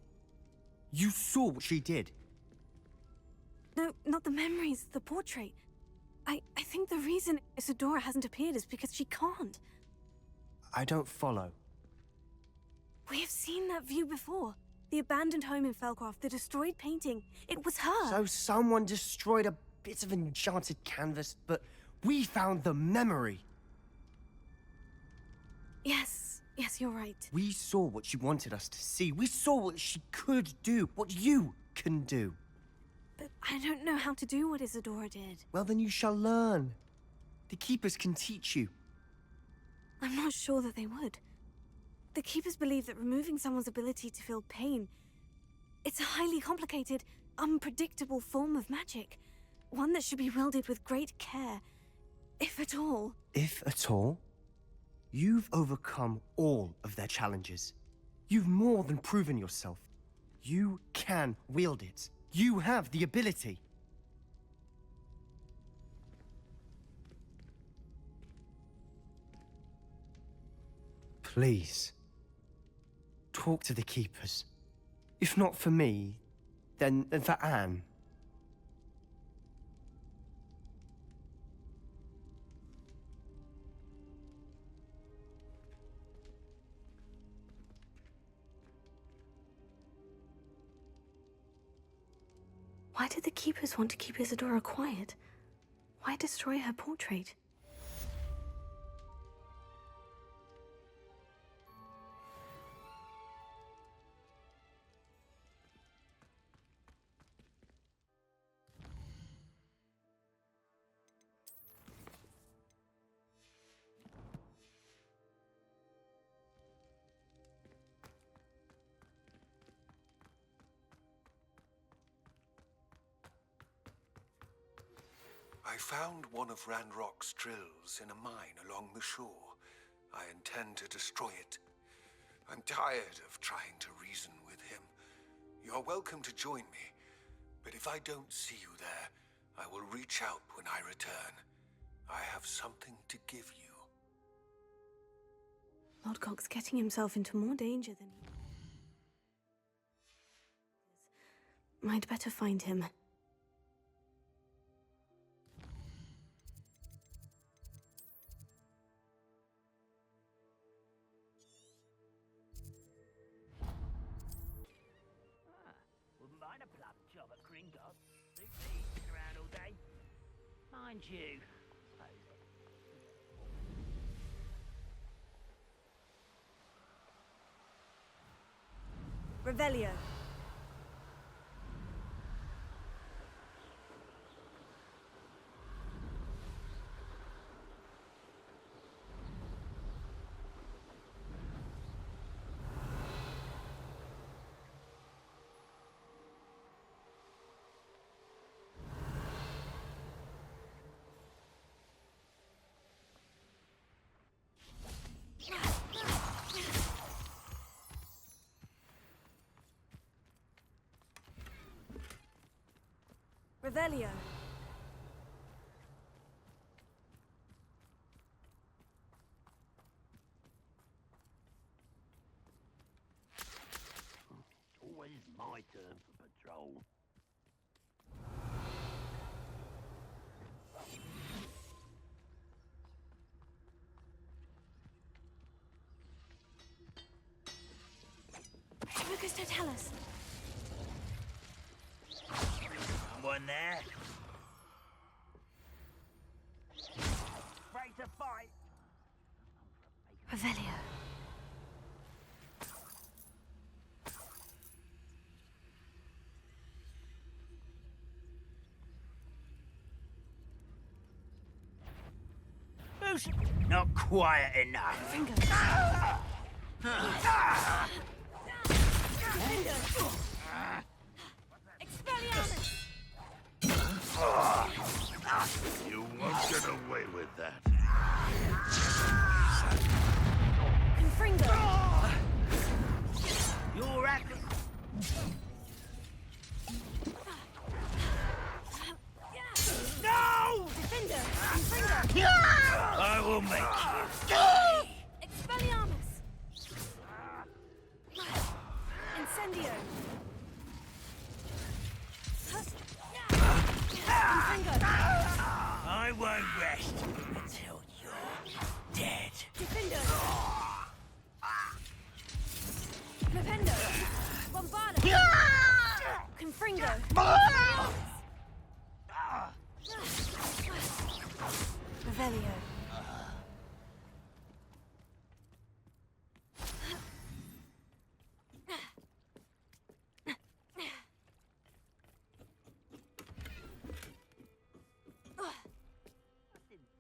[SPEAKER 21] You saw what she did.
[SPEAKER 2] No, not the memories, the portrait. I think the reason Isadora hasn't appeared is because she can't.
[SPEAKER 21] I don't follow.
[SPEAKER 2] We have seen that view before. The abandoned home in Felcroft, the destroyed painting. It was her.
[SPEAKER 21] So someone destroyed a bit of enchanted canvas, but we found the memory.
[SPEAKER 2] Yes, you're right.
[SPEAKER 21] We saw what she wanted us to see. We saw what she could do, what you can do.
[SPEAKER 2] But I don't know how to do what Isadora did.
[SPEAKER 21] Well, then you shall learn. The Keepers can teach you.
[SPEAKER 2] I'm not sure that they would. The Keepers believe that removing someone's ability to feel pain, it's a highly complicated, unpredictable form of magic. One that should be wielded with great care, if at all.
[SPEAKER 21] If at all? You've overcome all of their challenges. You've more than proven yourself. You can wield it. You have the ability. Please, talk to the Keepers. If not for me, then for Anne.
[SPEAKER 2] Why did the Keepers want to keep Isadora quiet? Why destroy her portrait?
[SPEAKER 8] I found one of Ranrock's drills in a mine along the shore. I intend to destroy it. I'm tired of trying to reason with him. You're welcome to join me, but if I don't see you there, I will reach out when I return. I have something to give you.
[SPEAKER 2] Lodgok's getting himself into more danger than he... I'd better find him.
[SPEAKER 20] Mind you.
[SPEAKER 15] Revelio. Revelio.
[SPEAKER 20] Always my turn for patrol.
[SPEAKER 2] Lucas, don't tell us.
[SPEAKER 20] Someone there? Ready to fight?
[SPEAKER 2] Revelio.
[SPEAKER 20] Who's not quiet enough?
[SPEAKER 15] Expelliarmus!
[SPEAKER 13] You won't get away with that.
[SPEAKER 2] Confringo!
[SPEAKER 20] You're at No!
[SPEAKER 2] Defender! Confringo!
[SPEAKER 20] I will make you.
[SPEAKER 15] Revelio!
[SPEAKER 20] I won't rest until you're dead.
[SPEAKER 15] Defender! Flipendo! Bombarda! Confringo! Revelio.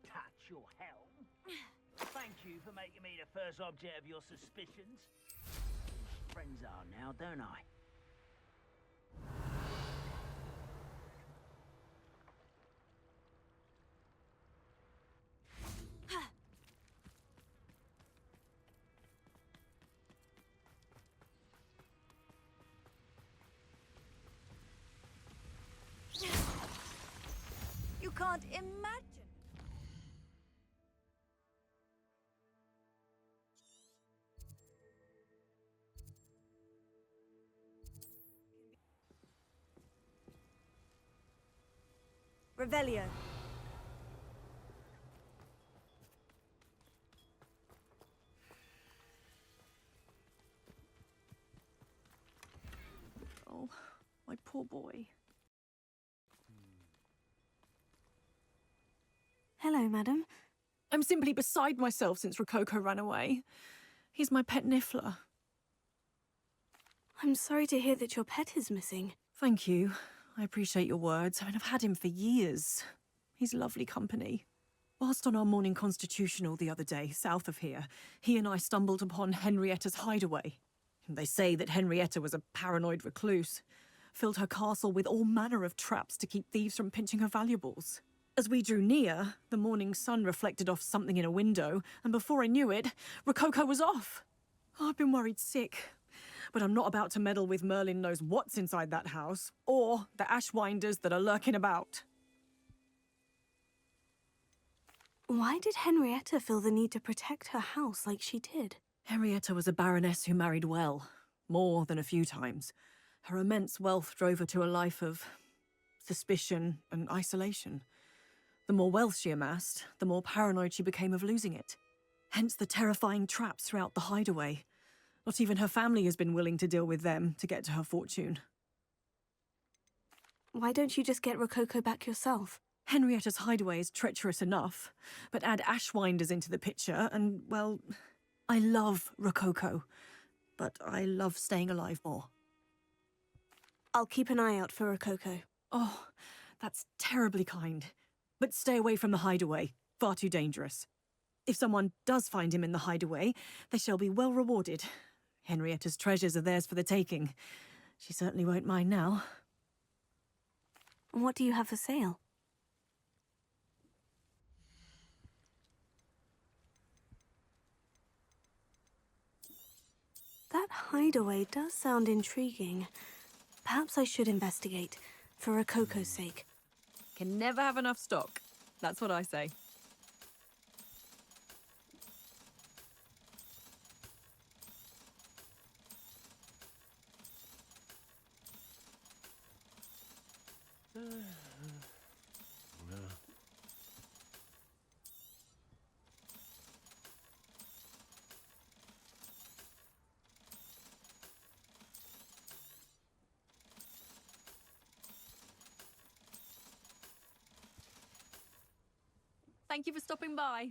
[SPEAKER 20] Touch your helm. Thank you for making me the first object of your suspicions. Friends are now, don't I?
[SPEAKER 5] You can't imagine. Revelio.
[SPEAKER 4] Oh, my poor boy.
[SPEAKER 2] Hello, madam.
[SPEAKER 4] I'm simply beside myself since Rococo ran away. He's my pet Niffler.
[SPEAKER 2] I'm sorry to hear that your pet is missing.
[SPEAKER 4] Thank you. I appreciate your words. I mean, I've had him for years. He's lovely company. Whilst on our morning constitutional the other day, south of here, he and I stumbled upon Henrietta's hideaway. They say that Henrietta was a paranoid recluse, filled her castle with all manner of traps to keep thieves from pinching her valuables. As we drew near, the morning sun reflected off something in a window, and before I knew it, Rococo was off. Oh, I've been worried sick. But I'm not about to meddle with Merlin knows what's inside that house, or the ashwinders that are lurking about.
[SPEAKER 2] Why did Henrietta feel the need to protect her house like she did?
[SPEAKER 4] Henrietta was a baroness who married well, more than a few times. Her immense wealth drove her to a life of suspicion and isolation. The more wealth she amassed, the more paranoid she became of losing it. Hence the terrifying traps throughout the hideaway. Not even her family has been willing to deal with them to get to her fortune.
[SPEAKER 2] Why don't you just get Rococo back yourself?
[SPEAKER 4] Henrietta's hideaway is treacherous enough, but add ashwinders into the picture and, well, I love Rococo, but I love staying alive more.
[SPEAKER 2] I'll keep an eye out for Rococo.
[SPEAKER 4] Oh, that's terribly kind. But stay away from the hideaway. Far too dangerous. If someone does find him in the hideaway, they shall be well rewarded. Henrietta's treasures are theirs for the taking. She certainly won't mind now.
[SPEAKER 2] What do you have for sale? That hideaway does sound intriguing. Perhaps I should investigate, for Rococo's sake.
[SPEAKER 4] Can never have enough stock. That's what I say. Thank you for stopping by.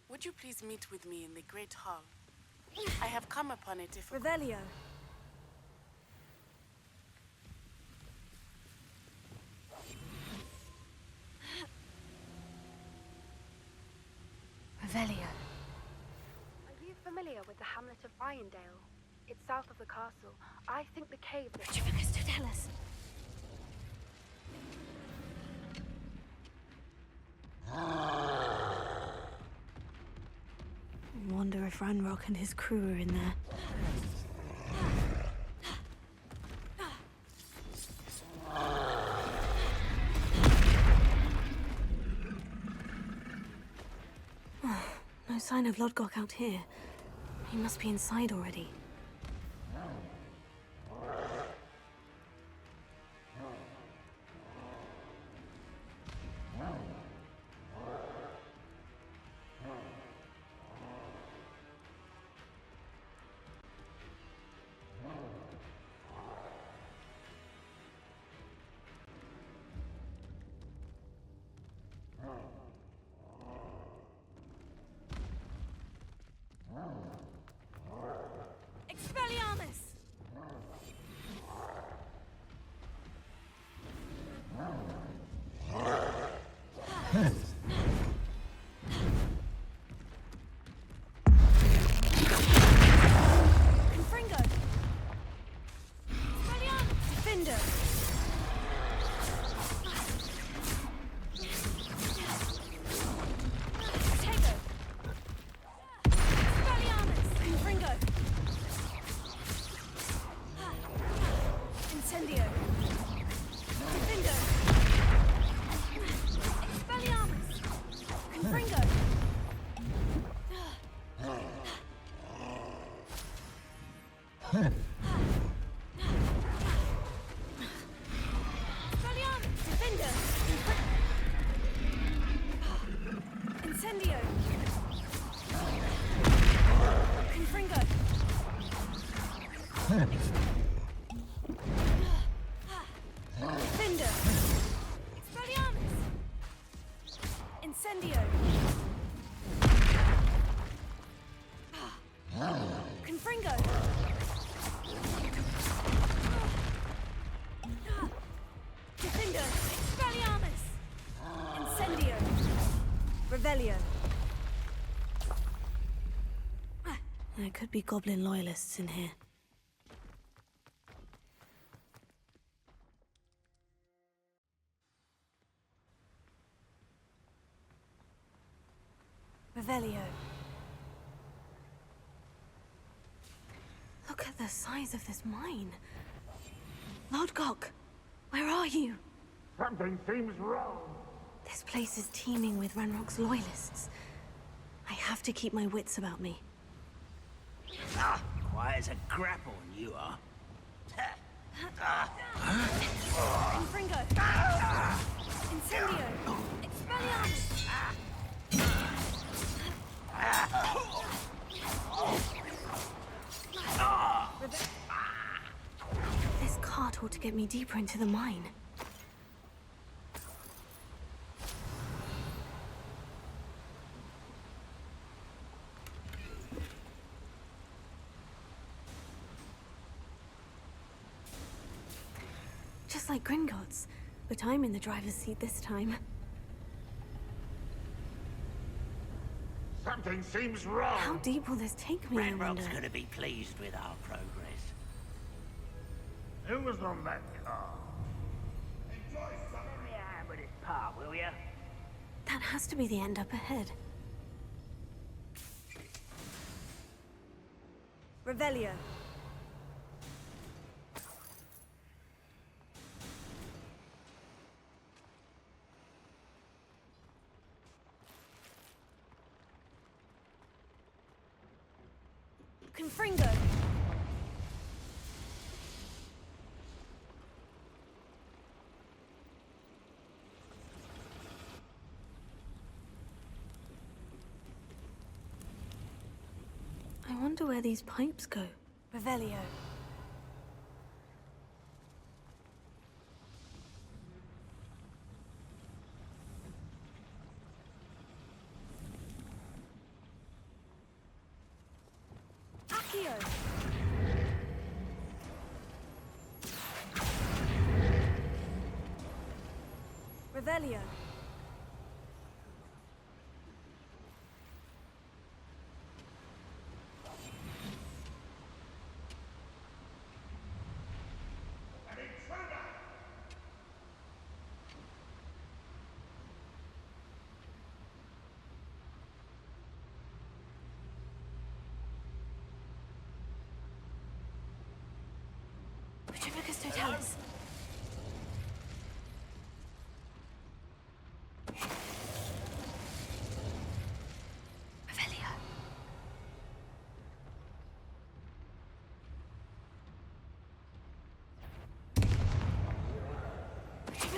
[SPEAKER 1] Would you please meet with me in the Great Hall? I have come upon a difficult...
[SPEAKER 15] Revelio.
[SPEAKER 2] Revelio.
[SPEAKER 22] Are you familiar with the hamlet of Irondale? It's south of the castle. I think the cave...
[SPEAKER 2] Triptych Segment. I wonder if Ranrock and his crew are in there. sign of Lodgok out here. He must be inside already.
[SPEAKER 12] Expelliarmus! Confringo! Expelliarmus! Defender! Tego! Expelliarmus! Confringo! Incendio! Defendo! Expelliarmus! Confringo! Expelliarmus! Defender! Incendio! Confringo! Defender! Expelliarmus! Incendio! Confringo! Defender! Expelliarmus! Incendio! Revelio!
[SPEAKER 2] There could be goblin loyalists in here.
[SPEAKER 12] Revelio.
[SPEAKER 2] Look at the size of this mine. Lodgok, where are you?
[SPEAKER 13] Something seems wrong.
[SPEAKER 2] This place is teeming with Ranrock's loyalists. I have to keep my wits about me.
[SPEAKER 20] Ah, quiet as a grapple, you are.
[SPEAKER 12] Confringo! Incendio! Expelliarmus!
[SPEAKER 2] This cart ought to get me deeper into the mine. Just like Gringotts, but I'm in the driver's seat this time.
[SPEAKER 13] Something seems wrong.
[SPEAKER 2] How deep will this take me, I wonder?
[SPEAKER 20] Ranrock's gonna be pleased with our progress.
[SPEAKER 13] Who was on that car?
[SPEAKER 20] Enjoy some of the hand with this part, will ya?
[SPEAKER 2] That has to be the end up ahead.
[SPEAKER 12] Revelio. Confringo.
[SPEAKER 2] I wonder where these pipes go.
[SPEAKER 12] Revelio. Accio. Revelio.
[SPEAKER 2] Triptych Totalis.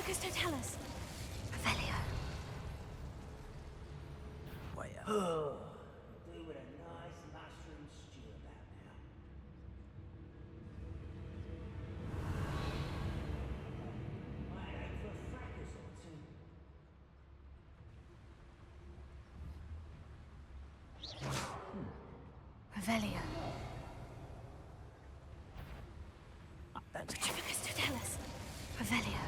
[SPEAKER 2] Tellus. Revelio.
[SPEAKER 20] Oh, do with a nice mushroom stew about now. Might aim for a fracas or two.
[SPEAKER 2] Revelio. Tellus. Revelio.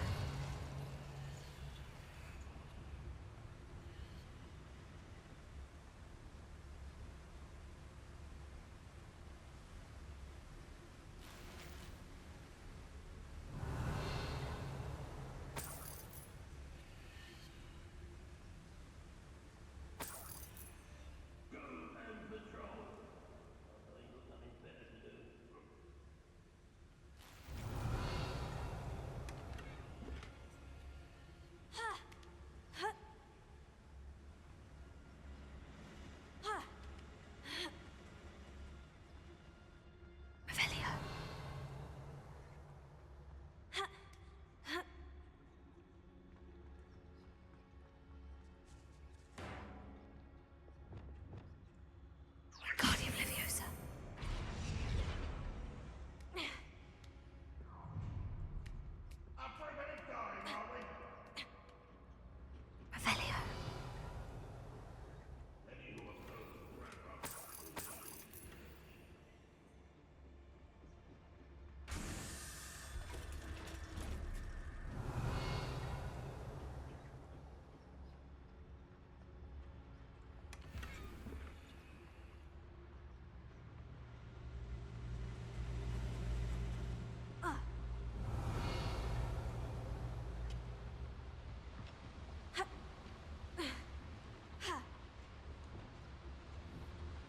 [SPEAKER 2] Guardian Leviosa. Revelio.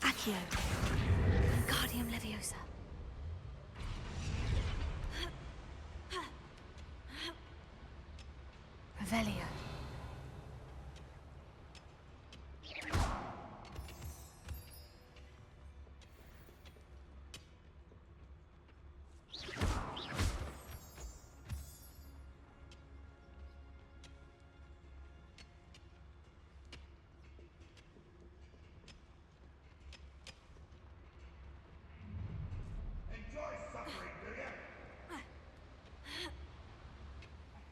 [SPEAKER 2] Accio. Guardian Leviosa. Revelio.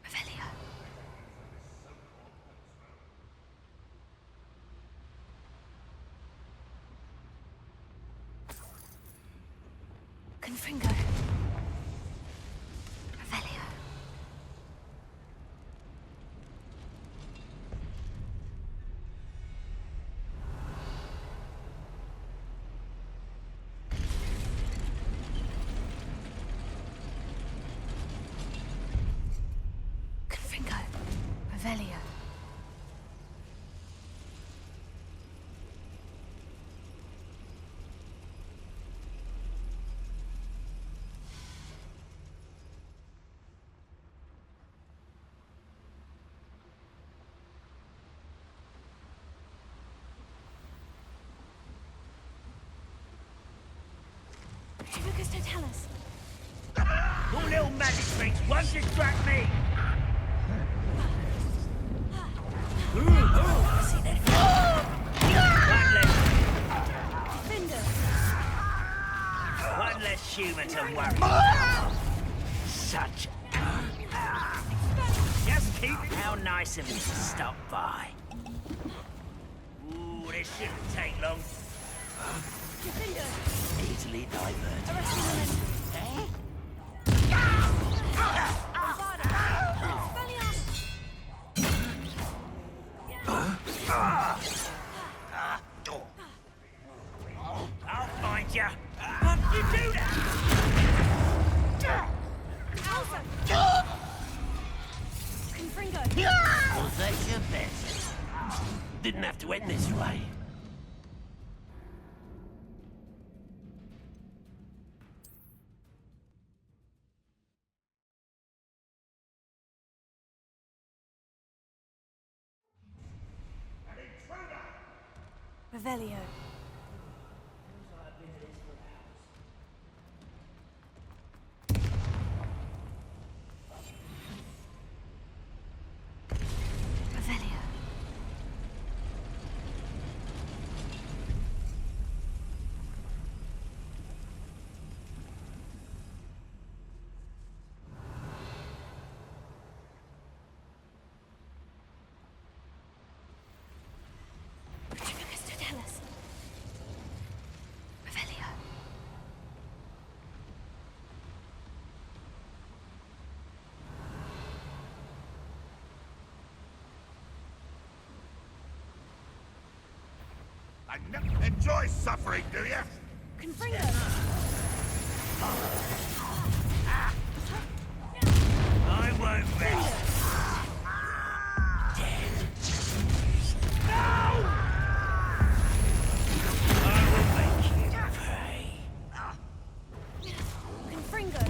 [SPEAKER 2] Revelio. Confringo. Revelio. Confringo. Revelio. Tellus.
[SPEAKER 20] Your little magic tricks won't distract me! See that? One less human to worry. Such. Just keep how nice of you to stop by. Ooh, this shouldn't take long. Easily diverted. I'll find you. How did you do that?
[SPEAKER 2] Confringo.
[SPEAKER 19] Was that your best? Didn't have to end this way.
[SPEAKER 2] Revelio.
[SPEAKER 13] Enjoy suffering, do you?
[SPEAKER 12] Confringo!
[SPEAKER 20] I won't rest. No! I will make you pray.
[SPEAKER 12] Confringo!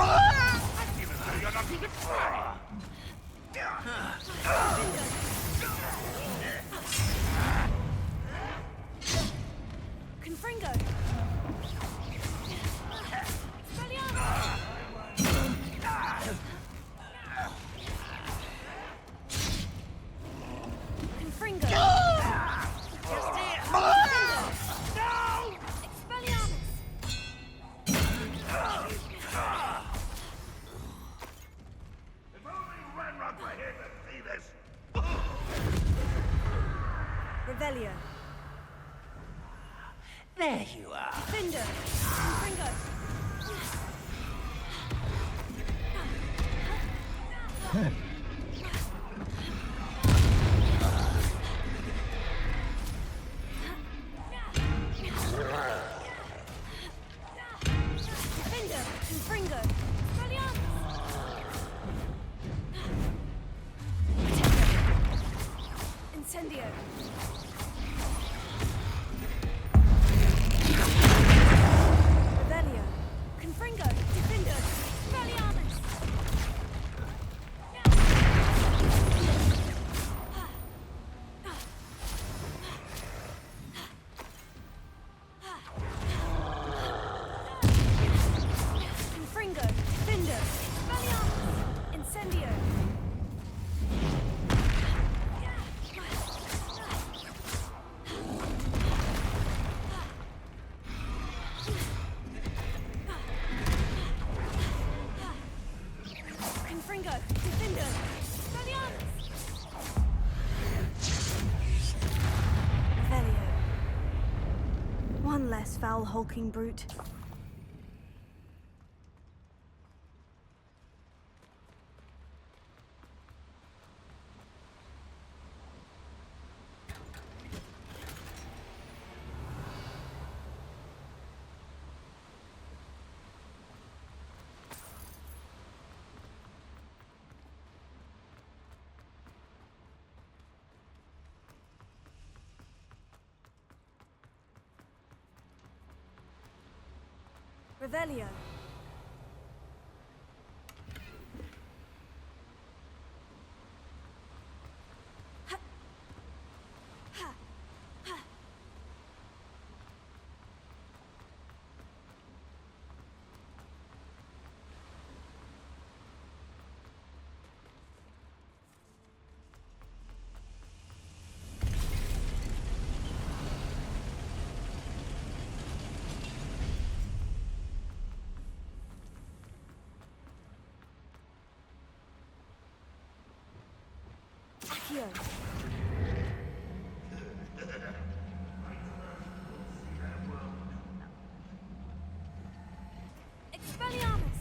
[SPEAKER 13] You're not even
[SPEAKER 12] Confringo! Confringo!
[SPEAKER 20] Just here.
[SPEAKER 12] No! Expelliarmus!
[SPEAKER 13] If only Ranrock were here to see this!
[SPEAKER 12] Revelio.
[SPEAKER 20] There you are.
[SPEAKER 12] Finder! Confringo! Finder! Confringo! Expelliarmus! Incendio! Revelio! Confringo! Defender! Expelliarmus! Confringo! Defender! Expelliarmus! Incendio! Confringo! Defender! Expelliarmus! Revelio. One less foul hulking brute. Revelio. Accio. Expelliarmus!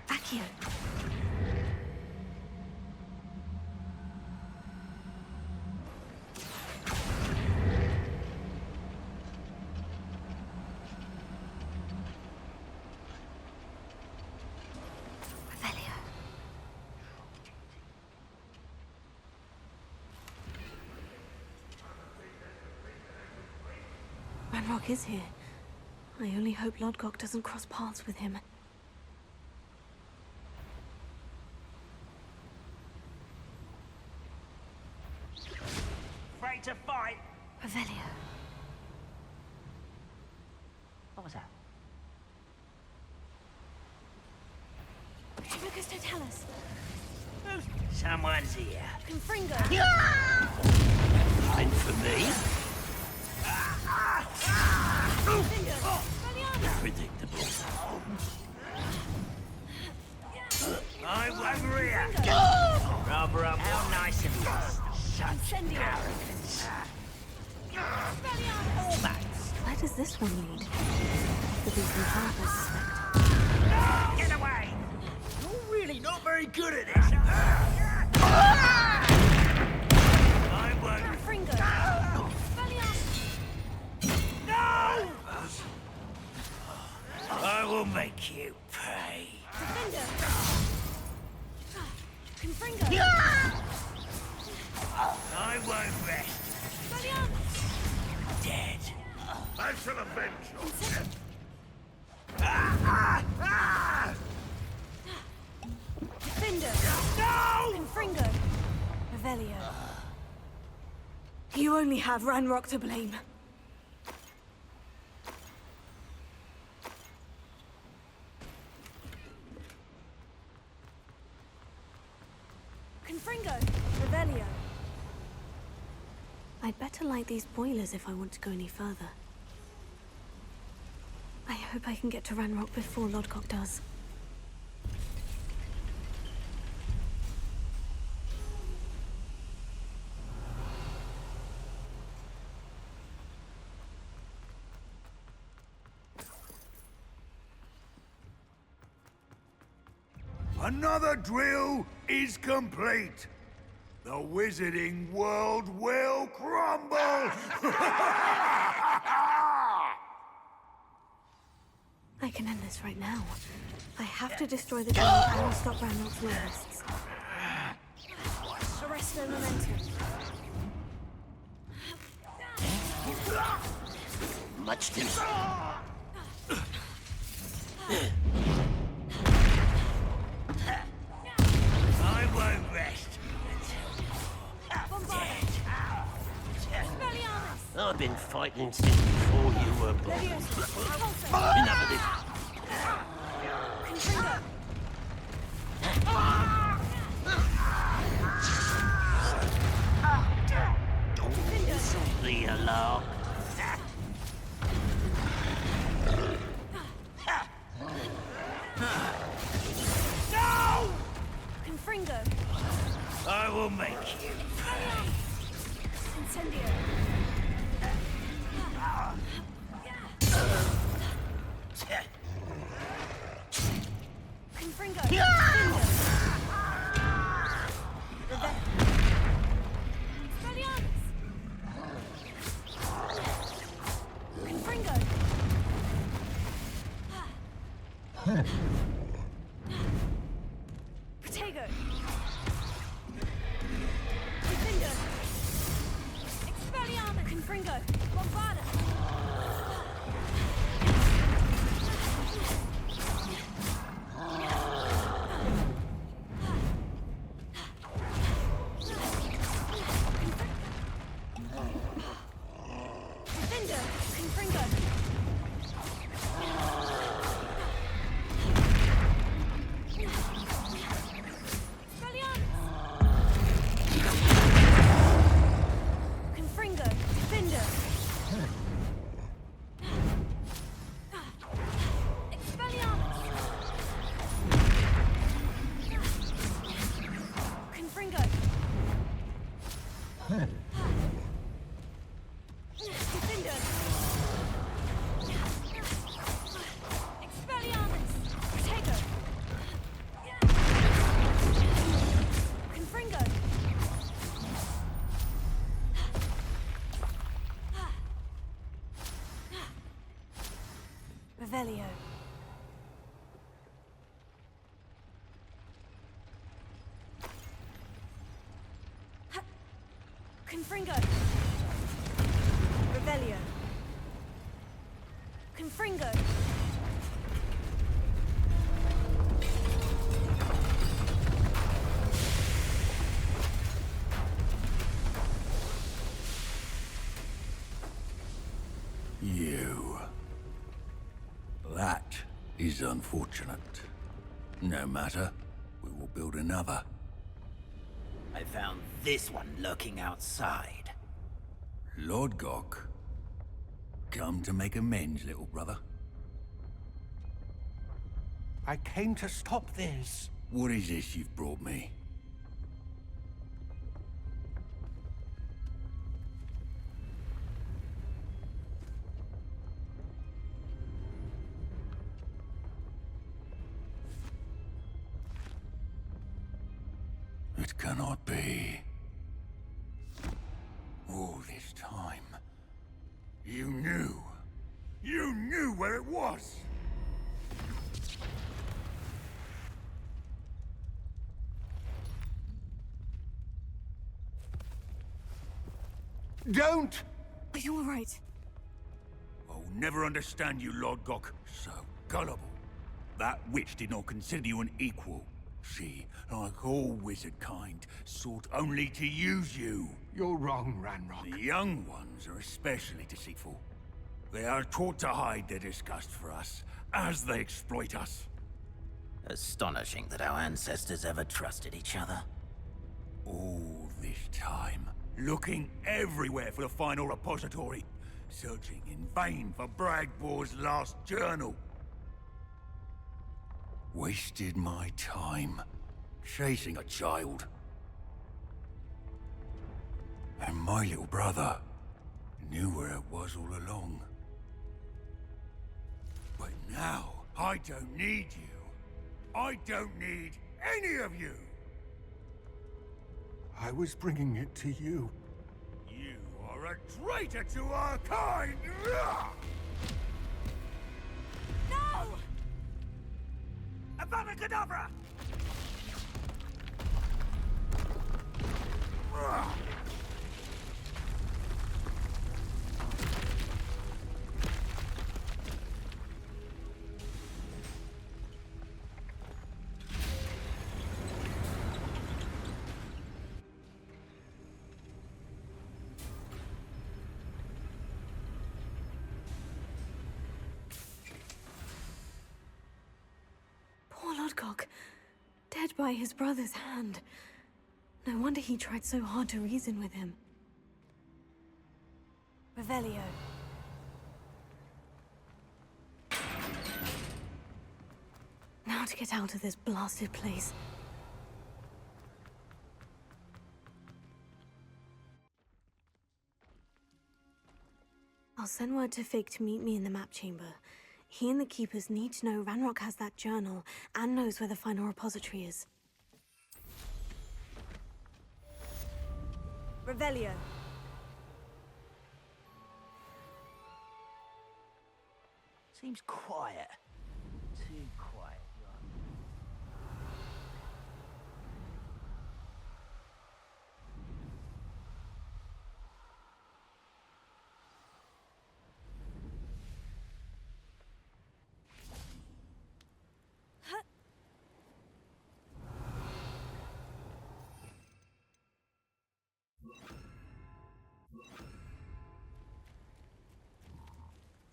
[SPEAKER 12] Accio. Ranrock is here. I only hope Lodgok doesn't cross paths with him.
[SPEAKER 20] Afraid to fight?
[SPEAKER 2] Revelio.
[SPEAKER 20] What was that?
[SPEAKER 12] Triptych Segment.
[SPEAKER 20] Someone's here.
[SPEAKER 12] Confringo.
[SPEAKER 20] And for me? Predictable. I won't react. Rubber up. How nice of you. Such arrogance.
[SPEAKER 2] Where does this one lead? After these new harvests.
[SPEAKER 20] Get away! You're really not very good at this. I won't.
[SPEAKER 2] Fringo!
[SPEAKER 20] No! I will make you pay.
[SPEAKER 2] Defender! Confringo!
[SPEAKER 20] I won't rest. Dead.
[SPEAKER 13] I shall avenge you.
[SPEAKER 2] Defender!
[SPEAKER 20] No!
[SPEAKER 2] Confringo! Revelio. You only have Ranrock to blame. Confringo! Revelio. I'd better light these boilers if I want to go any further. I hope I can get to Ranrock before Lodgok does.
[SPEAKER 13] Another drill is complete. The wizarding world will crumble!
[SPEAKER 2] I can end this right now. I have to destroy the door and stop Ranrock's loyalists. Arrest their momentum.
[SPEAKER 20] Much too. I won't rest until you're dead. I've been fighting since before you were born. Enough of this. The alarm. No!
[SPEAKER 2] Confringo!
[SPEAKER 20] I will make you pay.
[SPEAKER 2] Incendio! Confringo! Confringo! Protego! Defender! Expelliarmus! Confringo! Bombarda! Defender! Confringo! Confringo! Defender! Expelliarmus! Confringo! Defender! Expelliarmus! Protego! Confringo! Revelio. Confringo. Revelio. Confringo.
[SPEAKER 11] You. That is unfortunate. No matter. We will build another.
[SPEAKER 18] I found this one lurking outside.
[SPEAKER 11] Lodgok. Come to make amends, little brother.
[SPEAKER 13] I came to stop this.
[SPEAKER 11] What is this you've brought me? cannot be. All this time, you knew. You knew where it was! Don't!
[SPEAKER 2] Are you all right?
[SPEAKER 11] I'll never understand you, Lodgok. So gullible. That witch did not consider you an equal. She, like all wizard kind, sought only to use you.
[SPEAKER 8] You're wrong, Ranrock.
[SPEAKER 11] The young ones are especially deceitful. They are taught to hide their disgust for us, as they exploit us.
[SPEAKER 18] Astonishing that our ancestors ever trusted each other.
[SPEAKER 11] All this time, looking everywhere for the final repository, searching in vain for Bragbor's last journal. Wasted my time, chasing a child. And my little brother knew where it was all along. But now, I don't need you. I don't need any of you!
[SPEAKER 8] I was bringing it to you.
[SPEAKER 11] You are a traitor to our kind!
[SPEAKER 20] No! Avada Kedavra!
[SPEAKER 2] Poor Lodgok, dead by his brother's hand. No wonder he tried so hard to reason with him.
[SPEAKER 15] Revelio.
[SPEAKER 2] Now to get out of this blasted place. I'll send word to Fig to meet me in the map chamber. He and the Keepers need to know Ranrock has that journal and knows where the final repository is.
[SPEAKER 15] Revelio.
[SPEAKER 20] Seems quiet. Too quiet,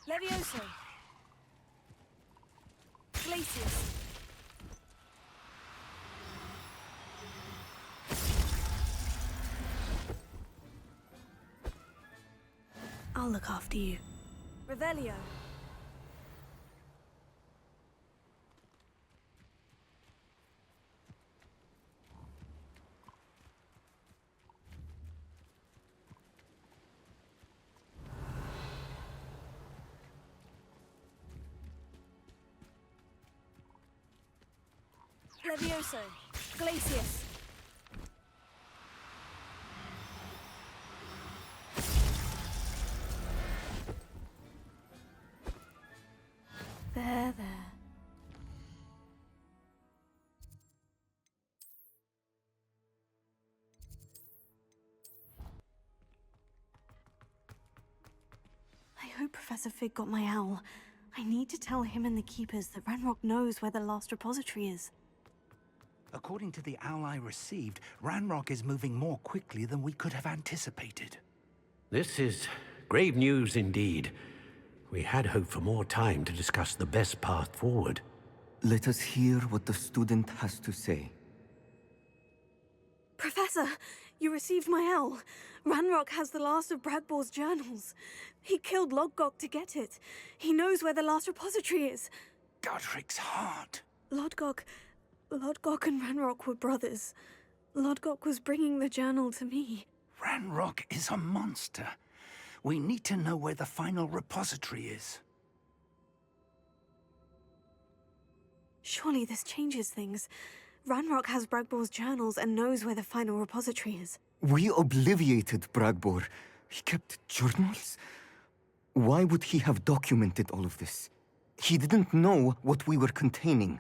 [SPEAKER 15] Levioso. Glacius.
[SPEAKER 2] I'll look after you.
[SPEAKER 15] Revelio. Levioso. Glacius.
[SPEAKER 2] There. I hope Professor Fig got my owl. I need to tell him and the Keepers that Ranrock knows where the last repository is.
[SPEAKER 3] According to the owl I received, Ranrock is moving more quickly than we could have anticipated.
[SPEAKER 19] This is grave news indeed. We had hoped for more time to discuss the best path forward.
[SPEAKER 14] Let us hear what the student has to say.
[SPEAKER 2] Professor, you received my owl. Ranrock has the last of Bragbor's journals. He killed Lodgok to get it. He knows where the last repository is.
[SPEAKER 3] Godric's heart.
[SPEAKER 2] Lodgok and Ranrock were brothers. Lodgok was bringing the journal to me.
[SPEAKER 3] Ranrock is a monster. We need to know where the final repository is.
[SPEAKER 2] Surely this changes things. Ranrock has Bragbor's journals and knows where the final repository is.
[SPEAKER 14] We obliviated Bragbor. He kept journals? Why would he have documented all of this? He didn't know what we were containing.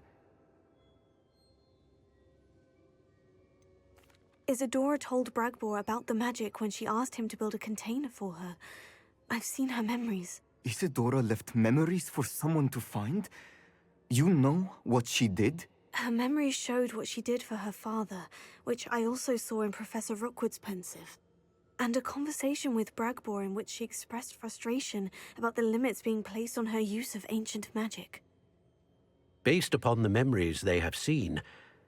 [SPEAKER 2] Isadora told Bragbor about the magic when she asked him to build a container for her. I've seen her memories.
[SPEAKER 14] Isadora left memories for someone to find? You know what she did?
[SPEAKER 2] Her memories showed what she did for her father, which I also saw in Professor Rookwood's pensive. And a conversation with Bragbor in which she expressed frustration about the limits being placed on her use of ancient magic.
[SPEAKER 19] Based upon the memories they have seen,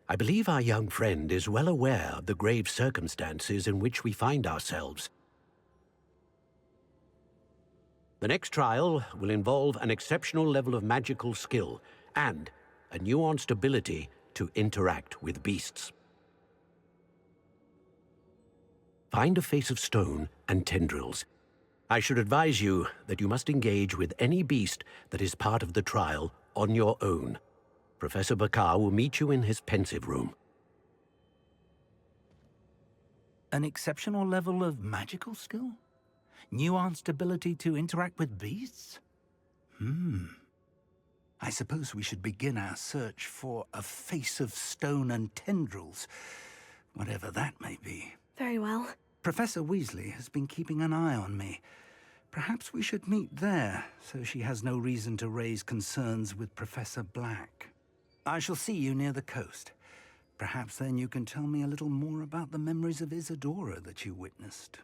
[SPEAKER 19] I believe our young friend is well aware of the grave circumstances in which we find ourselves. The next trial will involve an exceptional level of magical skill and a nuanced ability to interact with beasts. Find a face of stone and tendrils. I should advise you that you must engage with any beast that is part of the trial on your own. Professor Bakar will meet you in his pensive room.
[SPEAKER 3] An exceptional level of magical skill? Nuanced ability to interact with beasts? I suppose we should begin our search for a face of stone and tendrils, whatever that may be.
[SPEAKER 2] Very well.
[SPEAKER 3] Professor Weasley has been keeping an eye on me. Perhaps we should meet there, so she has no reason to raise concerns with Professor Black. I shall see you near the coast. Perhaps then you can tell me a little more about the memories of Isadora that you witnessed.